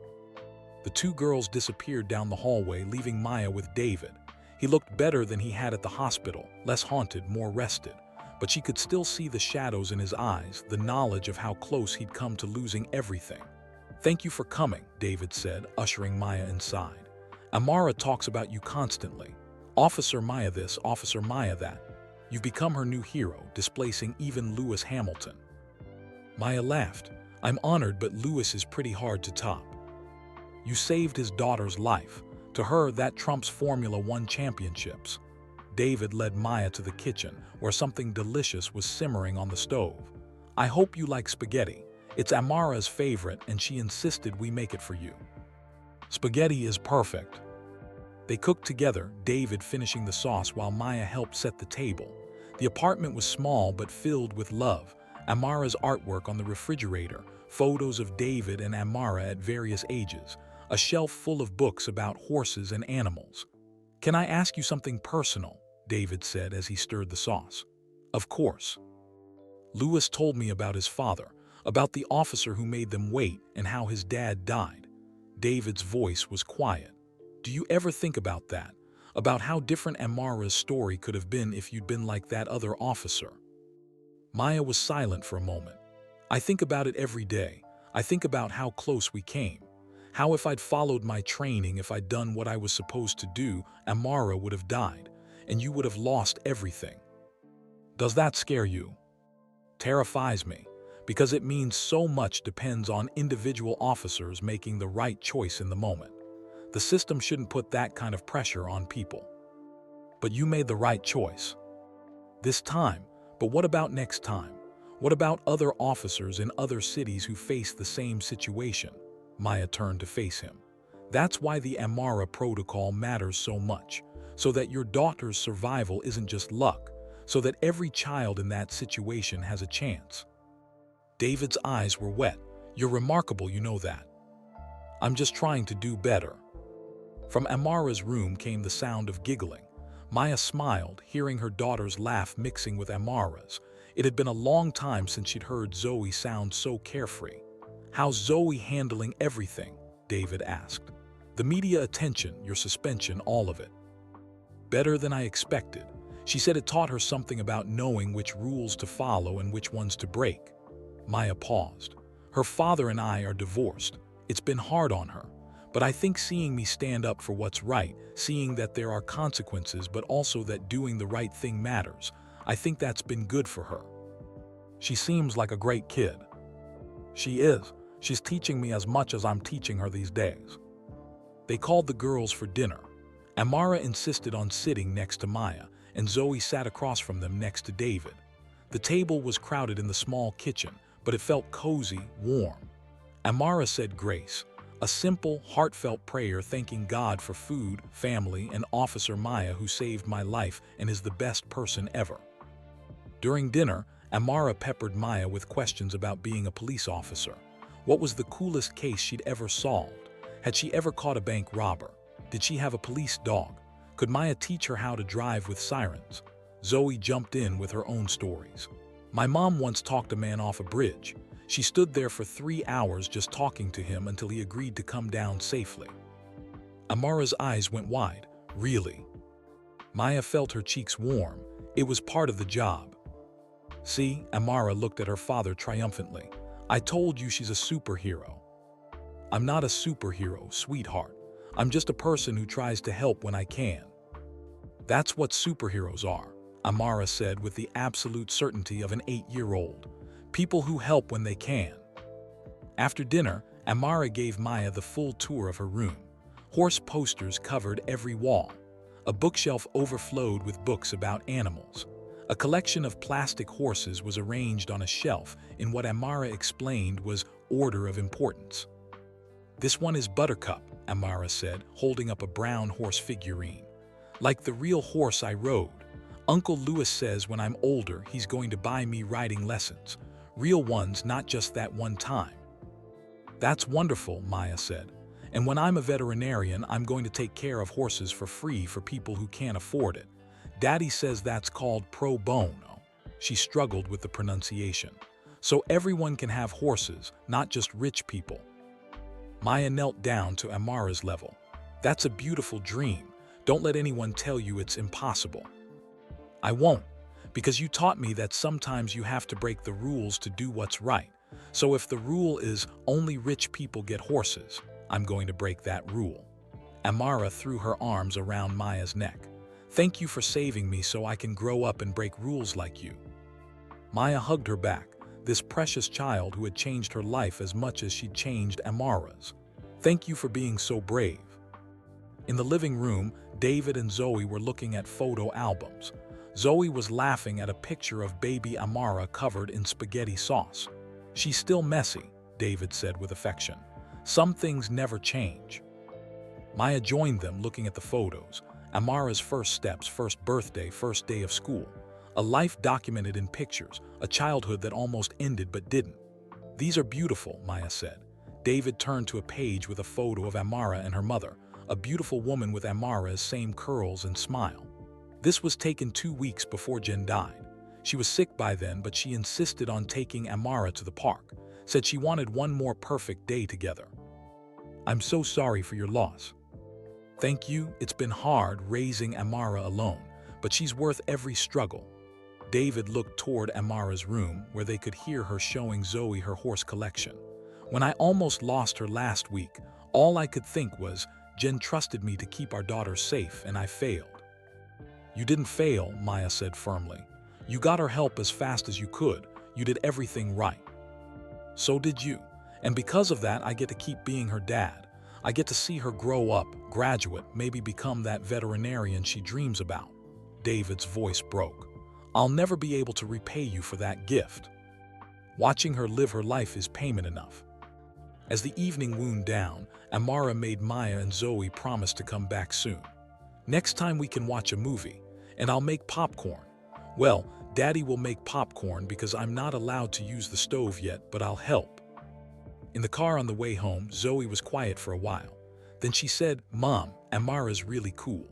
The 2 girls disappeared down the hallway, leaving Maya with David. He looked better than he had at the hospital, less haunted, more rested. But she could still see the shadows in his eyes, the knowledge of how close he'd come to losing everything. "Thank you for coming," David said, ushering Maya inside. "Amara talks about you constantly. Officer Maya this, Officer Maya that. You've become her new hero, displacing even Lewis Hamilton." Maya laughed. I'm honored, but Lewis is pretty hard to top. You saved his daughter's life. To her, that trumps Formula One championships. David led Maya to the kitchen, where something delicious was simmering on the stove. I hope you like spaghetti. It's Amara's favorite, and she insisted we make it for you. Spaghetti is perfect. They cooked together, David finishing the sauce while Maya helped set the table. The apartment was small but filled with love. Amara's artwork on the refrigerator, photos of David and Amara at various ages, a shelf full of books about horses and animals. "Can I ask you something personal?" David said as he stirred the sauce. "Of course." "Lewis told me about his father, about the officer who made them wait and how his dad died." David's voice was quiet. "Do you ever think about that? About how different Amara's story could have been if you'd been like that other officer?" Maya was silent for a moment. "I think about it every day. I think about how close we came. How if I'd followed my training, if I'd done what I was supposed to do, Amara would have died, and you would have lost everything." "Does that scare you?" "Terrifies me, because it means so much depends on individual officers making the right choice in the moment. The system shouldn't put that kind of pressure on people." "But you made the right choice. This time, but what about next time? What about other officers in other cities who face the same situation?" Maya turned to face him. "That's why the Amara protocol matters so much, so that your daughter's survival isn't just luck, so that every child in that situation has a chance." David's eyes were wet. "You're remarkable, you know that." "I'm just trying to do better." From Amara's room came the sound of giggling. Maya smiled, hearing her daughter's laugh mixing with Amara's. It had been a long time since she'd heard Zoe sound so carefree. "How's Zoe handling everything?" David asked. "The media attention, your suspension, all of it." "Better than I expected. She said it taught her something about knowing which rules to follow and which ones to break." Maya paused. "Her father and I are divorced. It's been hard on her. But I think seeing me stand up for what's right, seeing that there are consequences but also that doing the right thing matters, I think that's been good for her. She seems like a great kid." "She is. She's teaching me as much as I'm teaching her these days." They called the girls for dinner. Amara insisted on sitting next to Maya, and Zoe sat across from them next to David. The table was crowded in the small kitchen, but it felt cozy, warm. Amara said grace, a simple, heartfelt prayer thanking God for food, family, and Officer Maya who saved my life and is the best person ever. During dinner, Amara peppered Maya with questions about being a police officer. What was the coolest case she'd ever solved? Had she ever caught a bank robber? Did she have a police dog? Could Maya teach her how to drive with sirens? Zoe jumped in with her own stories. "My mom once talked a man off a bridge. She stood there for 3 hours just talking to him until he agreed to come down safely." Amara's eyes went wide. "Really?" Maya felt her cheeks warm. It was part of the job. "See," Amara looked at her father triumphantly. "I told you she's a superhero." "I'm not a superhero, sweetheart. I'm just a person who tries to help when I can." "That's what superheroes are," Amara said with the absolute certainty of an 8-year-old. "People who help when they can." After dinner, Amara gave Maya the full tour of her room. Horse posters covered every wall. A bookshelf overflowed with books about animals. A collection of plastic horses was arranged on a shelf in what Amara explained was order of importance. "This one is Buttercup," Amara said, holding up a brown horse figurine. "Like the real horse I rode. Uncle Lewis says when I'm older he's going to buy me riding lessons. Real ones, not just that one time." "That's wonderful," Maya said. "And when I'm a veterinarian, I'm going to take care of horses for free for people who can't afford it. Daddy says that's called pro bono." She struggled with the pronunciation. "So everyone can have horses, not just rich people." Maya knelt down to Amara's level. "That's a beautiful dream. Don't let anyone tell you it's impossible." "I won't, because you taught me that sometimes you have to break the rules to do what's right. So if the rule is only rich people get horses, I'm going to break that rule." Amara threw her arms around Maya's neck. "Thank you for saving me so I can grow up and break rules like you." Maya hugged her back. this precious child who had changed her life as much as she'd changed Amara's. Thank you for being so brave. In the living room, David and Zoe were looking at photo albums. Zoe was laughing at a picture of baby Amara covered in spaghetti sauce. She's still messy, David said with affection. Some things never change. Maya joined them, looking at the photos. Amara's first steps, first birthday, first day of school. A life documented in pictures, a childhood that almost ended but didn't. These are beautiful, Maya said. David turned to a page with a photo of Amara and her mother, a beautiful woman with Amara's same curls and smile. This was taken 2 weeks before Jen died. She was sick by then, but she insisted on taking Amara to the park, said she wanted one more perfect day together. I'm so sorry for your loss. Thank you, it's been hard raising Amara alone, but she's worth every struggle. David looked toward Amara's room, where they could hear her showing Zoe her horse collection. When I almost lost her last week, all I could think was, Jen trusted me to keep our daughter safe, and I failed. You didn't fail, Maya said firmly. You got her help as fast as you could. You did everything right. So did you. And because of that, I get to keep being her dad. I get to see her grow up, graduate, maybe become that veterinarian she dreams about. David's voice broke. I'll never be able to repay you for that gift. Watching her live her life is payment enough. As the evening wound down, Amara made Maya and Zoe promise to come back soon. Next time we can watch a movie, and I'll make popcorn. Well, Daddy will make popcorn because I'm not allowed to use the stove yet, but I'll help. In the car on the way home, Zoe was quiet for a while. Then she said, Mom, Amara's really cool.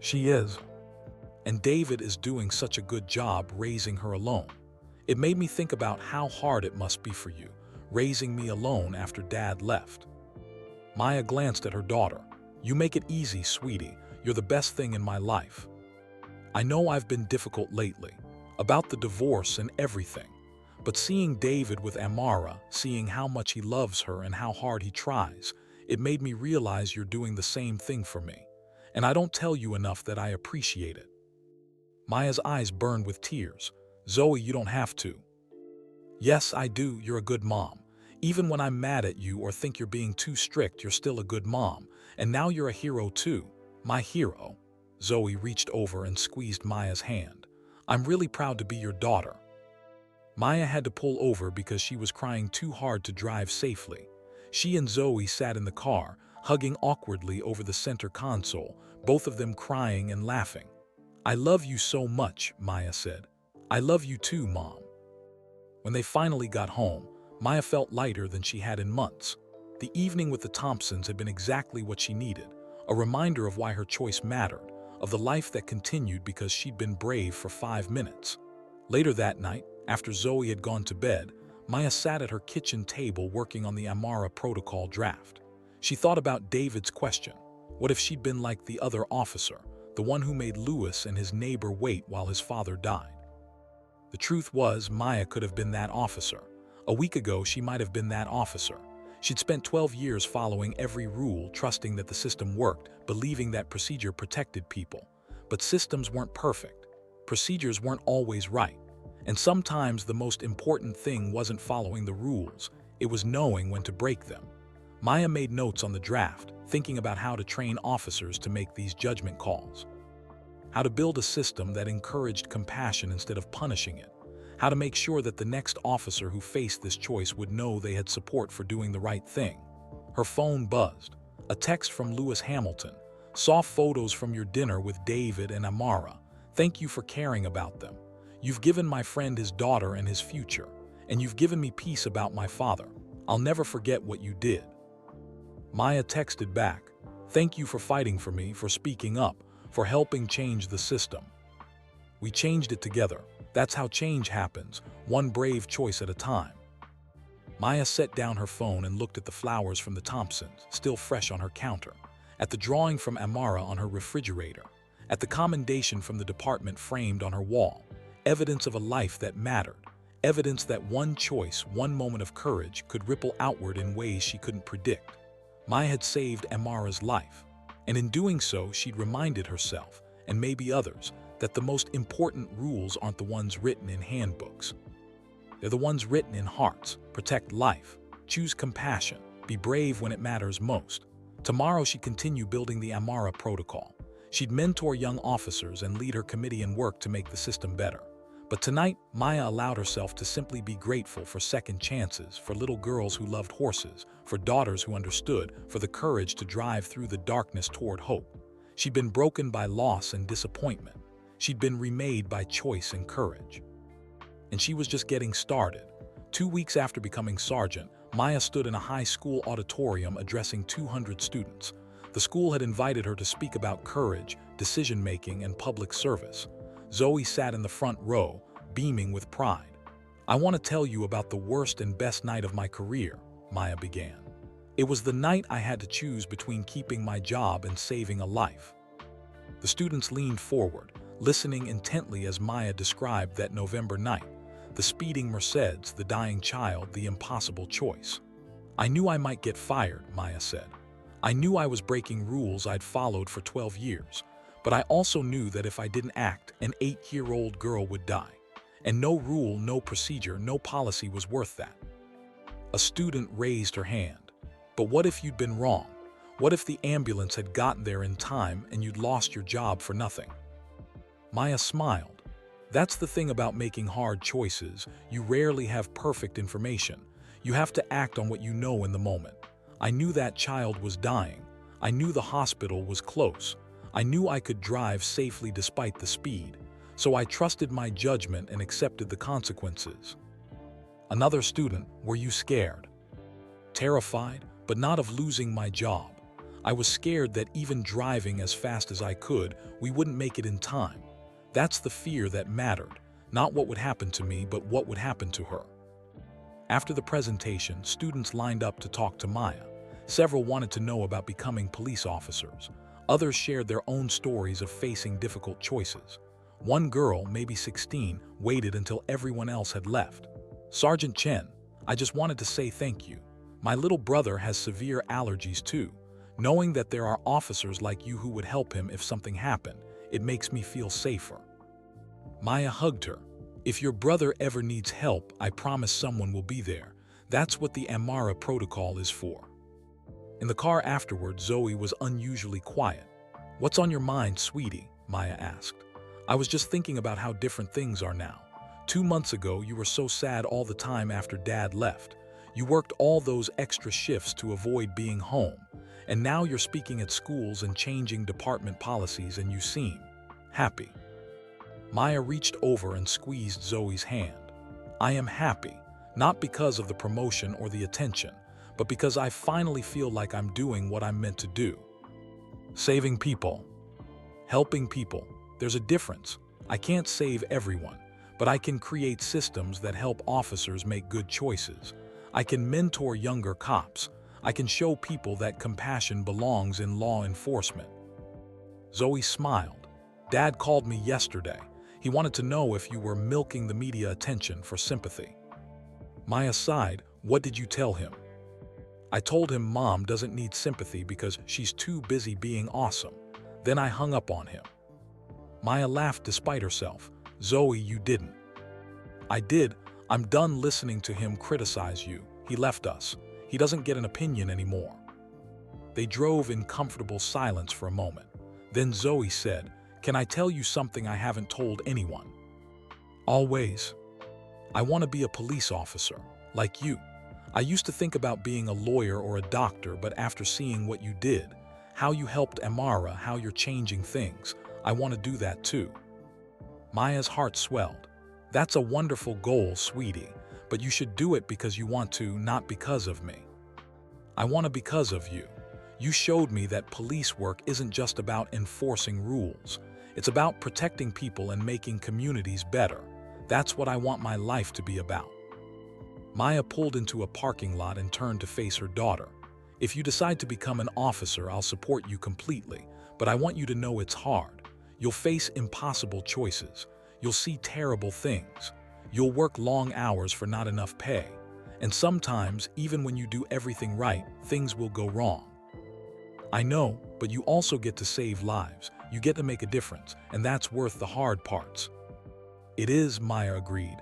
She is. And David is doing such a good job raising her alone. It made me think about how hard it must be for you, raising me alone after Dad left. Maya glanced at her daughter. You make it easy, sweetie. You're the best thing in my life. I know I've been difficult lately, about the divorce and everything. But seeing David with Amara, seeing how much he loves her and how hard he tries, it made me realize you're doing the same thing for me. And I don't tell you enough that I appreciate it. Maya's eyes burned with tears. Zoe, you don't have to. Yes, I do. You're a good mom. Even when I'm mad at you or think you're being too strict, you're still a good mom. And now you're a hero too. My hero. Zoe reached over and squeezed Maya's hand. I'm really proud to be your daughter. Maya had to pull over because she was crying too hard to drive safely. She and Zoe sat in the car, hugging awkwardly over the center console, both of them crying and laughing. I love you so much, Maya said. I love you too, Mom. When they finally got home, Maya felt lighter than she had in months. The evening with the Thompsons had been exactly what she needed, a reminder of why her choice mattered, of the life that continued because she'd been brave for 5 minutes. Later that night, after Zoe had gone to bed, Maya sat at her kitchen table working on the Amara protocol draft. She thought about David's question. What if she'd been like the other officer, the one who made Louis and his neighbor wait while his father died? The truth was, Maya could have been that officer. A week ago, she might have been that officer. She'd spent 12 years following every rule, trusting that the system worked, believing that procedure protected people. But systems weren't perfect. Procedures weren't always right. And sometimes the most important thing wasn't following the rules, it was knowing when to break them. Maya made notes on the draft, thinking about how to train officers to make these judgment calls. How to build a system that encouraged compassion instead of punishing it. How to make sure that the next officer who faced this choice would know they had support for doing the right thing. Her phone buzzed. A text from Lewis Hamilton. Saw photos from your dinner with David and Amara. Thank you for caring about them. You've given my friend his daughter and his future, and you've given me peace about my father. I'll never forget what you did. Maya texted back. Thank you for fighting for me, for speaking up, for helping change the system. We changed it together. That's how change happens, one brave choice at a time. Maya set down her phone and looked at the flowers from the Thompsons, still fresh on her counter, at the drawing from Amara on her refrigerator, at the commendation from the department framed on her wall, evidence of a life that mattered, evidence that one choice, one moment of courage could ripple outward in ways she couldn't predict. Maya had saved Amara's life, and in doing so, she'd reminded herself, and maybe others, that the most important rules aren't the ones written in handbooks. They're the ones written in hearts. Protect life. Choose compassion. Be brave when it matters most. Tomorrow she'd continue building the Amara Protocol. She'd mentor young officers and lead her committee in work to make the system better. But tonight, Maya allowed herself to simply be grateful for second chances, for little girls who loved horses, for daughters who understood, for the courage to drive through the darkness toward hope. She'd been broken by loss and disappointment. She'd been remade by choice and courage. And she was just getting started. 2 weeks after becoming sergeant, Maya stood in a high school auditorium addressing 200 students. The school had invited her to speak about courage, decision-making, and public service. Zoe sat in the front row, beaming with pride. "I want to tell you about the worst and best night of my career," Maya began. "It was the night I had to choose between keeping my job and saving a life." The students leaned forward, listening intently as Maya described that November night. The speeding Mercedes, the dying child, the impossible choice. "I knew I might get fired," Maya said. "I knew I was breaking rules I'd followed for 12 years. But I also knew that if I didn't act, an 8-year-old girl would die. And no rule, no procedure, no policy was worth that." A student raised her hand. "But what if you'd been wrong? What if the ambulance had gotten there in time and you'd lost your job for nothing?" Maya smiled. "That's the thing about making hard choices. You rarely have perfect information. You have to act on what you know in the moment. I knew that child was dying. I knew the hospital was close. I knew I could drive safely despite the speed. So I trusted my judgment and accepted the consequences." Another student, "Were you scared?" "Terrified, but not of losing my job. I was scared that even driving as fast as I could, we wouldn't make it in time. That's the fear that mattered, not what would happen to me, but what would happen to her." After the presentation, students lined up to talk to Maya. Several wanted to know about becoming police officers. Others shared their own stories of facing difficult choices. One girl, maybe 16, waited until everyone else had left. "Sergeant Chen, I just wanted to say thank you. My little brother has severe allergies too. Knowing that there are officers like you who would help him if something happened, it makes me feel safer." Maya hugged her. "If your brother ever needs help, I promise someone will be there. That's what the Amara Protocol is for." In the car afterward, Zoe was unusually quiet. "What's on your mind, sweetie?" Maya asked. "I was just thinking about how different things are now. 2 months ago, you were so sad all the time after Dad left. You worked all those extra shifts to avoid being home. And now you're speaking at schools and changing department policies and you seem happy." Maya reached over and squeezed Zoe's hand. "I am happy, not because of the promotion or the attention, but because I finally feel like I'm doing what I'm meant to do. Saving people. Helping people. There's a difference. I can't save everyone, but I can create systems that help officers make good choices. I can mentor younger cops. I can show people that compassion belongs in law enforcement." Zoe smiled. "Dad called me yesterday. He wanted to know if you were milking the media attention for sympathy." Maya sighed. "What did you tell him?" "I told him Mom doesn't need sympathy because she's too busy being awesome. Then I hung up on him." Maya laughed despite herself. "Zoe, you didn't." "I did. I'm done listening to him criticize you. He left us. He doesn't get an opinion anymore." They drove in comfortable silence for a moment. Then Zoe said, "Can I tell you something I haven't told anyone?" "Always. I want to be a police officer, like you. I used to think about being a lawyer or a doctor, but after seeing what you did, how you helped Amara, how you're changing things, I want to do that too." Maya's heart swelled. "That's a wonderful goal, sweetie, but you should do it because you want to, not because of me." "I want to because of you. You showed me that police work isn't just about enforcing rules. It's about protecting people and making communities better. That's what I want my life to be about." Maya pulled into a parking lot and turned to face her daughter. "If you decide to become an officer, I'll support you completely, but I want you to know it's hard. You'll face impossible choices. You'll see terrible things. You'll work long hours for not enough pay. And sometimes, even when you do everything right, things will go wrong. I know, but you also get to save lives. You get to make a difference, and that's worth the hard parts." "It is," Maya agreed.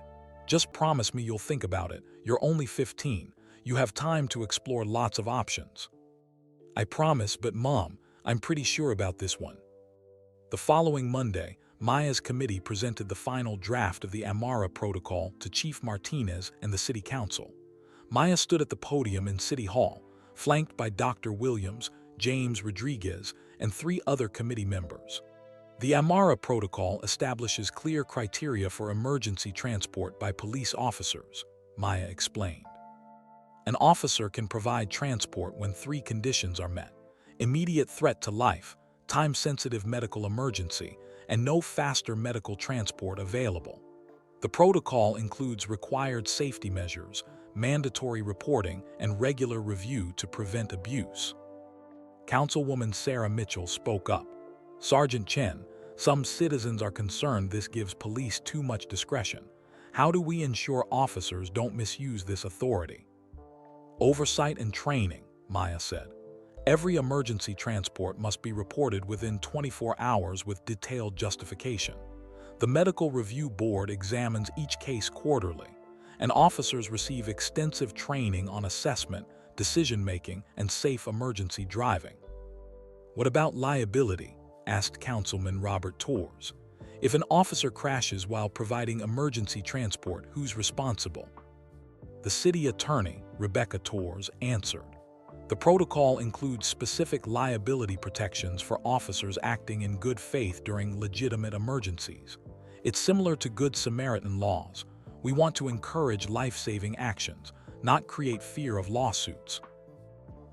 Just promise me you'll think about it. You're only 15. You have time to explore lots of options. I promise, but Mom, I'm pretty sure about this one. The following Monday, Maya's committee presented the final draft of the Amara Protocol to Chief Martinez and the City Council. Maya stood at the podium in City Hall, flanked by Dr. Williams, James Rodriguez, and 3 other committee members. The Amara Protocol establishes clear criteria for emergency transport by police officers, Maya explained. An officer can provide transport when 3 conditions are met: immediate threat to life, time-sensitive medical emergency, and no faster medical transport available. The protocol includes required safety measures, mandatory reporting, and regular review to prevent abuse. Councilwoman Sarah Mitchell spoke up. Sergeant Chen, some citizens are concerned this gives police too much discretion. How do we ensure officers don't misuse this authority? Oversight and training, Maya said. Every emergency transport must be reported within 24 hours with detailed justification. The Medical Review Board examines each case quarterly, and officers receive extensive training on assessment, decision-making, and safe emergency driving. What about liability? Asked Councilman Robert Torres. If an officer crashes while providing emergency transport, who's responsible? The city attorney, Rebecca Torres, answered. The protocol includes specific liability protections for officers acting in good faith during legitimate emergencies. It's similar to Good Samaritan laws. We want to encourage life-saving actions, not create fear of lawsuits.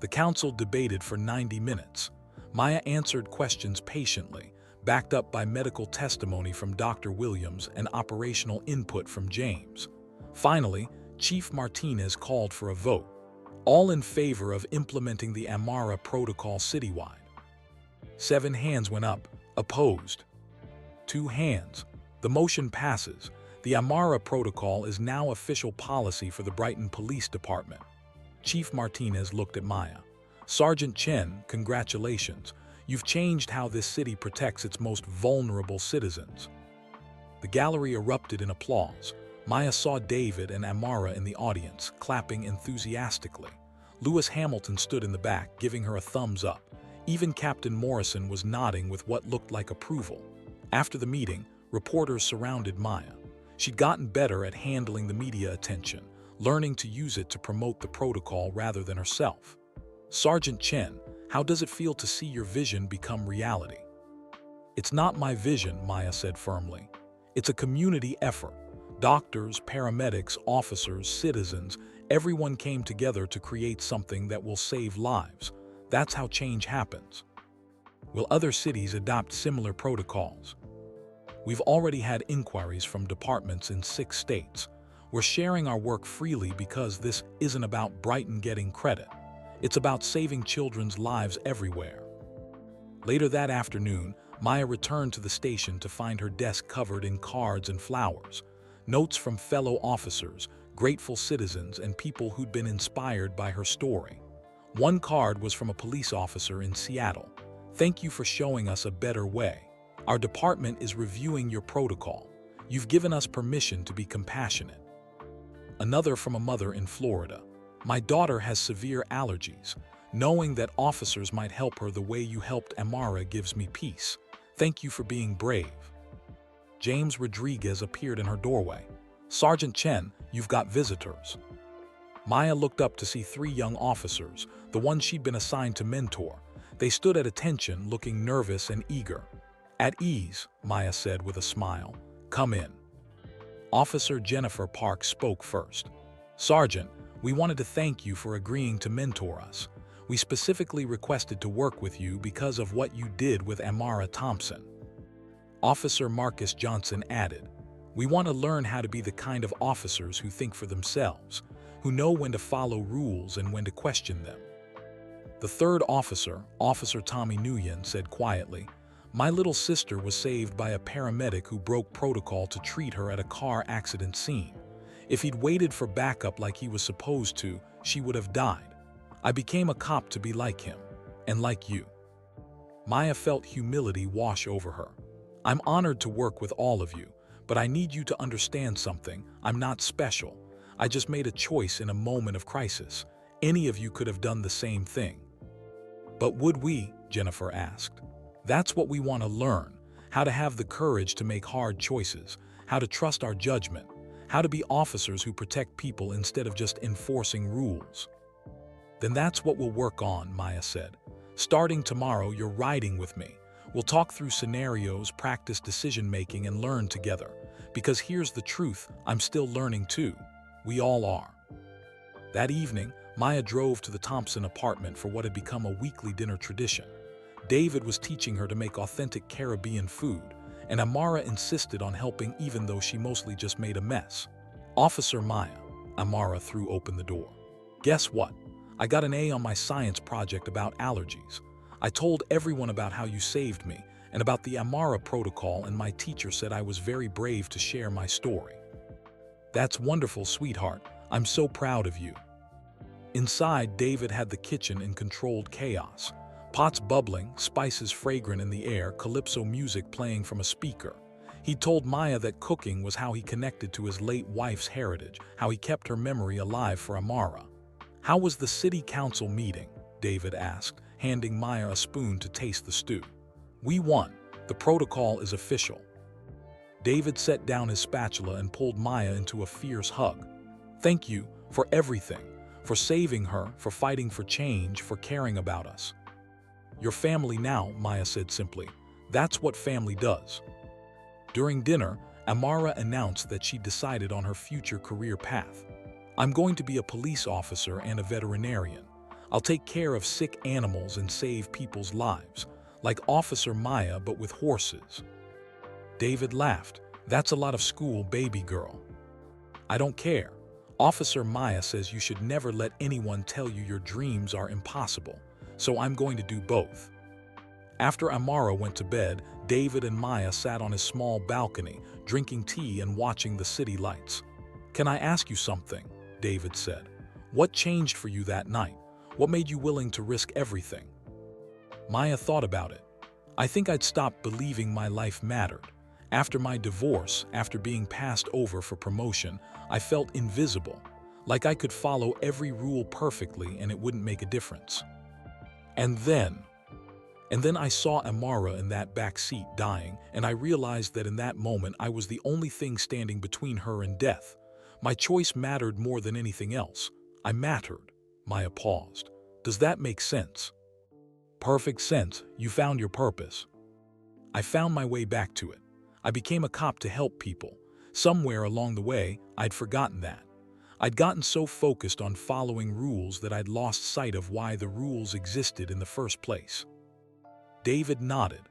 The council debated for 90 minutes. Maya answered questions patiently, backed up by medical testimony from Dr. Williams and operational input from James. Finally, Chief Martinez called for a vote, all in favor of implementing the Amara Protocol citywide. 7 hands went up, opposed. 2 hands. The motion passes. The Amara Protocol is now official policy for the Brighton Police Department. Chief Martinez looked at Maya. Sergeant Chen, congratulations. You've changed how this city protects its most vulnerable citizens. The gallery erupted in applause. Maya saw David and Amara in the audience, clapping enthusiastically. Lewis Hamilton stood in the back, giving her a thumbs up. Even Captain Morrison was nodding with what looked like approval. After the meeting, reporters surrounded Maya. She'd gotten better at handling the media attention, learning to use it to promote the protocol rather than herself. Sergeant Chen, how does it feel to see your vision become reality? It's not my vision, Maya said firmly. It's a community effort. Doctors, paramedics, officers, citizens, everyone came together to create something that will save lives. That's how change happens. Will other cities adopt similar protocols? We've already had inquiries from departments in 6 states. We're sharing our work freely because this isn't about Brighton getting credit. It's about saving children's lives everywhere. Later that afternoon, Maya returned to the station to find her desk covered in cards and flowers. Notes from fellow officers, grateful citizens, and people who'd been inspired by her story. One card was from a police officer in Seattle. Thank you for showing us a better way. Our department is reviewing your protocol. You've given us permission to be compassionate. Another from a mother in Florida. My daughter has severe allergies. Knowing that officers might help her the way you helped Amara gives me peace. Thank you for being brave. James Rodriguez appeared in her doorway. Sergeant Chen, you've got visitors. Maya looked up to see 3 young officers, the ones she'd been assigned to mentor. They stood at attention, looking nervous and eager. At ease, Maya said with a smile. Come in. Officer Jennifer Park spoke first. Sergeant, we wanted to thank you for agreeing to mentor us. We specifically requested to work with you because of what you did with Amara Thompson. Officer Marcus Johnson added, we want to learn how to be the kind of officers who think for themselves, who know when to follow rules and when to question them. The 3rd officer, Officer Tommy Nguyen, said quietly, my little sister was saved by a paramedic who broke protocol to treat her at a car accident scene. If he'd waited for backup like he was supposed to, she would have died. I became a cop to be like him, and like you. Maya felt humility wash over her. I'm honored to work with all of you, But I need you to understand something. I'm not special. I just made a choice in a moment of crisis. Any of you could have done the same thing. But would we? Jennifer asked. That's what we want to learn. How to have the courage to make hard choices. How to trust our judgment. How to be officers who protect people instead of just enforcing rules. Then that's what we'll work on, Maya said. Starting tomorrow, you're riding with me. We'll talk through scenarios, practice decision-making, and learn together. Because here's the truth, I'm still learning too. We all are. That evening, Maya drove to the Thompson apartment for what had become a weekly dinner tradition. David was teaching her to make authentic Caribbean food, and Amara insisted on helping even though she mostly just made a mess. Officer Maya, Amara threw open the door. Guess what? I got an A on my science project about allergies. I told everyone about how you saved me and about the Amara protocol, and my teacher said I was very brave to share my story. That's wonderful, sweetheart. I'm so proud of you. Inside, David had the kitchen in controlled chaos. Pots bubbling, spices fragrant in the air, calypso music playing from a speaker. He told Maya that cooking was how he connected to his late wife's heritage, how he kept her memory alive for Amara. How was the city council meeting? David asked, handing Maya a spoon to taste the stew. We won. The protocol is official. David set down his spatula and pulled Maya into a fierce hug. Thank you for everything, for saving her, for fighting for change, for caring about us. Your family now, Maya said simply. That's what family does. During dinner, Amara announced that she decided on her future career path. I'm going to be a police officer and a veterinarian. I'll take care of sick animals and save people's lives, like Officer Maya but with horses. David laughed. That's a lot of school, baby girl. I don't care. Officer Maya says you should never let anyone tell you your dreams are impossible, so I'm going to do both. After Amara went to bed, David and Maya sat on his small balcony, drinking tea and watching the city lights. Can I ask you something? David said. What changed for you that night? What made you willing to risk everything? Maya thought about it. I think I'd stopped believing my life mattered. After my divorce, after being passed over for promotion, I felt invisible, like I could follow every rule perfectly and it wouldn't make a difference. And then I saw Amara in that back seat dying, and I realized that in that moment I was the only thing standing between her and death. My choice mattered more than anything else. I mattered. Maya paused. Does that make sense? Perfect sense. You found your purpose. I found my way back to it. I became a cop to help people. Somewhere along the way, I'd forgotten that. I'd gotten so focused on following rules that I'd lost sight of why the rules existed in the first place. David nodded.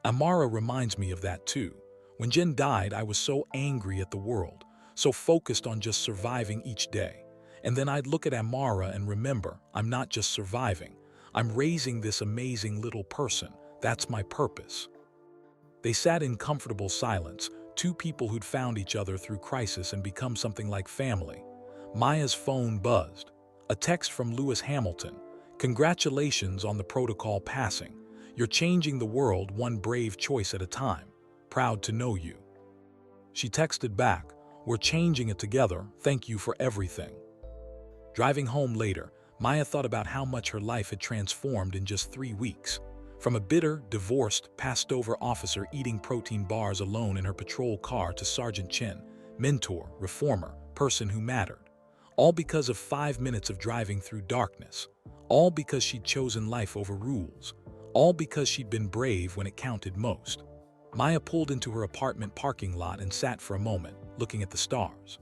Amara reminds me of that too. When Jen died, I was so angry at the world, so focused on just surviving each day. And then I'd look at Amara and remember, I'm not just surviving. I'm raising this amazing little person. That's my purpose. They sat in comfortable silence, two people who'd found each other through crisis and become something like family. Maya's phone buzzed. A text from Lewis Hamilton. Congratulations on the protocol passing. You're changing the world one brave choice at a time. Proud to know you. She texted back, we're changing it together. Thank you for everything. Driving home later, Maya thought about how much her life had transformed in just 3 weeks. From a bitter, divorced, passed-over officer eating protein bars alone in her patrol car to Sergeant Chen, mentor, reformer, person who mattered. All because of 5 minutes of driving through darkness. All because she'd chosen life over rules. All because she'd been brave when it counted most. Maya pulled into her apartment parking lot and sat for a moment, looking at the stars.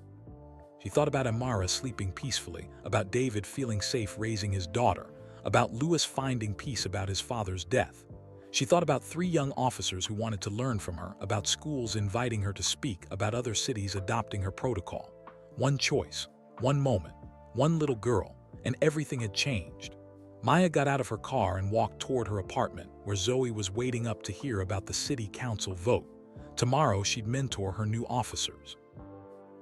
She thought about Amara sleeping peacefully, about David feeling safe raising his daughter, about Lewis finding peace about his father's death. She thought about 3 young officers who wanted to learn from her, about schools inviting her to speak, about other cities adopting her protocol. One choice, one moment, one little girl, and everything had changed. Maya got out of her car and walked toward her apartment, where Zoe was waiting up to hear about the city council vote. Tomorrow she'd mentor her new officers.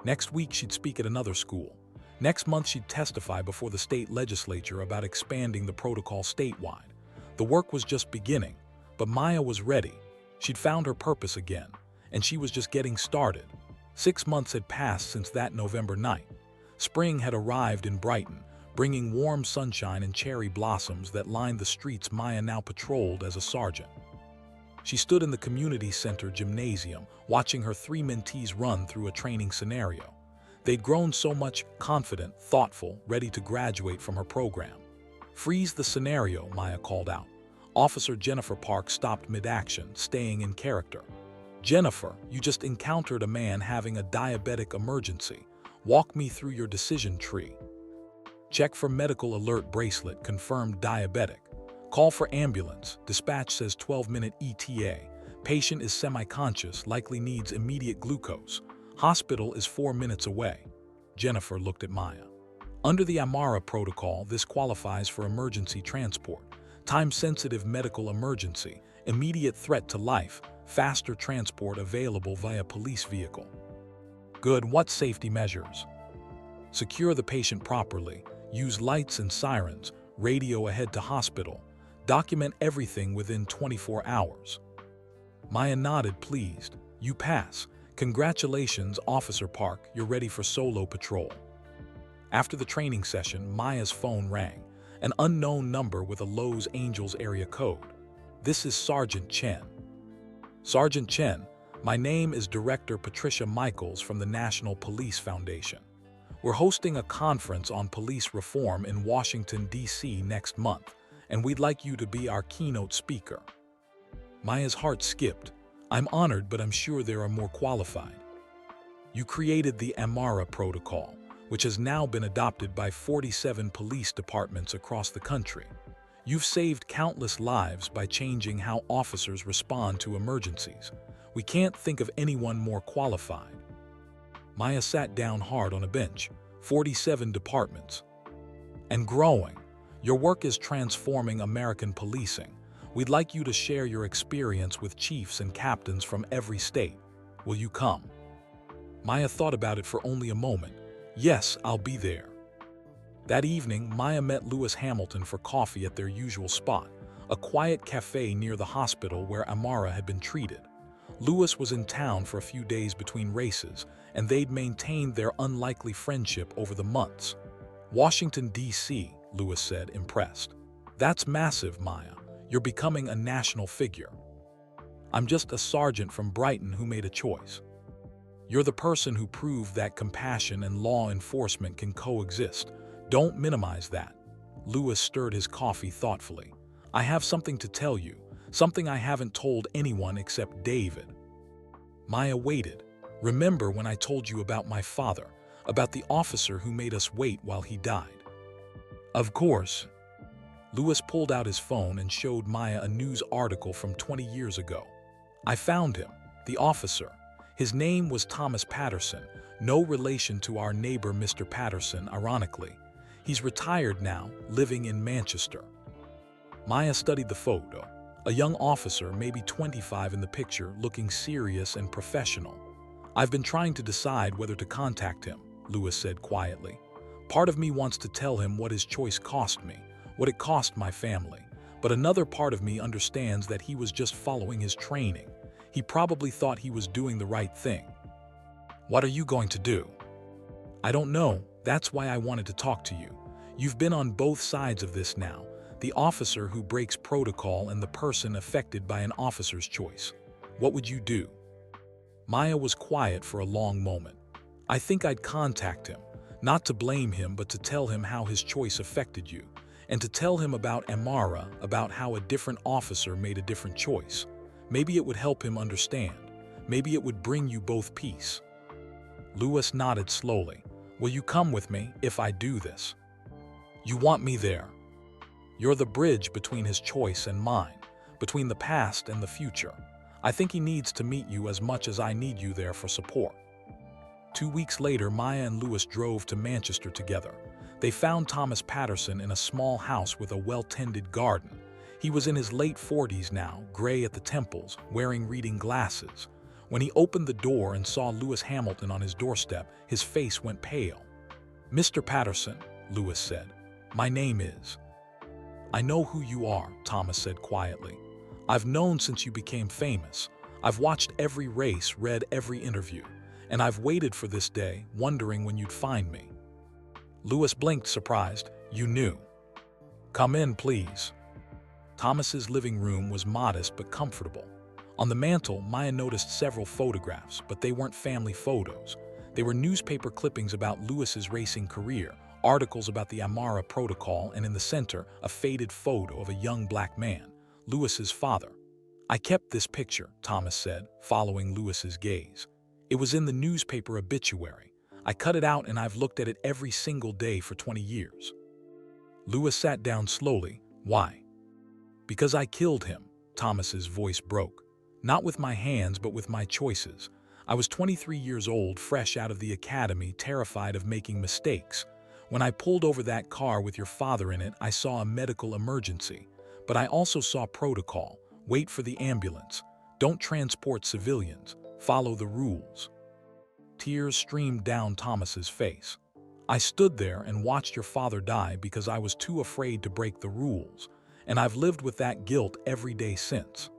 Next week she'd speak at another school. Next month she'd testify before the state legislature about expanding the protocol statewide. The work was just beginning, but Maya was ready. She'd found her purpose again, and she was just getting started. 6 months had passed since that November night. Spring had arrived in Brighton, bringing warm sunshine and cherry blossoms that lined the streets Maya now patrolled as a sergeant. She stood in the community center gymnasium, watching her 3 mentees run through a training scenario. They'd grown so much, confident, thoughtful, ready to graduate from her program. "Freeze the scenario," Maya called out. Officer Jennifer Park stopped mid-action, staying in character. "Jennifer, you just encountered a man having a diabetic emergency. Walk me through your decision tree." "Check for medical alert bracelet, confirmed diabetic. Call for ambulance, dispatch says 12-minute ETA. Patient is semi-conscious, likely needs immediate glucose. Hospital is 4 minutes away." Jennifer looked at Maya. "Under the AMARA protocol, this qualifies for emergency transport. Time-sensitive medical emergency, immediate threat to life, faster transport available via police vehicle." "Good. What safety measures?" "Secure the patient properly. Use lights and sirens. Radio ahead to hospital. Document everything within 24 hours." Maya nodded, pleased. "You pass. Congratulations, Officer Park. You're ready for solo patrol." After the training session, Maya's phone rang. An unknown number with a Los Angeles area code. "This is Sergeant Chen." "Sergeant Chen, my name is Director Patricia Michaels from the National Police Foundation. We're hosting a conference on police reform in Washington, D.C. next month, and we'd like you to be our keynote speaker." Maya's heart skipped. "I'm honored, but I'm sure there are more qualified." "You created the AMARA protocol, which has now been adopted by 47 police departments across the country. You've saved countless lives by changing how officers respond to emergencies. We can't think of anyone more qualified." Maya sat down hard on a bench. 47 departments. "And growing. Your work is transforming American policing. We'd like you to share your experience with chiefs and captains from every state. Will you come?" Maya thought about it for only a moment. "Yes, I'll be there." That evening, Maya met Lewis Hamilton for coffee at their usual spot, a quiet cafe near the hospital where Amara had been treated. Lewis was in town for a few days between races, and they'd maintained their unlikely friendship over the months. "Washington, D.C., Lewis said, impressed. "That's massive, Maya. You're becoming a national figure." "I'm just a sergeant from Brighton who made a choice." "You're the person who proved that compassion and law enforcement can coexist. Don't minimize that." Lewis stirred his coffee thoughtfully. "I have something to tell you, something I haven't told anyone except David." Maya waited. "Remember when I told you about my father, about the officer who made us wait while he died?" "Of course." Lewis pulled out his phone and showed Maya a news article from 20 years ago. "I found him, the officer. His name was Thomas Patterson, no relation to our neighbor Mr. Patterson, ironically. He's retired now, living in Manchester." Maya studied the photo. A young officer, maybe 25 in the picture, looking serious and professional. "I've been trying to decide whether to contact him," Lewis said quietly. "Part of me wants to tell him what his choice cost me, what it cost my family. But another part of me understands that he was just following his training. He probably thought he was doing the right thing." "What are you going to do?" "I don't know. That's why I wanted to talk to you. You've been on both sides of this now, the officer who breaks protocol and the person affected by an officer's choice. What would you do?" Maya was quiet for a long moment. "I think I'd contact him, not to blame him but to tell him how his choice affected you, and to tell him about Amara, about how a different officer made a different choice. Maybe it would help him understand. Maybe it would bring you both peace." Lewis nodded slowly. "Will you come with me if I do this?" "You want me there?" "You're the bridge between his choice and mine, between the past and the future. I think he needs to meet you as much as I need you there for support." 2 weeks later, Maya and Lewis drove to Manchester together. They found Thomas Patterson in a small house with a well-tended garden. He was in his late 40s now, gray at the temples, wearing reading glasses. When he opened the door and saw Lewis Hamilton on his doorstep, his face went pale. "Mr. Patterson," Lewis said, "my name is—" "I know who you are," Thomas said quietly. "I've known since you became famous. I've watched every race, read every interview. and I've waited for this day, wondering when you'd find me." Lewis blinked, surprised. "You knew." "Come in, please." Thomas's living room was modest but comfortable. On the mantel, Maya noticed several photographs, but they weren't family photos. They were newspaper clippings about Lewis's racing career, articles about the Amara Protocol, and in the center, a faded photo of a young black man, Lewis's father. "I kept this picture," Thomas said, following Lewis's gaze. "It was in the newspaper obituary. I cut it out and I've looked at it every single day for 20 years. Lewis sat down slowly. "Why?" "Because I killed him," Thomas's voice broke. "Not with my hands, but with my choices. I was 23 years old, fresh out of the academy, terrified of making mistakes. When I pulled over that car with your father in it, I saw a medical emergency. But I also saw protocol. Wait for the ambulance. Don't transport civilians. Follow the rules." Tears streamed down Thomas's face. "I stood there and watched your father die because I was too afraid to break the rules, and I've lived with that guilt every day since."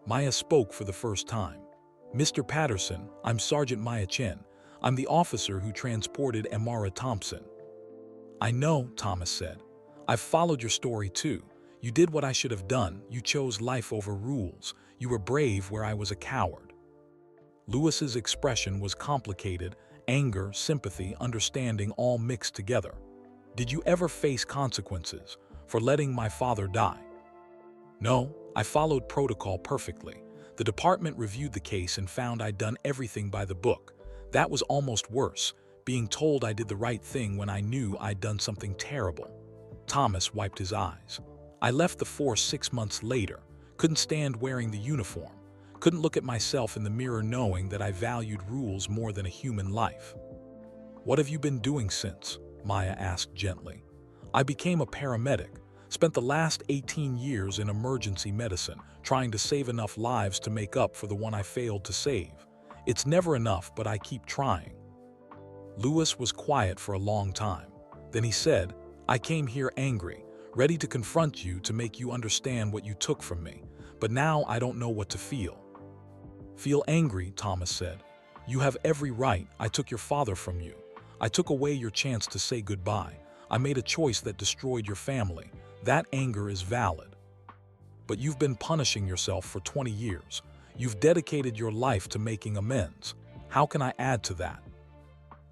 Maya spoke for the first time. "Mr. Patterson, I'm Sergeant Maya Chen. I'm the officer who transported Amara Thompson." "I know," Thomas said. "I've followed your story too. You did what I should have done. You chose life over rules. You were brave where I was a coward." Lewis's expression was complicated, anger, sympathy, understanding all mixed together. "Did you ever face consequences for letting my father die?" "No, I followed protocol perfectly. The department reviewed the case and found I'd done everything by the book. That was almost worse, being told I did the right thing when I knew I'd done something terrible." Thomas wiped his eyes. "I left the force 6 months later, couldn't stand wearing the uniform. Couldn't look at myself in the mirror knowing that I valued rules more than a human life." "What have you been doing since?" Maya asked gently. "I became a paramedic, spent the last 18 years in emergency medicine, trying to save enough lives to make up for the one I failed to save. It's never enough, but I keep trying." Lewis was quiet for a long time. Then he said, "I came here angry, ready to confront you to make you understand what you took from me, but now I don't know what to feel." "Feel angry," Thomas said. "You have every right. I took your father from you. I took away your chance to say goodbye. I made a choice that destroyed your family. That anger is valid. But you've been punishing yourself for 20 years. You've dedicated your life to making amends. How can I add to that?"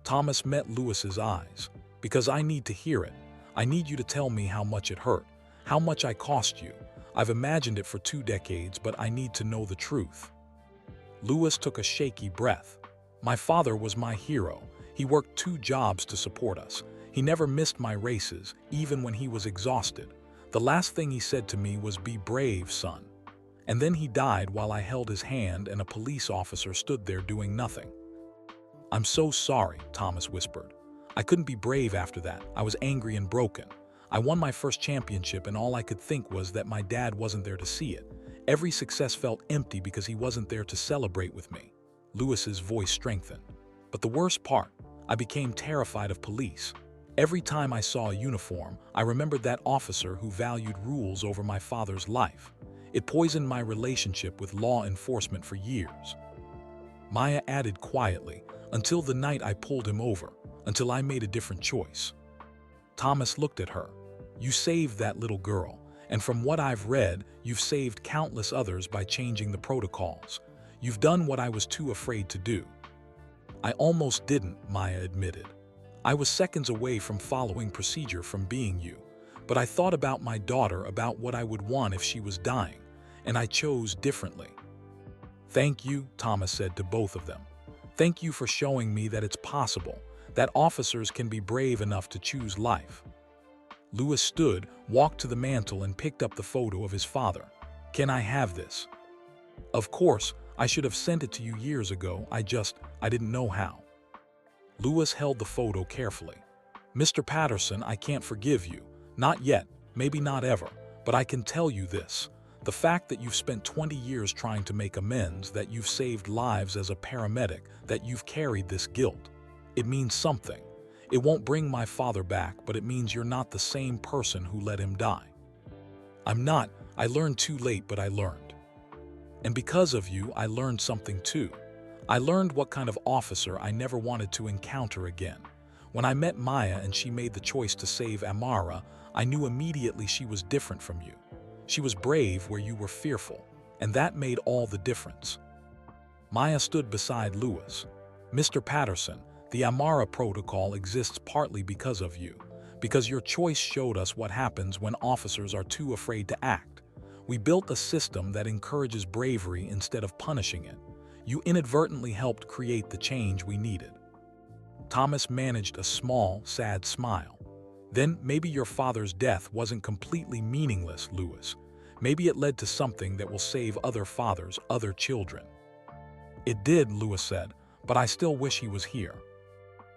Thomas met Lewis's eyes. "Because I need to hear it. I need you to tell me how much it hurt, how much I cost you. I've imagined it for 2 decades, but I need to know the truth." Lewis took a shaky breath. "My father was my hero. He worked 2 jobs to support us. He never missed my races, even when he was exhausted. The last thing he said to me was, 'Be brave, son.' And then he died while I held his hand and a police officer stood there doing nothing." "I'm so sorry," Thomas whispered. "I couldn't be brave after that. I was angry and broken. I won my first championship and all I could think was that my dad wasn't there to see it. Every success felt empty because he wasn't there to celebrate with me." Lewis's voice strengthened. "But the worst part, I became terrified of police. Every time I saw a uniform, I remembered that officer who valued rules over my father's life. It poisoned my relationship with law enforcement for years." Maya added quietly, "Until the night I pulled him over, until I made a different choice." Thomas looked at her. "You saved that little girl, and from what I've read, you've saved countless others by changing the protocols. You've done what I was too afraid to do." "I almost didn't," Maya admitted. "I was seconds away from following procedure from being you. But I thought about my daughter, about what I would want if she was dying, and I chose differently." "Thank you," Thomas said to both of them. "Thank you for showing me that it's possible, that officers can be brave enough to choose life." Lewis stood, walked to the mantel and picked up the photo of his father. "Can I have this?" "Of course, I should have sent it to you years ago. I didn't know how." Lewis held the photo carefully. "Mr. Patterson, I can't forgive you. Not yet, maybe not ever, but I can tell you this. The fact that you've spent 20 years trying to make amends, that you've saved lives as a paramedic, that you've carried this guilt, it means something. It won't bring my father back, but it means you're not the same person who let him die." "I'm not. I learned too late, but I learned. And because of you, I learned something too. I learned what kind of officer I never wanted to encounter again. When I met Maya and she made the choice to save Amara, I knew immediately she was different from you. She was brave where you were fearful, and that made all the difference. Maya stood beside Lewis. Mr. Patterson, the Amara Protocol exists partly because of you, because your choice showed us what happens when officers are too afraid to act. We built a system that encourages bravery instead of punishing it. You inadvertently helped create the change we needed. Thomas managed a small, sad smile. Then maybe your father's death wasn't completely meaningless, Lewis. Maybe it led to something that will save other fathers, other children. It did, Lewis said, but I still wish he was here.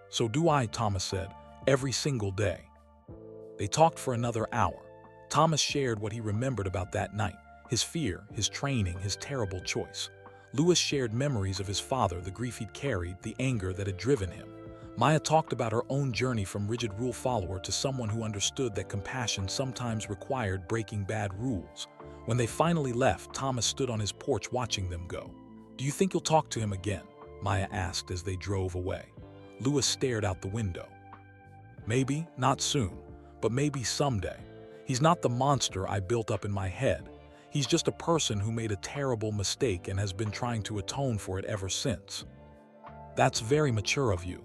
So do I, Thomas said, every single day. They talked for another hour. Thomas shared what he remembered about that night, his fear, his training, his terrible choice. Lewis shared memories of his father, the grief he'd carried, the anger that had driven him. Maya talked about her own journey from rigid rule follower to someone who understood that compassion sometimes required breaking bad rules. When they finally left, Thomas stood on his porch watching them go. "Do you think you'll talk to him again?" Maya asked as they drove away. Lewis stared out the window. "Maybe, not soon, but maybe someday. He's not the monster I built up in my head. He's just a person who made a terrible mistake and has been trying to atone for it ever since." "That's very mature of you."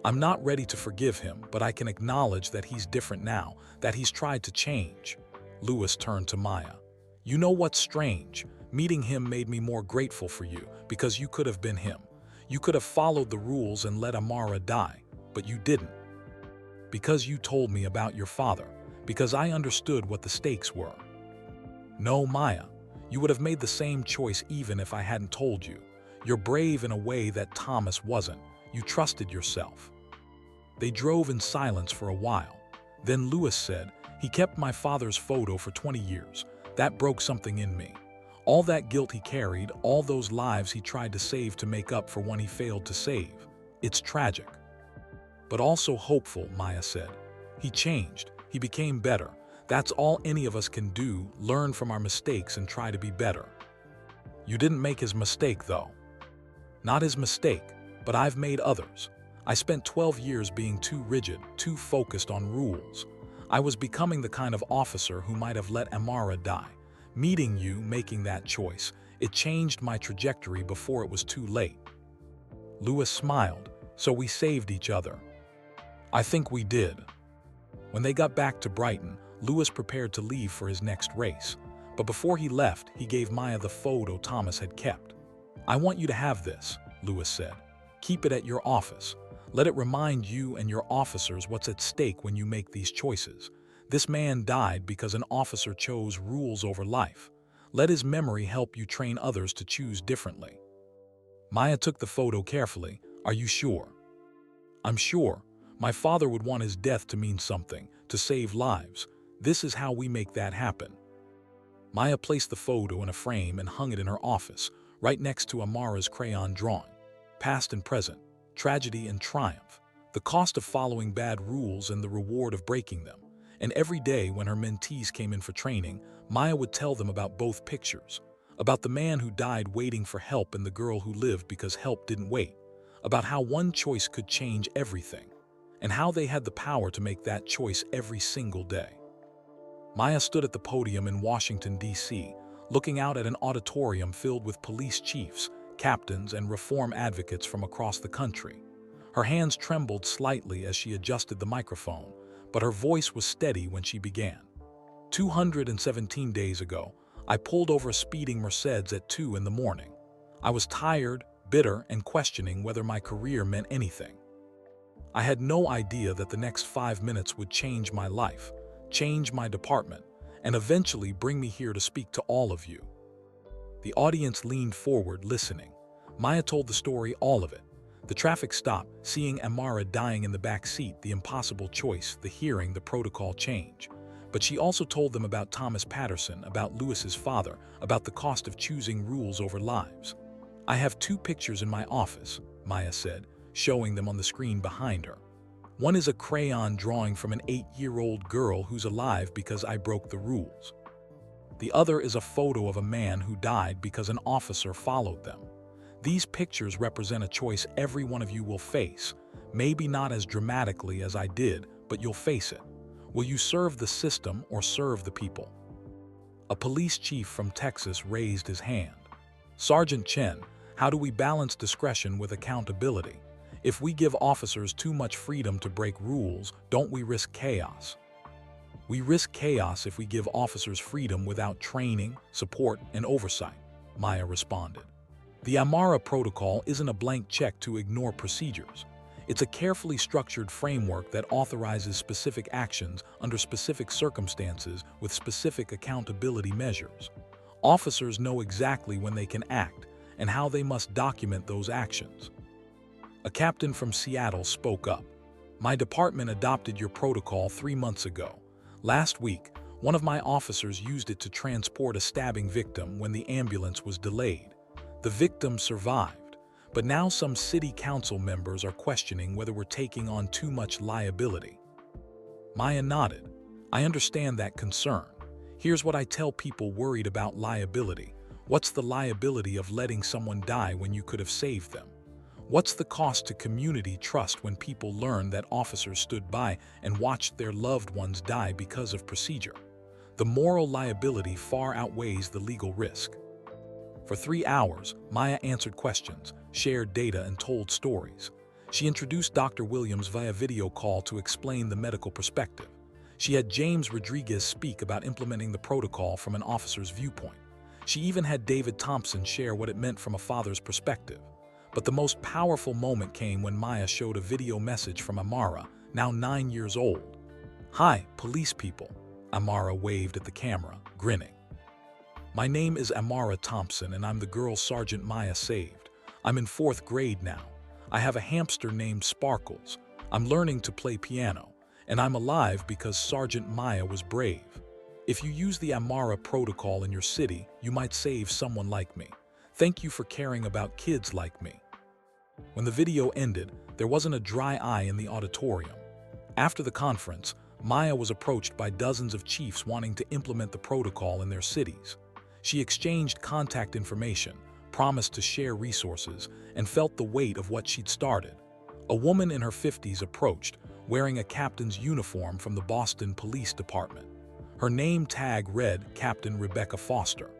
"I'm not ready to forgive him, but I can acknowledge that he's different now, that he's tried to change." Lewis turned to Maya. "You know what's strange? Meeting him made me more grateful for you, because you could have been him. You could have followed the rules and let Amara die, but you didn't. Because you told me about your father, because I understood what the stakes were." "No, Maya, you would have made the same choice even if I hadn't told you. You're brave in a way that Thomas wasn't. You trusted yourself." They drove in silence for a while. Then Lewis said, "He kept my father's photo for 20 years. That broke something in me. All that guilt he carried, all those lives he tried to save to make up for one he failed to save. It's tragic. But also hopeful," Maya said. "He changed. He became better. That's all any of us can do, learn from our mistakes and try to be better." "You didn't make his mistake, though." "Not his mistake, but I've made others. I spent 12 years being too rigid, too focused on rules. I was becoming the kind of officer who might have let Amara die. Meeting you, making that choice, it changed my trajectory before it was too late." Lewis smiled. "So we saved each other." "I think we did." When they got back to Brighton, Lewis prepared to leave for his next race. But before he left, he gave Maya the photo Thomas had kept. "I want you to have this," Lewis said. "Keep it at your office. Let it remind you and your officers what's at stake when you make these choices. This man died because an officer chose rules over life. Let his memory help you train others to choose differently." Maya took the photo carefully. "Are you sure?" "I'm sure. My father would want his death to mean something, to save lives. This is how we make that happen." Maya placed the photo in a frame and hung it in her office, right next to Amara's crayon drawing. Past and present, tragedy and triumph, the cost of following bad rules and the reward of breaking them. And every day when her mentees came in for training, Maya would tell them about both pictures. About the man who died waiting for help and the girl who lived because help didn't wait. About how one choice could change everything. And how they had the power to make that choice every single day. Maya stood at the podium in Washington, D.C., looking out at an auditorium filled with police chiefs, captains, and reform advocates from across the country. Her hands trembled slightly as she adjusted the microphone, but her voice was steady when she began. 217 days ago, I pulled over a speeding Mercedes at 2 in the morning. I was tired, bitter, and questioning whether my career meant anything. I had no idea that the next 5 minutes would change my life, change my department, and eventually bring me here to speak to all of you." The audience leaned forward, listening. Maya told the story, all of it. The traffic stop, seeing Amara dying in the back seat, the impossible choice, the hearing, the protocol change. But she also told them about Thomas Patterson, about Lewis's father, about the cost of choosing rules over lives. "I have 2 pictures in my office," Maya said, showing them on the screen behind her. "One is a crayon drawing from an 8-year-old girl who's alive because I broke the rules. The other is a photo of a man who died because an officer followed them. These pictures represent a choice every one of you will face. Maybe not as dramatically as I did, but you'll face it. Will you serve the system or serve the people? A police chief from Texas raised his hand. Sergeant Chen, how do we balance discretion with accountability? If we give officers too much freedom to break rules, don't we risk chaos? We risk chaos if we give officers freedom without training, support, and oversight, Maya responded. The Amara Protocol isn't a blank check to ignore procedures. It's a carefully structured framework that authorizes specific actions under specific circumstances with specific accountability measures. Officers know exactly when they can act and how they must document those actions. A captain from Seattle spoke up. My department adopted your protocol 3 months ago. Last week, one of my officers used it to transport a stabbing victim when the ambulance was delayed. The victim survived, but now some city council members are questioning whether we're taking on too much liability. Maya nodded. I understand that concern. Here's what I tell people worried about liability. What's the liability of letting someone die when you could have saved them? What's the cost to community trust when people learn that officers stood by and watched their loved ones die because of procedure? The moral liability far outweighs the legal risk. For 3 hours, Maya answered questions, shared data, and told stories. She introduced Dr. Williams via video call to explain the medical perspective. She had James Rodriguez speak about implementing the protocol from an officer's viewpoint. She even had David Thompson share what it meant from a father's perspective. But the most powerful moment came when Maya showed a video message from Amara, now 9 years old. Hi, police people. Amara waved at the camera, grinning. My name is Amara Thompson and I'm the girl Sergeant Maya saved. I'm in 4th grade now. I have a hamster named Sparkles. I'm learning to play piano. And I'm alive because Sergeant Maya was brave. If you use the Amara protocol in your city, you might save someone like me. Thank you for caring about kids like me. When the video ended, there wasn't a dry eye in the auditorium. After the conference, Maya was approached by dozens of chiefs wanting to implement the protocol in their cities. She exchanged contact information, promised to share resources, and felt the weight of what she'd started. A woman in her 50s approached, wearing a captain's uniform from the Boston Police Department. Her name tag read Captain Rebecca Foster.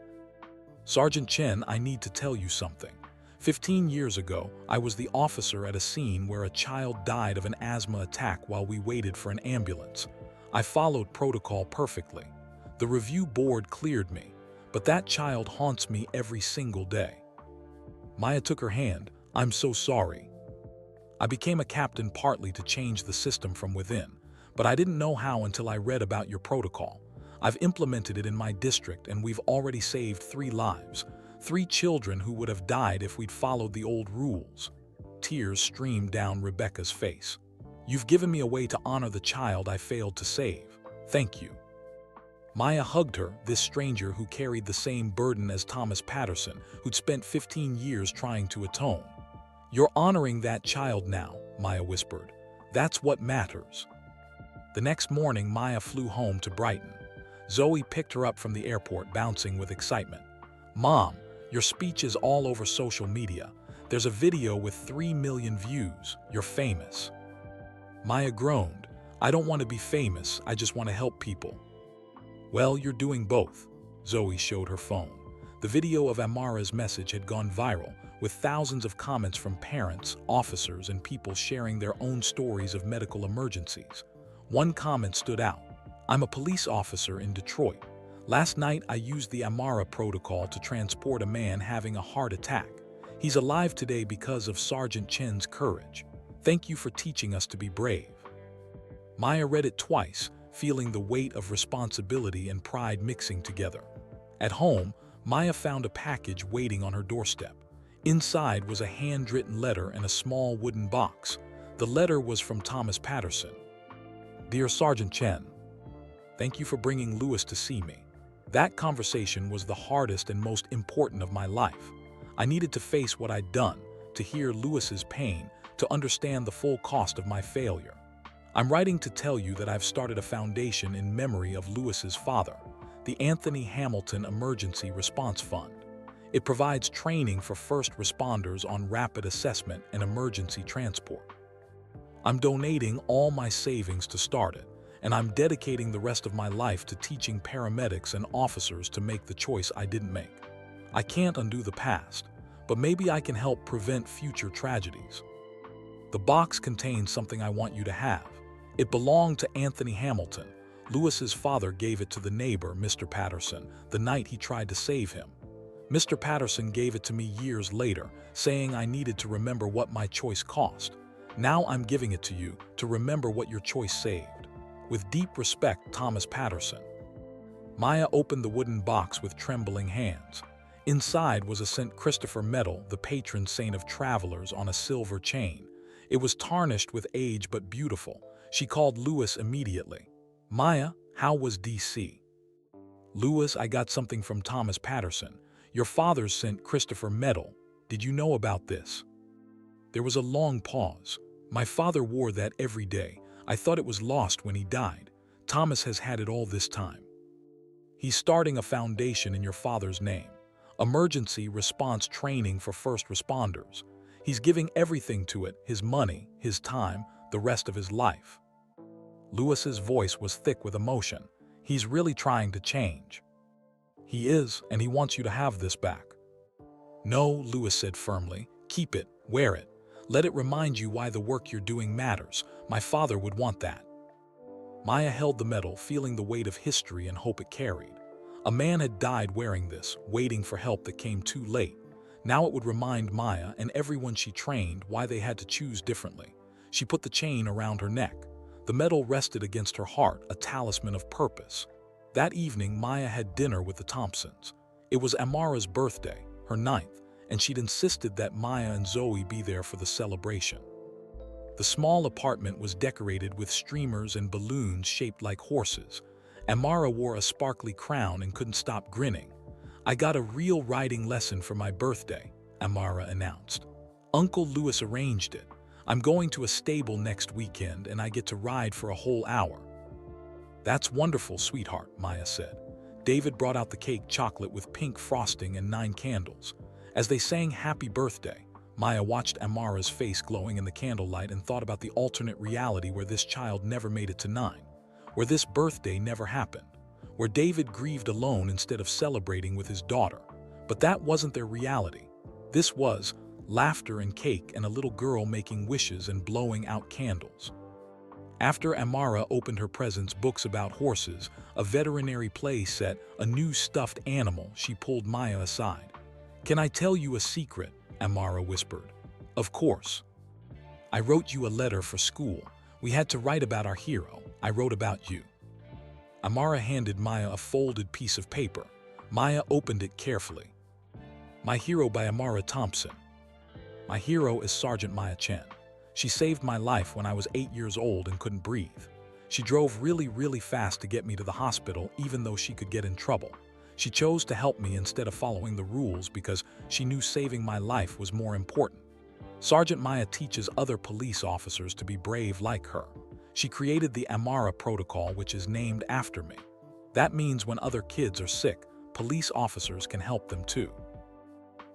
Sergeant Chen, I need to tell you something. 15 years ago, I was the officer at a scene where a child died of an asthma attack while we waited for an ambulance. I followed protocol perfectly. The review board cleared me, but that child haunts me every single day. Maya took her hand. I'm so sorry. I became a captain partly to change the system from within, but I didn't know how until I read about your protocol. I've implemented it in my district and we've already saved 3 lives. 3 children who would have died if we'd followed the old rules. Tears streamed down Rebecca's face. You've given me a way to honor the child I failed to save. Thank you. Maya hugged her, this stranger who carried the same burden as Thomas Patterson, who'd spent 15 years trying to atone. You're honoring that child now, Maya whispered. That's what matters. The next morning, Maya flew home to Brighton. Zoe picked her up from the airport, bouncing with excitement. Mom, your speech is all over social media. There's a video with 3 million views. You're famous. Maya groaned. I don't want to be famous, I just want to help people. Well, you're doing both. Zoe showed her phone. The video of Amara's message had gone viral, with thousands of comments from parents, officers, and people sharing their own stories of medical emergencies. One comment stood out. I'm a police officer in Detroit. Last night, I used the Amara protocol to transport a man having a heart attack. He's alive today because of Sergeant Chen's courage. Thank you for teaching us to be brave. Maya read it twice, feeling the weight of responsibility and pride mixing together. At home, Maya found a package waiting on her doorstep. Inside was a handwritten letter and a small wooden box. The letter was from Thomas Patterson. Dear Sergeant Chen, thank you for bringing Lewis to see me. That conversation was the hardest and most important of my life. I needed to face what I'd done, to hear Lewis's pain, to understand the full cost of my failure. I'm writing to tell you that I've started a foundation in memory of Lewis's father, the Anthony Hamilton Emergency Response Fund. It provides training for first responders on rapid assessment and emergency transport. I'm donating all my savings to start it, and I'm dedicating the rest of my life to teaching paramedics and officers to make the choice I didn't make. I can't undo the past, but maybe I can help prevent future tragedies. The box contains something I want you to have. It belonged to Anthony Hamilton. Lewis's father gave it to the neighbor, Mr. Patterson, the night he tried to save him. Mr. Patterson gave it to me years later, saying I needed to remember what my choice cost. Now I'm giving it to you to remember what your choice saved. With deep respect, Thomas Patterson. Maya opened the wooden box with trembling hands. Inside was a St. Christopher medal, the patron saint of travelers, on a silver chain. It was tarnished with age but beautiful. She called Lewis immediately. Maya, how was DC? Lewis, I got something from Thomas Patterson. Your father's St. Christopher medal. Did you know about this? There was a long pause. My father wore that every day. I thought it was lost when he died. Thomas has had it all this time. He's starting a foundation in your father's name. Emergency response training for first responders. He's giving everything to it, his money, his time, the rest of his life. Lewis's voice was thick with emotion. He's really trying to change. He is, and he wants you to have this back. No, Lewis said firmly. Keep it, wear it. Let it remind you why the work you're doing matters. My father would want that. Maya held the medal, feeling the weight of history and hope it carried. A man had died wearing this, waiting for help that came too late. Now it would remind Maya and everyone she trained why they had to choose differently. She put the chain around her neck. The medal rested against her heart, a talisman of purpose. That evening, Maya had dinner with the Thompsons. It was Amara's birthday, her 9th, and she'd insisted that Maya and Zoe be there for the celebration. The small apartment was decorated with streamers and balloons shaped like horses. Amara wore a sparkly crown and couldn't stop grinning. I got a real riding lesson for my birthday, Amara announced. Uncle Lewis arranged it. I'm going to a stable next weekend and I get to ride for a whole hour. That's wonderful, sweetheart, Maya said. David brought out the cake chocolate with pink frosting and 9 candles. As they sang happy birthday, Maya watched Amara's face glowing in the candlelight and thought about the alternate reality where this child never made it to 9, where this birthday never happened, where David grieved alone instead of celebrating with his daughter. But that wasn't their reality. This was laughter and cake and a little girl making wishes and blowing out candles. After Amara opened her presents, books about horses, a veterinary play set, a new stuffed animal, she pulled Maya aside. Can I tell you a secret? Amara whispered. Of course. I wrote you a letter for school. We had to write about our hero. I wrote about you. Amara handed Maya a folded piece of paper. Maya opened it carefully. My hero by Amara Thompson. My hero is Sergeant Maya Chen. She saved my life when I was 8 years old and couldn't breathe. She drove really fast to get me to the hospital even though she could get in trouble. She chose to help me instead of following the rules because she knew saving my life was more important. Sergeant Maya teaches other police officers to be brave like her. She created the Amara Protocol, which is named after me. That means when other kids are sick, police officers can help them too.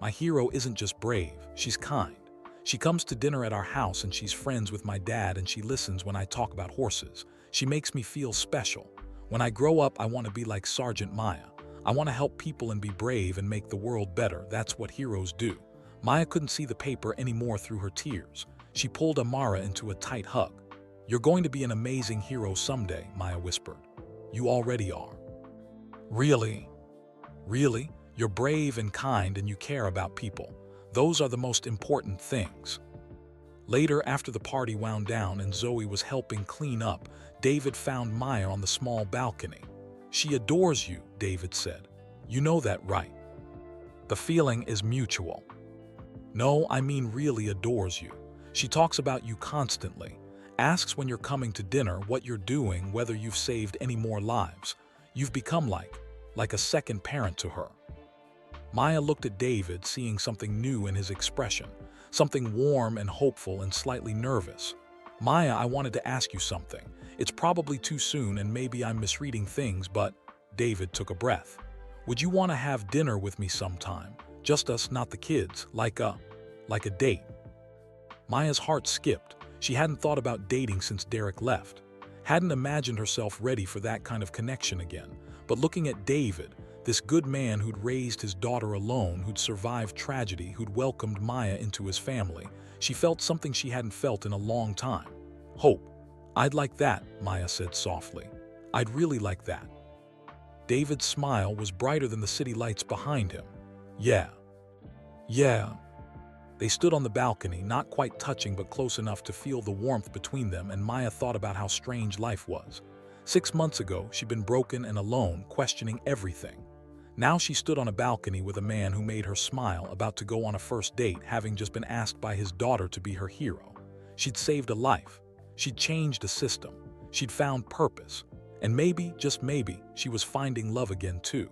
My hero isn't just brave, she's kind. She comes to dinner at our house and she's friends with my dad and she listens when I talk about horses. She makes me feel special. When I grow up, I want to be like Sergeant Maya. I want to help people and be brave and make the world better. That's what heroes do. Maya couldn't see the paper anymore through her tears. She pulled Amara into a tight hug. You're going to be an amazing hero someday, Maya whispered. You already are. Really? Really? You're brave and kind and you care about people. Those are the most important things. Later, after the party wound down and Zoe was helping clean up, David found Maya on the small balcony. She adores you, David said. You know that, right? The feeling is mutual. No, I mean really adores you. She talks about you constantly. Asks when you're coming to dinner, what you're doing, whether you've saved any more lives. You've become like a second parent to her. Maya looked at David, seeing something new in his expression, something warm and hopeful and slightly nervous. Maya, I wanted to ask you something. It's probably too soon and maybe I'm misreading things, but David took a breath. Would you want to have dinner with me sometime? Just us, not the kids, like a date. Maya's heart skipped. She hadn't thought about dating since Derek left. Hadn't imagined herself ready for that kind of connection again. But looking at David, this good man who'd raised his daughter alone, who'd survived tragedy, who'd welcomed Maya into his family, she felt something she hadn't felt in a long time. Hope. I'd like that, Maya said softly. I'd really like that. David's smile was brighter than the city lights behind him. Yeah. They stood on the balcony, not quite touching but close enough to feel the warmth between them, and Maya thought about how strange life was. 6 months ago, she'd been broken and alone, questioning everything. Now she stood on a balcony with a man who made her smile, about to go on a first date, having just been asked by his daughter to be her hero. She'd saved a life. She'd changed a system. She'd found purpose. And maybe, just maybe, she was finding love again too.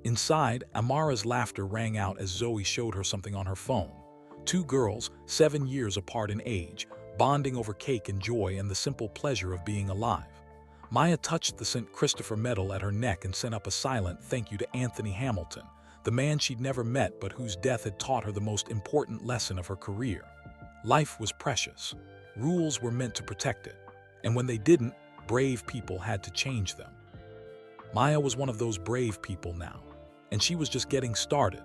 Inside, Amara's laughter rang out as Zoe showed her something on her phone. 2 girls, 7 years apart in age, bonding over cake and joy and the simple pleasure of being alive. Maya touched the St. Christopher medal at her neck and sent up a silent thank you to Anthony Hamilton, the man she'd never met but whose death had taught her the most important lesson of her career. Life was precious. Rules were meant to protect it. And when they didn't, brave people had to change them. Maya was one of those brave people now, and she was just getting started.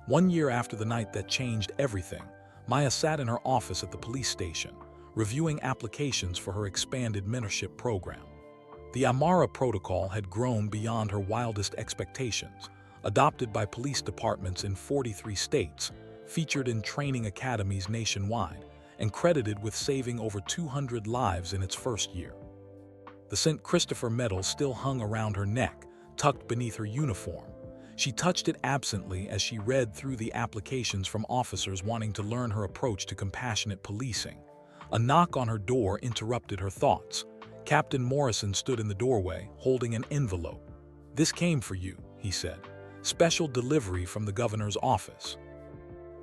1 year after the night that changed everything, Maya sat in her office at the police station, reviewing applications for her expanded mentorship program. The Amara Protocol had grown beyond her wildest expectations, adopted by police departments in 43 states, featured in training academies nationwide, and credited with saving over 200 lives in its first year. The St. Christopher medal still hung around her neck, tucked beneath her uniform. She touched it absently as she read through the applications from officers wanting to learn her approach to compassionate policing. A knock on her door interrupted her thoughts. Captain Morrison stood in the doorway, holding an envelope. "This came for you," he said. "Special delivery from the governor's office."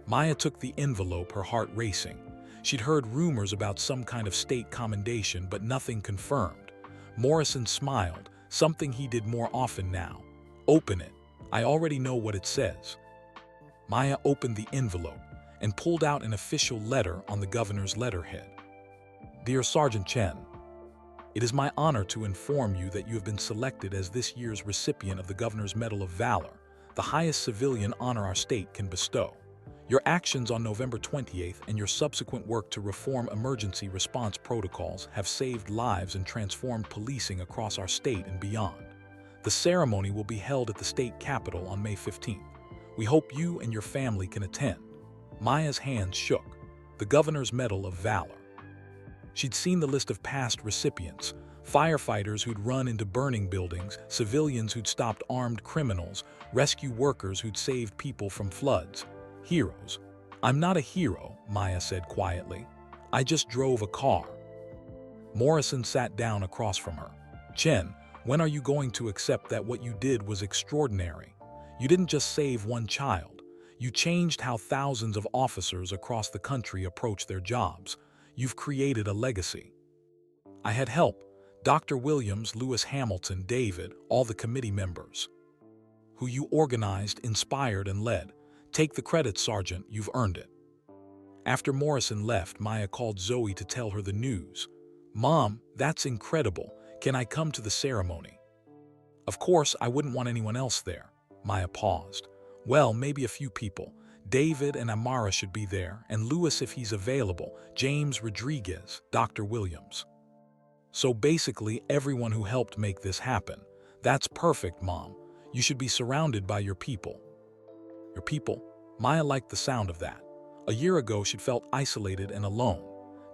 Maya took the envelope, her heart racing. She'd heard rumors about some kind of state commendation, but nothing confirmed. Morrison smiled, something he did more often now. "Open it. I already know what it says." Maya opened the envelope and pulled out an official letter on the governor's letterhead. "Dear Sergeant Chen, it is my honor to inform you that you have been selected as this year's recipient of the Governor's Medal of Valor, the highest civilian honor our state can bestow. Your actions on November 28th and your subsequent work to reform emergency response protocols have saved lives and transformed policing across our state and beyond. The ceremony will be held at the state capitol on May 15th. We hope you and your family can attend." Maya's hands shook. The Governor's Medal of Valor. She'd seen the list of past recipients: firefighters who'd run into burning buildings, civilians who'd stopped armed criminals, rescue workers who'd saved people from floods. Heroes. "I'm not a hero," Maya said quietly. "I just drove a car." Morrison sat down across from her. "Chen, when are you going to accept that what you did was extraordinary? You didn't just save one child. You changed how thousands of officers across the country approach their jobs. You've created a legacy." "I had help. Dr. Williams, Lewis Hamilton, David, all the committee members who you organized, inspired, and led. Take the credit, Sergeant. You've earned it." After Morrison left, Maya called Zoe to tell her the news. "Mom, that's incredible. Can I come to the ceremony?" "Of course, I wouldn't want anyone else there." Maya paused. "Well, maybe a few people. David and Amara should be there, and Lewis if he's available, James Rodriguez, Dr. Williams. So basically everyone who helped make this happen. That's perfect, Mom. You should be surrounded by your people." Your people? Maya liked the sound of that. A year ago, she'd felt isolated and alone.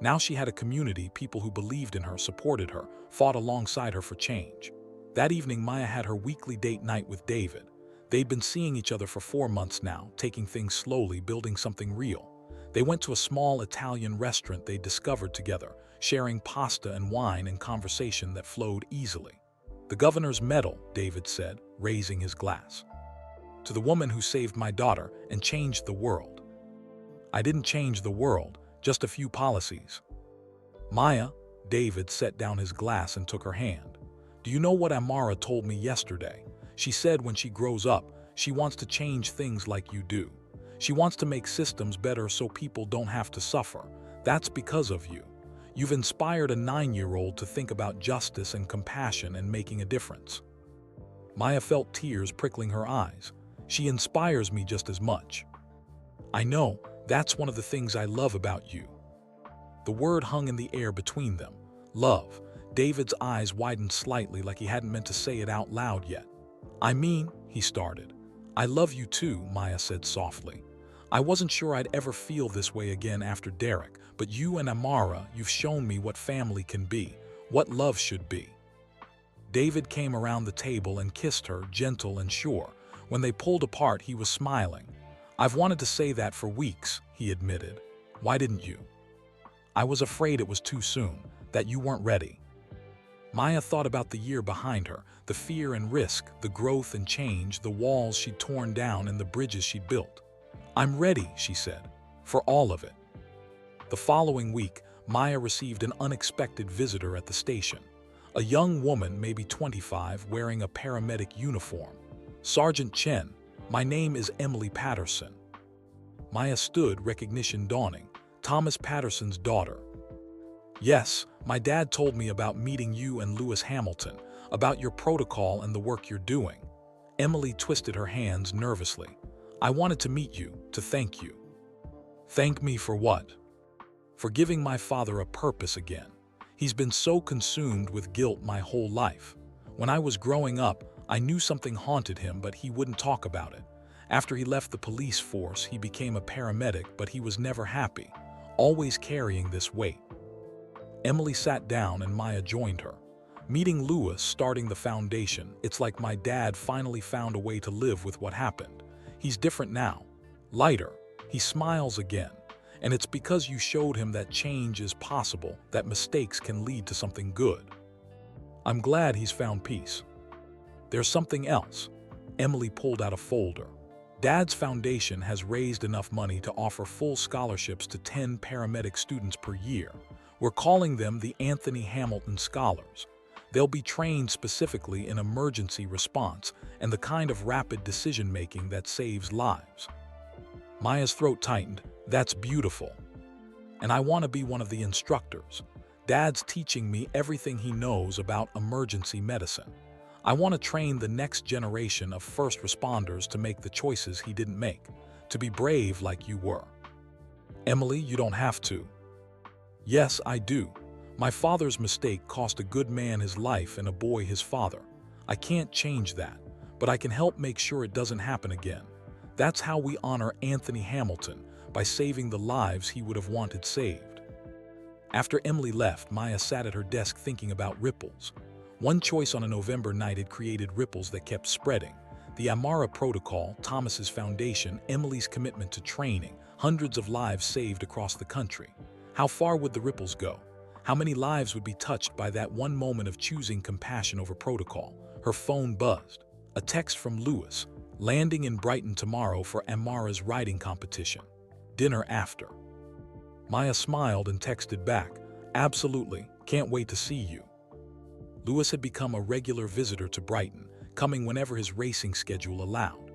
Now she had a community, people who believed in her, supported her, fought alongside her for change. That evening, Maya had her weekly date night with David. They'd been seeing each other for 4 months now, taking things slowly, building something real. They went to a small Italian restaurant they'd discovered together, sharing pasta and wine and conversation that flowed easily. "The Governor's Medal," David said, raising his glass. "To the woman who saved my daughter and changed the world." "I didn't change the world, just a few policies." "Maya," David set down his glass and took her hand. "Do you know what Amara told me yesterday? She said when she grows up, She wants to change things like you do. She wants to make systems better so people don't have to suffer. That's because of you. You've inspired a 9-year-old to think about justice and compassion and making a difference. Maya felt tears prickling her eyes. She inspires me just as much. I know, that's one of the things I love about you. The word hung in the air between them. Love. David's eyes widened slightly like he hadn't meant to say it out loud yet. I mean, he started. I love you too, Maya said softly. I wasn't sure I'd ever feel this way again after Derek, but you and Amara, you've shown me what family can be, what love should be. David came around the table and kissed her, gentle and sure. When they pulled apart, he was smiling. I've wanted to say that for weeks, he admitted. Why didn't you? I was afraid it was too soon, that you weren't ready. Maya thought about the year behind her, the fear and risk, the growth and change, the walls she'd torn down and the bridges she'd built. I'm ready, she said, for all of it. The following week, Maya received an unexpected visitor at the station. A young woman, maybe 25, wearing a paramedic uniform. Sergeant Chen, my name is Emily Patterson. Maya stood, recognition dawning. Thomas Patterson's daughter. Yes, my dad told me about meeting you and Lewis Hamilton, about your protocol and the work you're doing. Emily twisted her hands nervously. I wanted to meet you, to thank you. Thank me for what? For giving my father a purpose again. He's been so consumed with guilt my whole life. When I was growing up, I knew something haunted him, but he wouldn't talk about it. After he left the police force, he became a paramedic, but he was never happy, always carrying this weight. Emily sat down and Maya joined her. Meeting Lewis, starting the foundation, it's like my dad finally found a way to live with what happened. He's different now, lighter. He smiles again. And it's because you showed him that change is possible, that mistakes can lead to something good. I'm glad he's found peace. There's something else. Emily pulled out a folder. Dad's foundation has raised enough money to offer full scholarships to 10 paramedic students per year. We're calling them the Anthony Hamilton Scholars. They'll be trained specifically in emergency response and the kind of rapid decision-making that saves lives. Maya's throat tightened. That's beautiful. And I want to be one of the instructors. Dad's teaching me everything he knows about emergency medicine. I want to train the next generation of first responders to make the choices he didn't make, to be brave like you were. Emily, you don't have to. Yes, I do. My father's mistake cost a good man his life and a boy his father. I can't change that, but I can help make sure it doesn't happen again. That's how we honor Anthony Hamilton, by saving the lives he would have wanted saved. After Emily left, Maya sat at her desk thinking about ripples. One choice on a November night had created ripples that kept spreading. The Amara Protocol, Thomas's foundation, Emily's commitment to training, hundreds of lives saved across the country. How far would the ripples go? How many lives would be touched by that one moment of choosing compassion over protocol? Her phone buzzed. A text from Lewis, landing in Brighton tomorrow for Amara's writing competition. Dinner after. Maya smiled and texted back, absolutely, can't wait to see you. Lewis had become a regular visitor to Brighton, coming whenever his racing schedule allowed.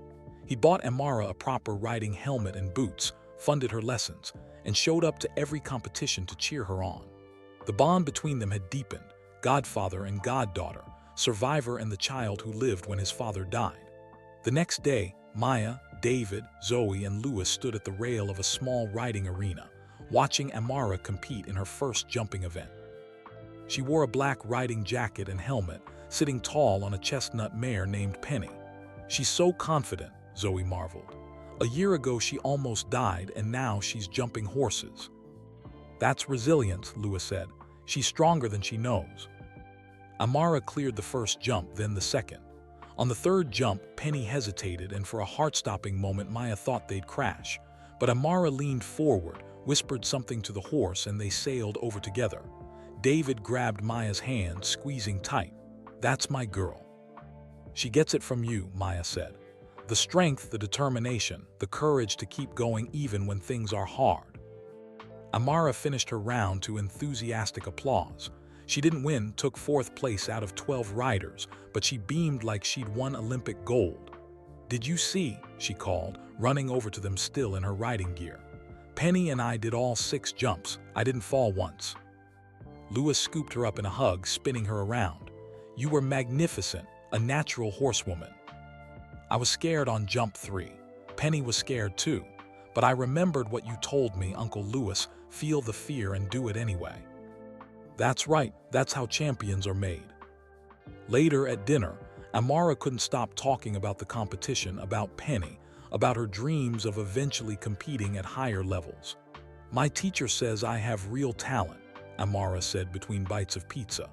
He bought Amara a proper riding helmet and boots, funded her lessons, and showed up to every competition to cheer her on. The bond between them had deepened, godfather and goddaughter, survivor and the child who lived when his father died. The next day, Maya, David, Zoe, and Lewis stood at the rail of a small riding arena, watching Amara compete in her first jumping event. She wore a black riding jacket and helmet, sitting tall on a chestnut mare named Penny. She's so confident, Zoe marveled. A year ago she almost died and now she's jumping horses. That's resilience, Lewis said. She's stronger than she knows. Amara cleared the first jump, then the second. On the third jump, Penny hesitated, and for a heart-stopping moment Maya thought they'd crash. But Amara leaned forward, whispered something to the horse, and they sailed over together. David grabbed Maya's hand, squeezing tight. That's my girl. She gets it from you, Maya said. The strength, the determination, the courage to keep going even when things are hard. Amara finished her round to enthusiastic applause. She didn't win, took 4th place out of 12 riders, but she beamed like she'd won Olympic gold. "Did you see?" she called, running over to them still in her riding gear. "Penny and I did all 6 jumps. I didn't fall once." Lewis scooped her up in a hug, spinning her around. "You were magnificent, a natural horsewoman." "I was scared on jump 3. Penny was scared too. But I remembered what you told me, Uncle Lewis, feel the fear and do it anyway." "That's right, that's how champions are made." Later at dinner, Amara couldn't stop talking about the competition, about Penny, about her dreams of eventually competing at higher levels. "My teacher says I have real talent," Amara said between bites of pizza.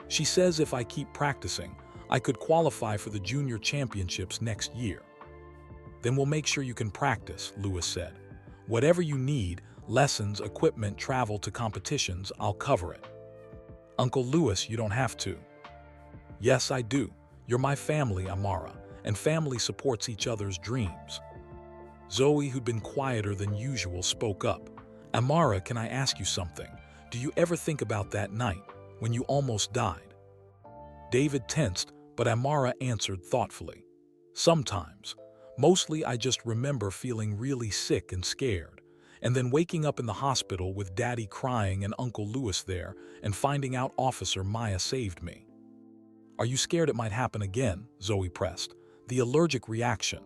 "She says if I keep practicing, I could qualify for the junior championships next year." "Then we'll make sure you can practice," Lewis said. "Whatever you need, lessons, equipment, travel to competitions, I'll cover it." "Uncle Lewis, you don't have to." "Yes, I do. You're my family, Amara, and family supports each other's dreams." Zoe, who'd been quieter than usual, spoke up. "Amara, can I ask you something? Do you ever think about that night, when you almost died?" David tensed, but Amara answered thoughtfully. "Sometimes. Mostly I just remember feeling really sick and scared, and then waking up in the hospital with Daddy crying and Uncle Lewis there, and finding out Officer Maya saved me." "Are you scared it might happen again?" Zoe pressed. "The allergic reaction."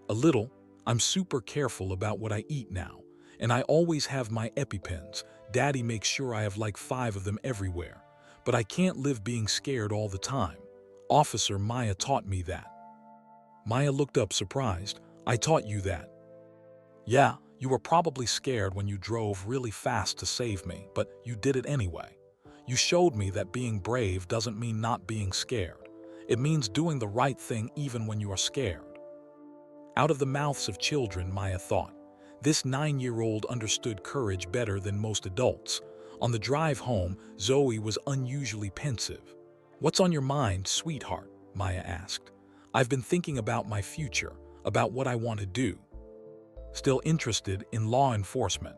"A little. I'm super careful about what I eat now, and I always have my EpiPens. Daddy makes sure I have like 5 of them everywhere. But I can't live being scared all the time. Officer Maya taught me that." Maya looked up surprised. "I taught you that?" "Yeah, you were probably scared when you drove really fast to save me, but you did it anyway. You showed me that being brave doesn't mean not being scared. It means doing the right thing even when you are scared." Out of the mouths of children, Maya thought. This 9-year-old understood courage better than most adults. On the drive home, Zoe was unusually pensive. "What's on your mind, sweetheart?" Maya asked. "I've been thinking about my future, about what I want to do." "Still interested in law enforcement?"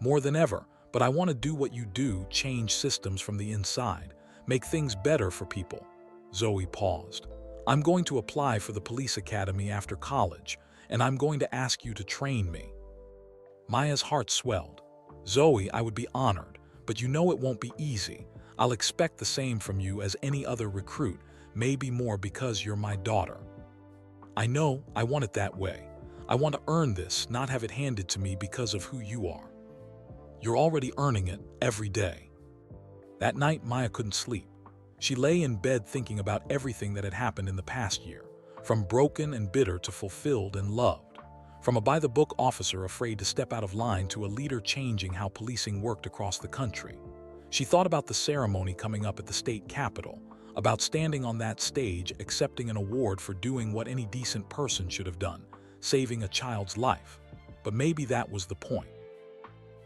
"More than ever, but I want to do what you do, change systems from the inside, make things better for people." Zoe paused. "I'm going to apply for the police academy after college, and I'm going to ask you to train me." Maya's heart swelled. "Zoe, I would be honored, but you know it won't be easy. I'll expect the same from you as any other recruit, maybe more because you're my daughter." "I know, I want it that way. I want to earn this, not have it handed to me because of who you are." "You're already earning it, every day." That night, Maya couldn't sleep. She lay in bed thinking about everything that had happened in the past year, from broken and bitter to fulfilled and loved, from a by-the-book officer afraid to step out of line to a leader changing how policing worked across the country. She thought about the ceremony coming up at the state capitol, about standing on that stage accepting an award for doing what any decent person should have done, saving a child's life. But maybe that was the point.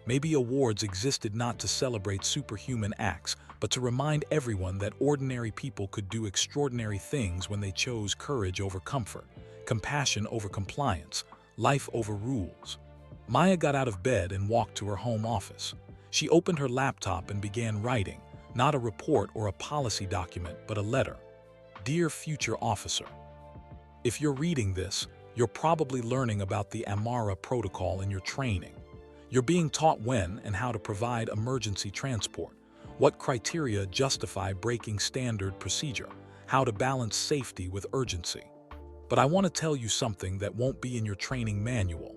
Maybe awards existed not to celebrate superhuman acts, but to remind everyone that ordinary people could do extraordinary things when they chose courage over comfort, compassion over compliance, life over rules. Maya got out of bed and walked to her home office. She opened her laptop and began writing, not a report or a policy document, but a letter. "Dear future officer, if you're reading this, you're probably learning about the Amara protocol in your training. You're being taught when and how to provide emergency transport, what criteria justify breaking standard procedure, how to balance safety with urgency. But I want to tell you something that won't be in your training manual.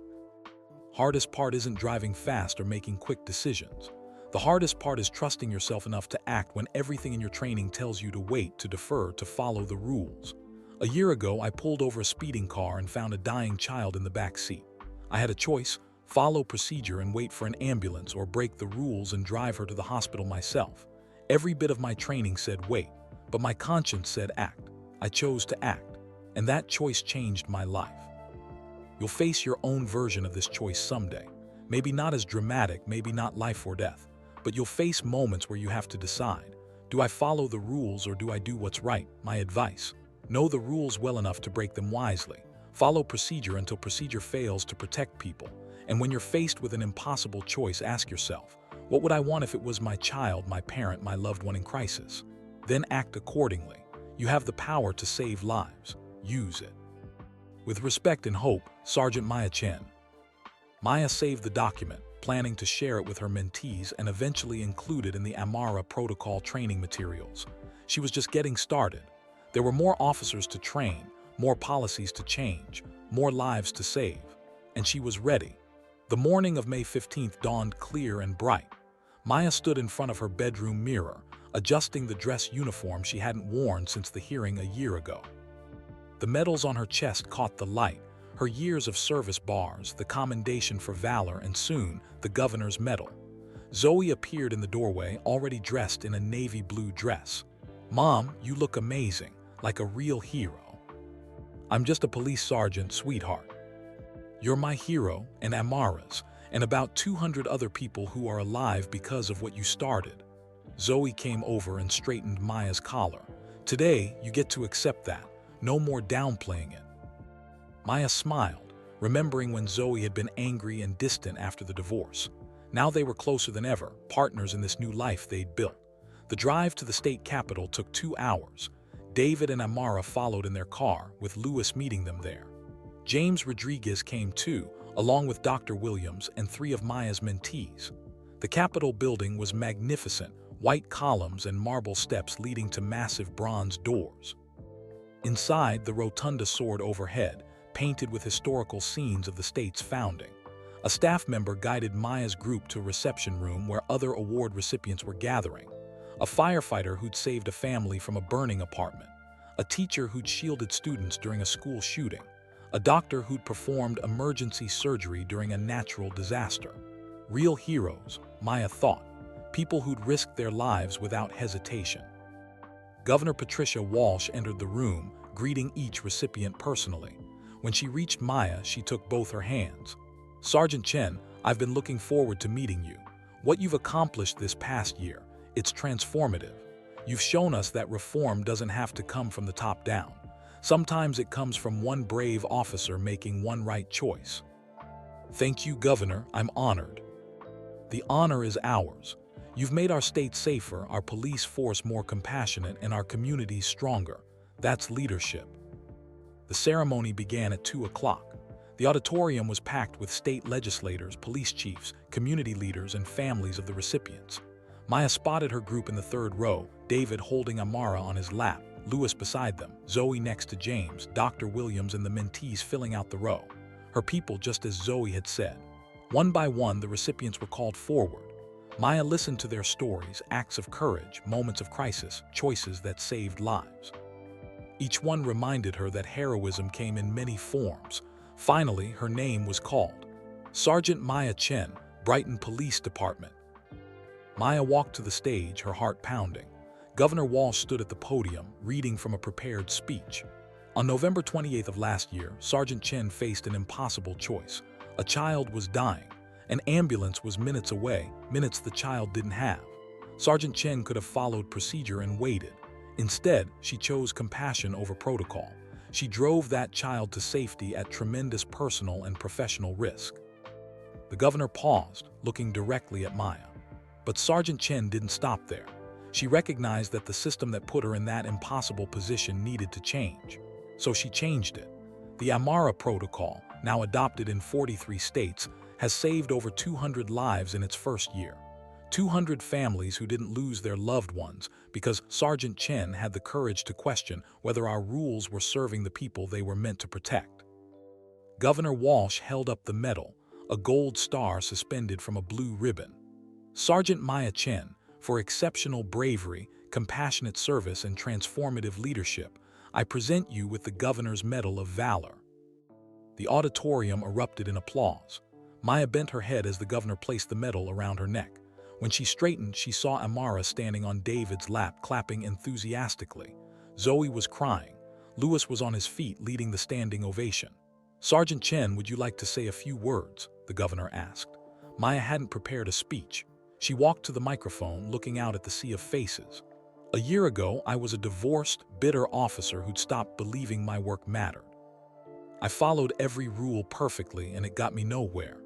Hardest part isn't driving fast or making quick decisions. The hardest part is trusting yourself enough to act when everything in your training tells you to wait, to defer, to follow the rules. A year ago, I pulled over a speeding car and found a dying child in the back seat. I had a choice: follow procedure and wait for an ambulance, or break the rules and drive her to the hospital myself. Every bit of my training said wait, but my conscience said act. I chose to act, and that choice changed my life. You'll face your own version of this choice someday. Maybe not as dramatic, maybe not life or death, but you'll face moments where you have to decide, do I follow the rules or do I do what's right? My advice: know the rules well enough to break them wisely. Follow procedure until procedure fails to protect people. And when you're faced with an impossible choice, ask yourself, what would I want if it was my child, my parent, my loved one in crisis? Then act accordingly. You have the power to save lives. Use it. With respect and hope, Sergeant Maya Chen. Maya saved the document, planning to share it with her mentees and eventually include it in the Amara Protocol training materials. She was just getting started. There were more officers to train, more policies to change, more lives to save. And she was ready. The morning of May 15th dawned clear and bright. Maya stood in front of her bedroom mirror, adjusting the dress uniform she hadn't worn since the hearing a year ago. The medals on her chest caught the light, her years of service bars, the commendation for valor, and soon, the governor's medal. Zoe appeared in the doorway, already dressed in a navy blue dress. "Mom, you look amazing, like a real hero." "I'm just a police sergeant, sweetheart." "You're my hero, and Amara's, and about 200 other people who are alive because of what you started." Zoe came over and straightened Maya's collar. "Today, you get to accept that. No more downplaying it." Maya smiled, remembering when Zoe had been angry and distant after the divorce. Now they were closer than ever, partners in this new life they'd built. The drive to the state capitol took 2 hours. David and Amara followed in their car, with Lewis meeting them there. James Rodriguez came too, along with Dr. Williams and 3 of Maya's mentees. The Capitol building was magnificent, white columns and marble steps leading to massive bronze doors. Inside, the rotunda soared overhead, painted with historical scenes of the state's founding. A staff member guided Maya's group to a reception room where other award recipients were gathering. A firefighter who'd saved a family from a burning apartment. A teacher who'd shielded students during a school shooting. A doctor who'd performed emergency surgery during a natural disaster. Real heroes, Maya thought. People who'd risked their lives without hesitation. Governor Patricia Walsh entered the room, greeting each recipient personally. When she reached Maya, she took both her hands. "Sergeant Chen, I've been looking forward to meeting you. What you've accomplished this past year, it's transformative. You've shown us that reform doesn't have to come from the top down. Sometimes it comes from one brave officer making one right choice." "Thank you, Governor. I'm honored." "The honor is ours. You've made our state safer, our police force more compassionate, and our communities stronger. That's leadership." The ceremony began at 2 o'clock. The auditorium was packed with state legislators, police chiefs, community leaders, and families of the recipients. Maya spotted her group in the 3rd row, David holding Amara on his lap, Lewis beside them, Zoe next to James, Dr. Williams and the mentees filling out the row. Her people, just as Zoe had said. One by one, the recipients were called forward. Maya listened to their stories, acts of courage, moments of crisis, choices that saved lives. Each one reminded her that heroism came in many forms. Finally, her name was called. Sergeant Maya Chen, Brighton Police Department. Maya walked to the stage, her heart pounding. Governor Walsh stood at the podium, reading from a prepared speech. On November 28th of last year, Sergeant Chen faced an impossible choice. A child was dying. An ambulance was minutes away, minutes the child didn't have. Sergeant Chen could have followed procedure and waited. Instead, she chose compassion over protocol. She drove that child to safety at tremendous personal and professional risk. The governor paused, looking directly at Maya. But Sergeant Chen didn't stop there. She recognized that the system that put her in that impossible position needed to change. So she changed it. The Amara Protocol, now adopted in 43 states, has saved over 200 lives in its first year. 200 families who didn't lose their loved ones because Sergeant Chen had the courage to question whether our rules were serving the people they were meant to protect. Governor Walsh held up the medal, a gold star suspended from a blue ribbon. "Sergeant Maya Chen, for exceptional bravery, compassionate service, and transformative leadership, I present you with the Governor's Medal of Valor." The auditorium erupted in applause. Maya bent her head as the governor placed the medal around her neck. When she straightened, she saw Amara standing on David's lap, clapping enthusiastically. Zoe was crying. Lewis was on his feet, leading the standing ovation. "Sergeant Chen, would you like to say a few words?" the governor asked. Maya hadn't prepared a speech. She walked to the microphone, looking out at the sea of faces. "A year ago, I was a divorced, bitter officer who'd stopped believing my work mattered. I followed every rule perfectly, and it got me nowhere.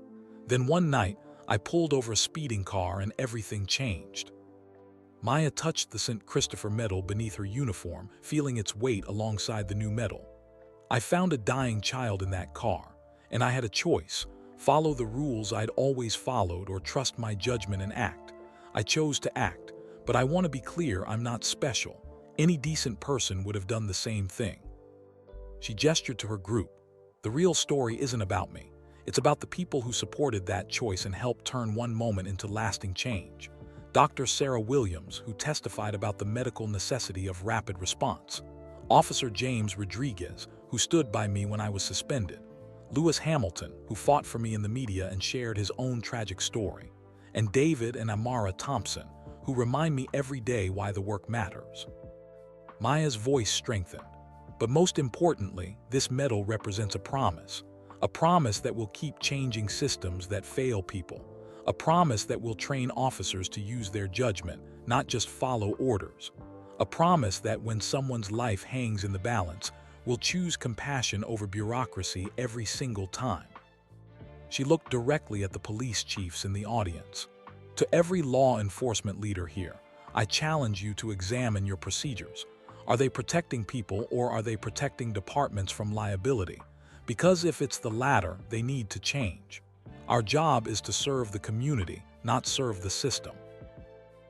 Then one night, I pulled over a speeding car and everything changed." Maya touched the St. Christopher medal beneath her uniform, feeling its weight alongside the new medal. I found a dying child in that car, and I had a choice: follow the rules I'd always followed or trust my judgment and act. I chose to act, but I want to be clear, I'm not special. Any decent person would have done the same thing. She gestured to her group. The real story isn't about me. It's about the people who supported that choice and helped turn one moment into lasting change. Dr. Sarah Williams, who testified about the medical necessity of rapid response. Officer James Rodriguez, who stood by me when I was suspended. Lewis Hamilton, who fought for me in the media and shared his own tragic story. And David and Amara Thompson, who remind me every day why the work matters. Maya's voice strengthened. But most importantly, this medal represents a promise that will keep changing systems that fail people, a promise that will train officers to use their judgment, not just follow orders, a promise that when someone's life hangs in the balance, will choose compassion over bureaucracy every single time. She looked directly at the police chiefs in the audience. To every law enforcement leader here, I challenge you to examine your procedures. Are they protecting people, or are they protecting departments from liability? Because if it's the latter, they need to change. Our job is to serve the community, not serve the system.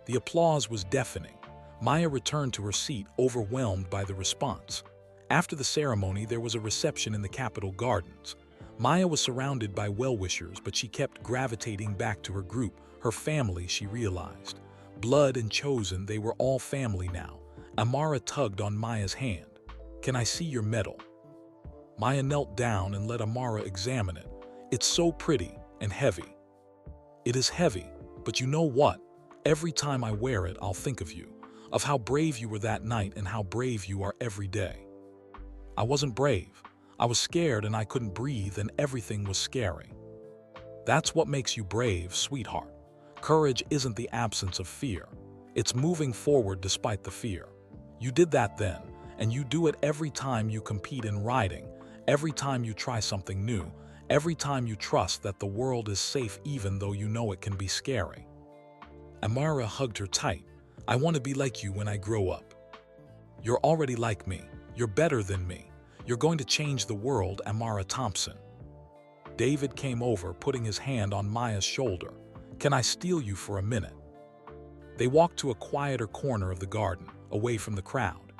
The applause was deafening. Maya returned to her seat, overwhelmed by the response. After the ceremony, there was a reception in the Capitol Gardens. Maya was surrounded by well-wishers, but she kept gravitating back to her group, her family, she realized. Blood and chosen, they were all family now. Amara tugged on Maya's hand. "Can I see your medal?" Maya knelt down and let Amara examine it. "It's so pretty and heavy." "It is heavy, but you know what? Every time I wear it, I'll think of you, of how brave you were that night and how brave you are every day." "I wasn't brave. I was scared and I couldn't breathe and everything was scary." "That's what makes you brave, sweetheart. Courage isn't the absence of fear. It's moving forward despite the fear. You did that then, and you do it every time you compete in riding, every time you try something new, every time you trust that the world is safe even though you know it can be scary." Amara hugged her tight. "I want to be like you when I grow up." "You're already like me. You're better than me. You're going to change the world, Amara Thompson." David came over, putting his hand on Maya's shoulder. "Can I steal you for a minute?" They walked to a quieter corner of the garden, away from the crowd.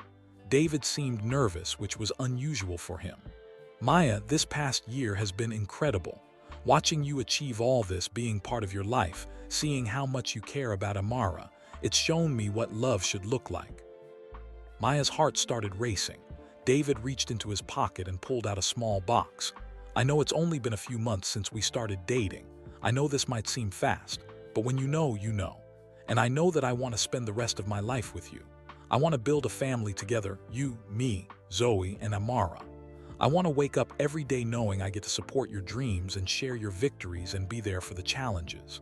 David seemed nervous, which was unusual for him. "Maya, this past year has been incredible. Watching you achieve all this, being part of your life, seeing how much you care about Amara, it's shown me what love should look like." Maya's heart started racing. David reached into his pocket and pulled out a small box. "I know it's only been a few months since we started dating. I know this might seem fast, but when you know, you know. And I know that I want to spend the rest of my life with you. I want to build a family together, you, me, Zoe, and Amara. I want to wake up every day knowing I get to support your dreams and share your victories and be there for the challenges."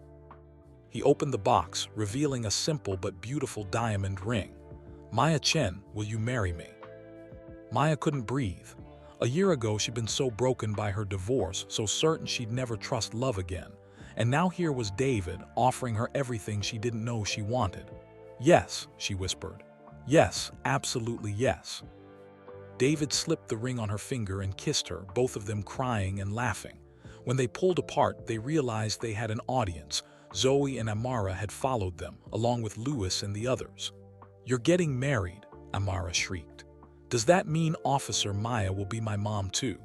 He opened the box, revealing a simple but beautiful diamond ring. "Maya Chen, will you marry me?" Maya couldn't breathe. A year ago, she'd been so broken by her divorce, so certain she'd never trust love again. And now here was David, offering her everything she didn't know she wanted. "Yes," she whispered. "Yes, absolutely yes." David slipped the ring on her finger and kissed her, both of them crying and laughing. When they pulled apart, they realized they had an audience. Zoe and Amara had followed them, along with Lewis and the others. "You're getting married," Amara shrieked. "Does that mean Officer Maya will be my mom too?"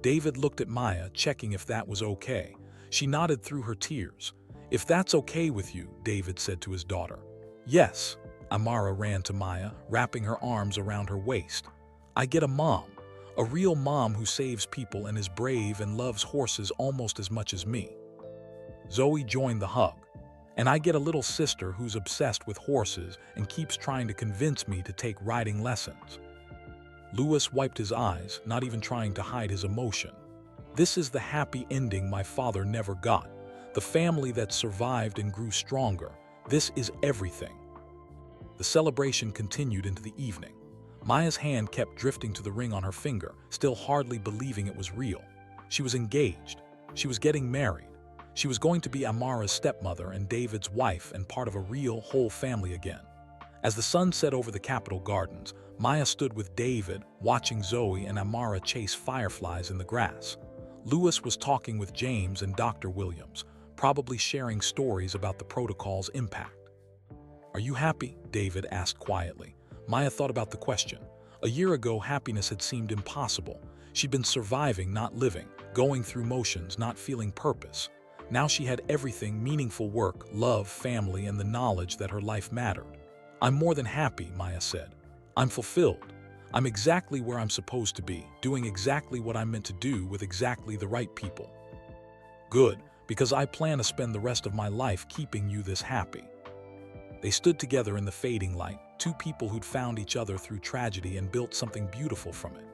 David looked at Maya, checking if that was okay. She nodded through her tears. "If that's okay with you," David said to his daughter. "Yes." Amara ran to Maya, wrapping her arms around her waist. "I get a mom. A real mom who saves people and is brave and loves horses almost as much as me." Zoe joined the hug. "And I get a little sister who's obsessed with horses and keeps trying to convince me to take riding lessons." Lewis wiped his eyes, not even trying to hide his emotion. "This is the happy ending my father never got. The family that survived and grew stronger. This is everything." The celebration continued into the evening. Maya's hand kept drifting to the ring on her finger, still hardly believing it was real. She was engaged. She was getting married. She was going to be Amara's stepmother and David's wife and part of a real, whole family again. As the sun set over the Capitol Gardens, Maya stood with David, watching Zoe and Amara chase fireflies in the grass. Lewis was talking with James and Dr. Williams, probably sharing stories about the protocol's impact. "Are you happy?" David asked quietly. Maya thought about the question. A year ago, happiness had seemed impossible. She'd been surviving, not living, going through motions, not feeling purpose. Now she had everything: meaningful work, love, family, and the knowledge that her life mattered. "I'm more than happy," Maya said. "I'm fulfilled. I'm exactly where I'm supposed to be, doing exactly what I'm meant to do with exactly the right people." "Good, because I plan to spend the rest of my life keeping you this happy." They stood together in the fading light, two people who'd found each other through tragedy and built something beautiful from it.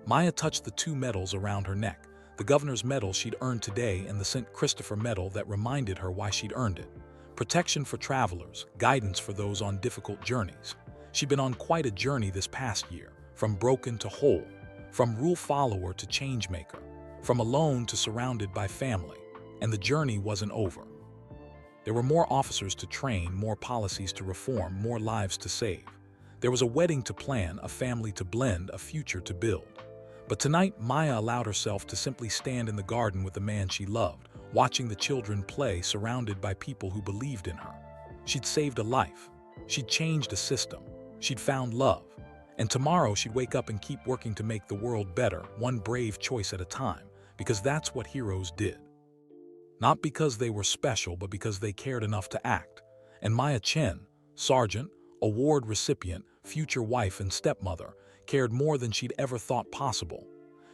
Maya touched the two medals around her neck, the governor's medal she'd earned today and the St. Christopher medal that reminded her why she'd earned it. Protection for travelers, guidance for those on difficult journeys. She'd been on quite a journey this past year, from broken to whole, from rule follower to change maker, from alone to surrounded by family, and the journey wasn't over. There were more officers to train, more policies to reform, more lives to save. There was a wedding to plan, a family to blend, a future to build. But tonight, Maya allowed herself to simply stand in the garden with the man she loved, watching the children play, surrounded by people who believed in her. She'd saved a life. She'd changed a system. She'd found love. And tomorrow she'd wake up and keep working to make the world better, one brave choice at a time, because that's what heroes did. Not because they were special, but because they cared enough to act. And Maya Chen, sergeant, award recipient, future wife and stepmother, cared more than she'd ever thought possible.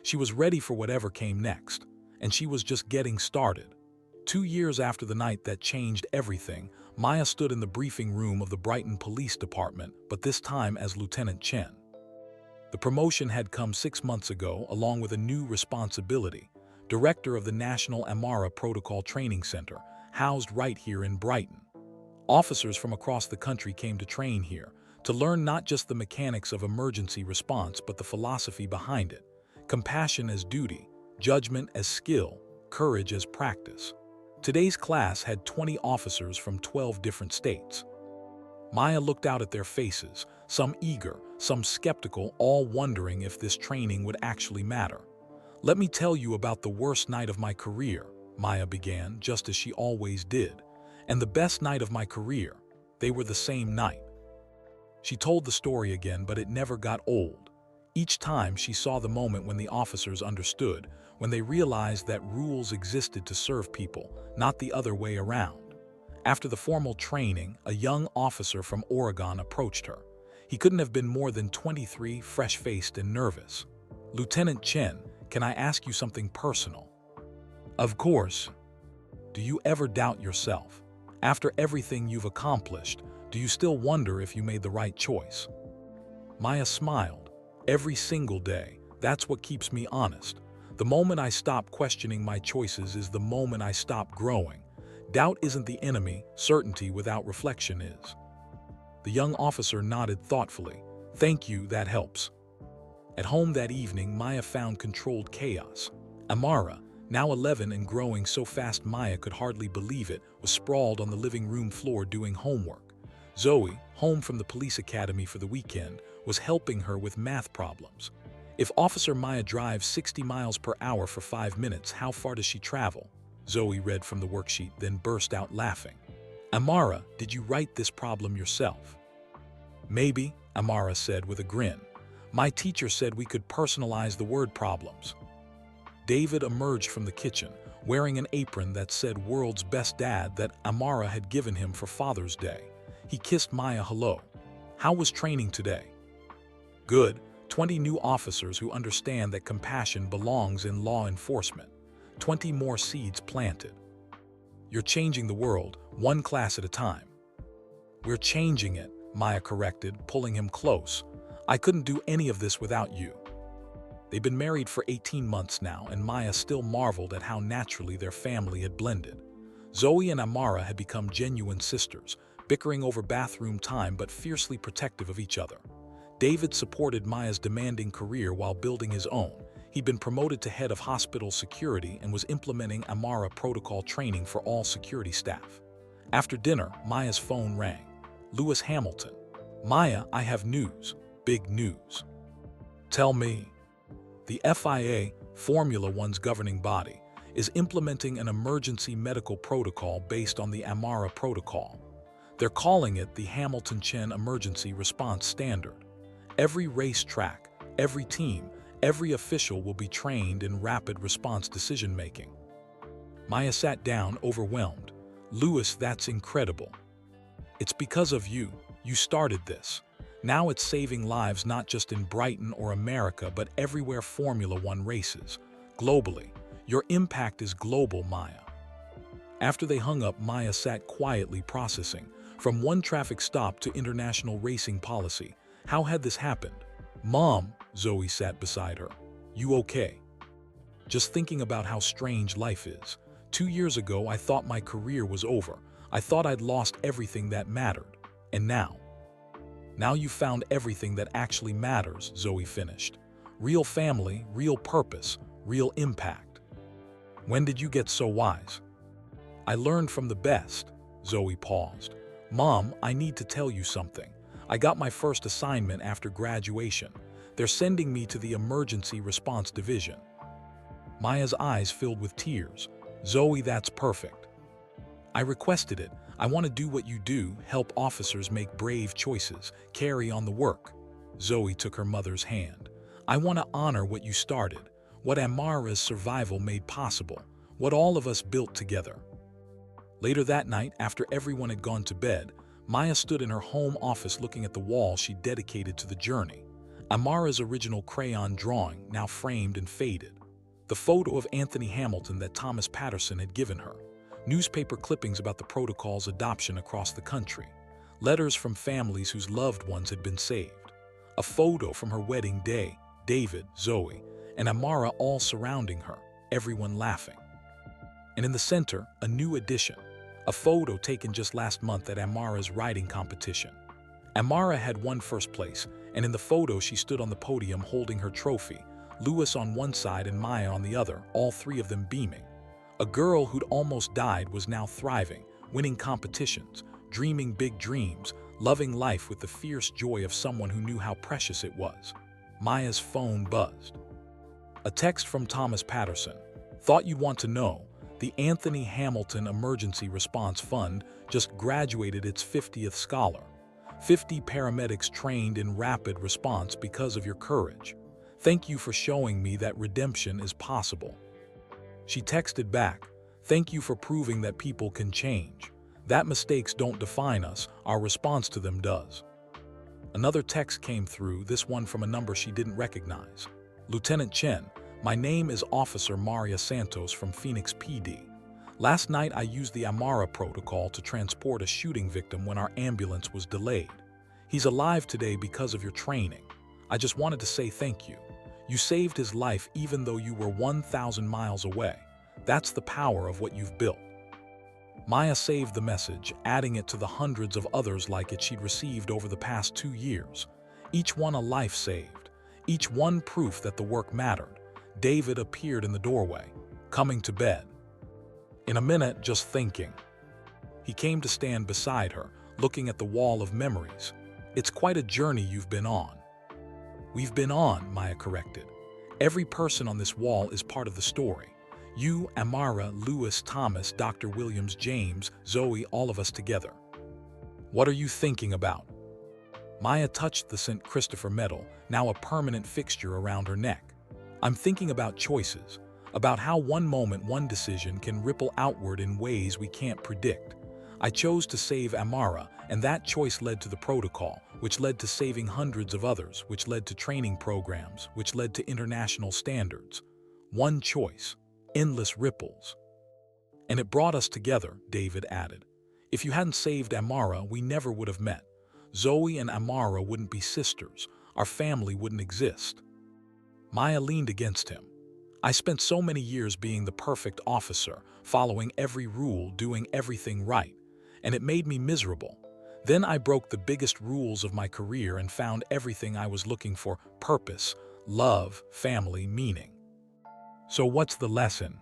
She was ready for whatever came next, and she was just getting started. 2 years after the night that changed everything, Maya stood in the briefing room of the Brighton Police Department, but this time as Lieutenant Chen. The promotion had come 6 months ago, along with a new responsibility: director of the National Amara Protocol Training Center, housed right here in Brighton. Officers from across the country came to train here, to learn not just the mechanics of emergency response, but the philosophy behind it: compassion as duty, judgment as skill, courage as practice. Today's class had 20 officers from 12 different states. Maya looked out at their faces, some eager, some skeptical, all wondering if this training would actually matter. "Let me tell you about the worst night of my career," Maya began, just as she always did. "And the best night of my career. They were the same night." She told the story again, but it never got old. Each time she saw the moment when the officers understood, when they realized that rules existed to serve people, not the other way around. After the formal training, a young officer from Oregon approached her. He couldn't have been more than 23, fresh-faced and nervous. "Lieutenant Chen, can I ask you something personal?" "Of course." "Do you ever doubt yourself? After everything you've accomplished, do you still wonder if you made the right choice?" Maya smiled. "Every single day. That's what keeps me honest. The moment I stop questioning my choices is the moment I stop growing. Doubt isn't the enemy, certainty without reflection is." The young officer nodded thoughtfully. "Thank you, that helps." At home that evening, Maya found controlled chaos. Amara, now 11 and growing so fast Maya could hardly believe it, was sprawled on the living room floor doing homework. Zoe, home from the police academy for the weekend, was helping her with math problems. "If Officer Maya drives 60 miles per hour for 5 minutes, how far does she travel?" Zoe read from the worksheet, then burst out laughing. "Amara, did you write this problem yourself?" "Maybe," Amara said with a grin. "My teacher said we could personalize the word problems." David emerged from the kitchen, wearing an apron that said "World's Best Dad" that Amara had given him for Father's Day. He kissed Maya hello. "How was training today?" "Good. 20 new officers who understand that compassion belongs in law enforcement. 20 more seeds planted." "You're changing the world, one class at a time." "We're changing it," Maya corrected, pulling him close. "I couldn't do any of this without you." They'd been married for 18 months now, and Maya still marveled at how naturally their family had blended. Zoe and Amara had become genuine sisters, bickering over bathroom time but fiercely protective of each other. David supported Maya's demanding career while building his own. He'd been promoted to head of hospital security and was implementing Amara protocol training for all security staff. After dinner, Maya's phone rang. "Lewis Hamilton." Maya, I have news. Big news. Tell me. The FIA, Formula One's governing body, is implementing an emergency medical protocol based on the AMARA protocol. They're calling it the Hamilton-Chen Emergency Response Standard. Every racetrack, every team, every official will be trained in rapid response decision-making. Maya sat down, overwhelmed. Lewis, that's incredible. It's because of you. You started this. Now it's saving lives not just in Brighton or America, but everywhere Formula One races. Globally. Your impact is global, Maya. After they hung up, Maya sat quietly processing. From one traffic stop to international racing policy. How had this happened? Mom, Zoe sat beside her. You okay? Just thinking about how strange life is. 2 years ago, I thought my career was over. I thought I'd lost everything that mattered. And now? Now you found everything that actually matters, Zoe finished. Real family, real purpose, real impact. When did you get so wise? I learned from the best. Zoe paused. Mom, I need to tell you something. I got my first assignment after graduation. They're sending me to the Emergency Response Division. Maya's eyes filled with tears. Zoe, that's perfect. I requested it. I want to do what you do, help officers make brave choices, carry on the work. Zoe took her mother's hand. I want to honor what you started, what AMARA's survival made possible, what all of us built together. Later that night, after everyone had gone to bed, Maya stood in her home office looking at the wall she dedicated to the journey. AMARA's original crayon drawing, now framed and faded. The photo of Anthony Hamilton that Thomas Patterson had given her. Newspaper clippings about the protocol's adoption across the country. Letters from families whose loved ones had been saved. A photo from her wedding day, David, Zoe, and AMARA all surrounding her, everyone laughing. And in the center, a new addition. A photo taken just last month at AMARA's riding competition. AMARA had won first place, and in the photo she stood on the podium holding her trophy, Lewis on one side and Maya on the other, all three of them beaming. A girl who'd almost died was now thriving, winning competitions, dreaming big dreams, loving life with the fierce joy of someone who knew how precious it was. Maya's phone buzzed. A text from Thomas Patterson. Thought you'd want to know. The Anthony Hamilton Emergency Response Fund just graduated its 50th scholar. 50 paramedics trained in rapid response because of your courage. Thank you for showing me that redemption is possible. She texted back, thank you for proving that people can change. That mistakes don't define us, our response to them does. Another text came through, this one from a number she didn't recognize. Lieutenant Chen, my name is Officer Maria Santos from Phoenix PD. Last night I used the AMARA protocol to transport a shooting victim when our ambulance was delayed. He's alive today because of your training. I just wanted to say thank you. You saved his life even though you were 1,000 miles away. That's the power of what you've built. Maya saved the message, adding it to the hundreds of others like it she'd received over the past 2 years. Each one a life saved. Each one proof that the work mattered. David appeared in the doorway, coming to bed. In a minute, just thinking. He came to stand beside her, looking at the wall of memories. It's quite a journey you've been on. We've been on, Maya corrected. Every person on this wall is part of the story. You, AMARA, Lewis, Thomas, Dr. Williams, James, Zoe, all of us together. What are you thinking about? Maya touched the St. Christopher medal, now a permanent fixture around her neck. I'm thinking about choices, about how one moment, one decision can ripple outward in ways we can't predict. I chose to save AMARA, and that choice led to the protocol, which led to saving hundreds of others, which led to training programs, which led to international standards. One choice, endless ripples. And it brought us together, David added. If you hadn't saved AMARA, we never would have met. Zoe and AMARA wouldn't be sisters. Our family wouldn't exist. Maya leaned against him. I spent so many years being the perfect officer, following every rule, doing everything right, and it made me miserable. Then I broke the biggest rules of my career and found everything I was looking for: purpose, love, family, meaning. So what's the lesson?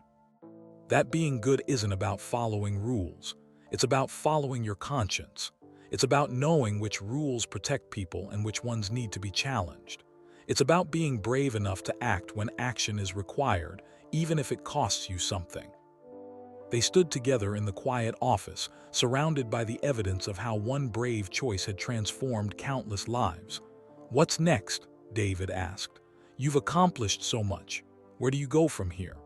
That being good isn't about following rules. It's about following your conscience. It's about knowing which rules protect people and which ones need to be challenged. It's about being brave enough to act when action is required, even if it costs you something. They stood together in the quiet office, surrounded by the evidence of how one brave choice had transformed countless lives. "What's next?" David asked. "You've accomplished so much. Where do you go from here?"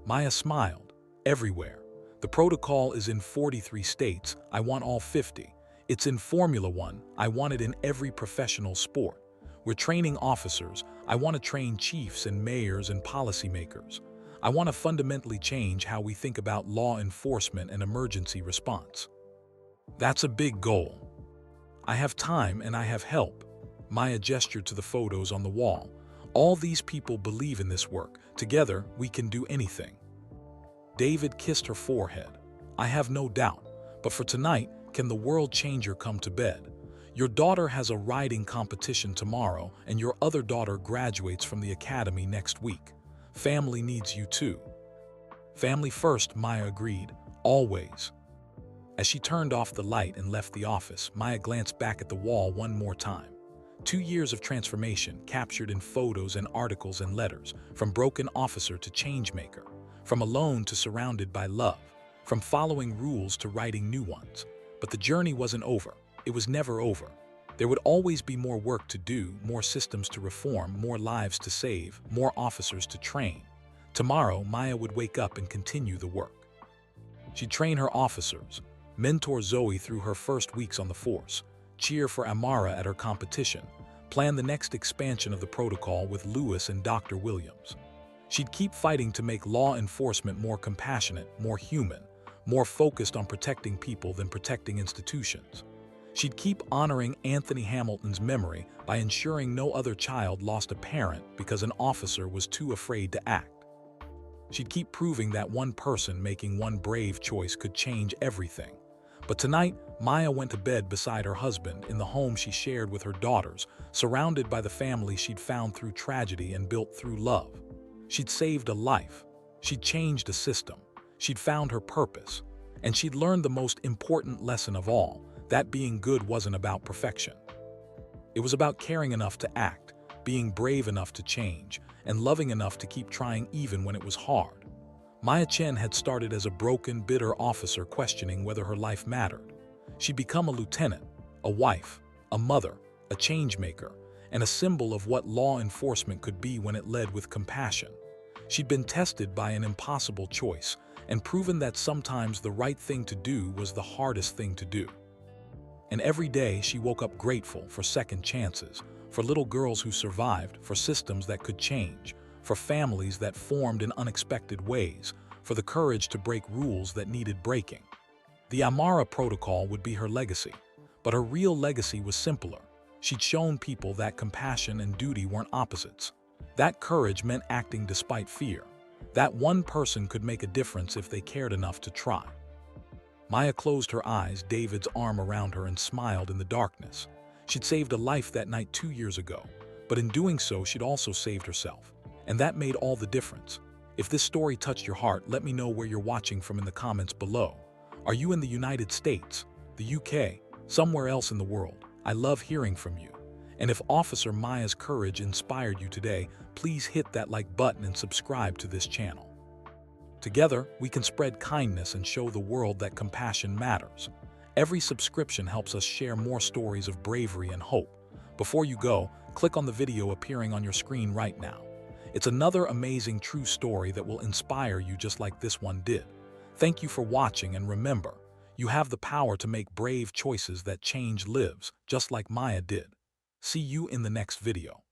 Maya smiled. "Everywhere. The protocol is in 43 states. I want all 50. It's in Formula One. I want it in every professional sport. We're training officers. I want to train chiefs and mayors and policymakers. I want to fundamentally change how we think about law enforcement and emergency response." "That's a big goal." "I have time and I have help." Maya gestured to the photos on the wall. "All these people believe in this work. Together, we can do anything." David kissed her forehead. "I have no doubt. But for tonight, can the world changer come to bed? Your daughter has a riding competition tomorrow, and your other daughter graduates from the academy next week. Family needs you too." "Family first," Maya agreed. "Always." As she turned off the light and left the office, Maya glanced back at the wall one more time. 2 years of transformation captured in photos and articles and letters, from broken officer to changemaker, from alone to surrounded by love, from following rules to writing new ones. But the journey wasn't over. It was never over. There would always be more work to do, more systems to reform, more lives to save, more officers to train. Tomorrow, Maya would wake up and continue the work. She'd train her officers, mentor Zoe through her first weeks on the force, cheer for Amara at her competition, plan the next expansion of the protocol with Lewis and Dr. Williams. She'd keep fighting to make law enforcement more compassionate, more human, more focused on protecting people than protecting institutions. She'd keep honoring Anthony Hamilton's memory by ensuring no other child lost a parent because an officer was too afraid to act. She'd keep proving that one person making one brave choice could change everything. But tonight, Maya went to bed beside her husband in the home she shared with her daughters, surrounded by the family she'd found through tragedy and built through love. She'd saved a life. She'd changed a system. She'd found her purpose. And she'd learned the most important lesson of all, that being good wasn't about perfection. It was about caring enough to act, being brave enough to change, and loving enough to keep trying even when it was hard. Maya Chen had started as a broken, bitter officer questioning whether her life mattered. She'd become a lieutenant, a wife, a mother, a changemaker, and a symbol of what law enforcement could be when it led with compassion. She'd been tested by an impossible choice and proven that sometimes the right thing to do was the hardest thing to do. And every day she woke up grateful for second chances, for little girls who survived, for systems that could change, for families that formed in unexpected ways, for the courage to break rules that needed breaking. The Amara Protocol would be her legacy, but her real legacy was simpler. She'd shown people that compassion and duty weren't opposites. That courage meant acting despite fear. That one person could make a difference if they cared enough to try. Maya closed her eyes, David's arm around her, and smiled in the darkness. She'd saved a life that night 2 years ago, but in doing so, she'd also saved herself. And that made all the difference. If this story touched your heart, let me know where you're watching from in the comments below. Are you in the United States, the UK, somewhere else in the world? I love hearing from you. And if Officer Maya's courage inspired you today, please hit that like button and subscribe to this channel. Together, we can spread kindness and show the world that compassion matters. Every subscription helps us share more stories of bravery and hope. Before you go, click on the video appearing on your screen right now. It's another amazing true story that will inspire you just like this one did. Thank you for watching, and remember, you have the power to make brave choices that change lives, just like Maya did. See you in the next video.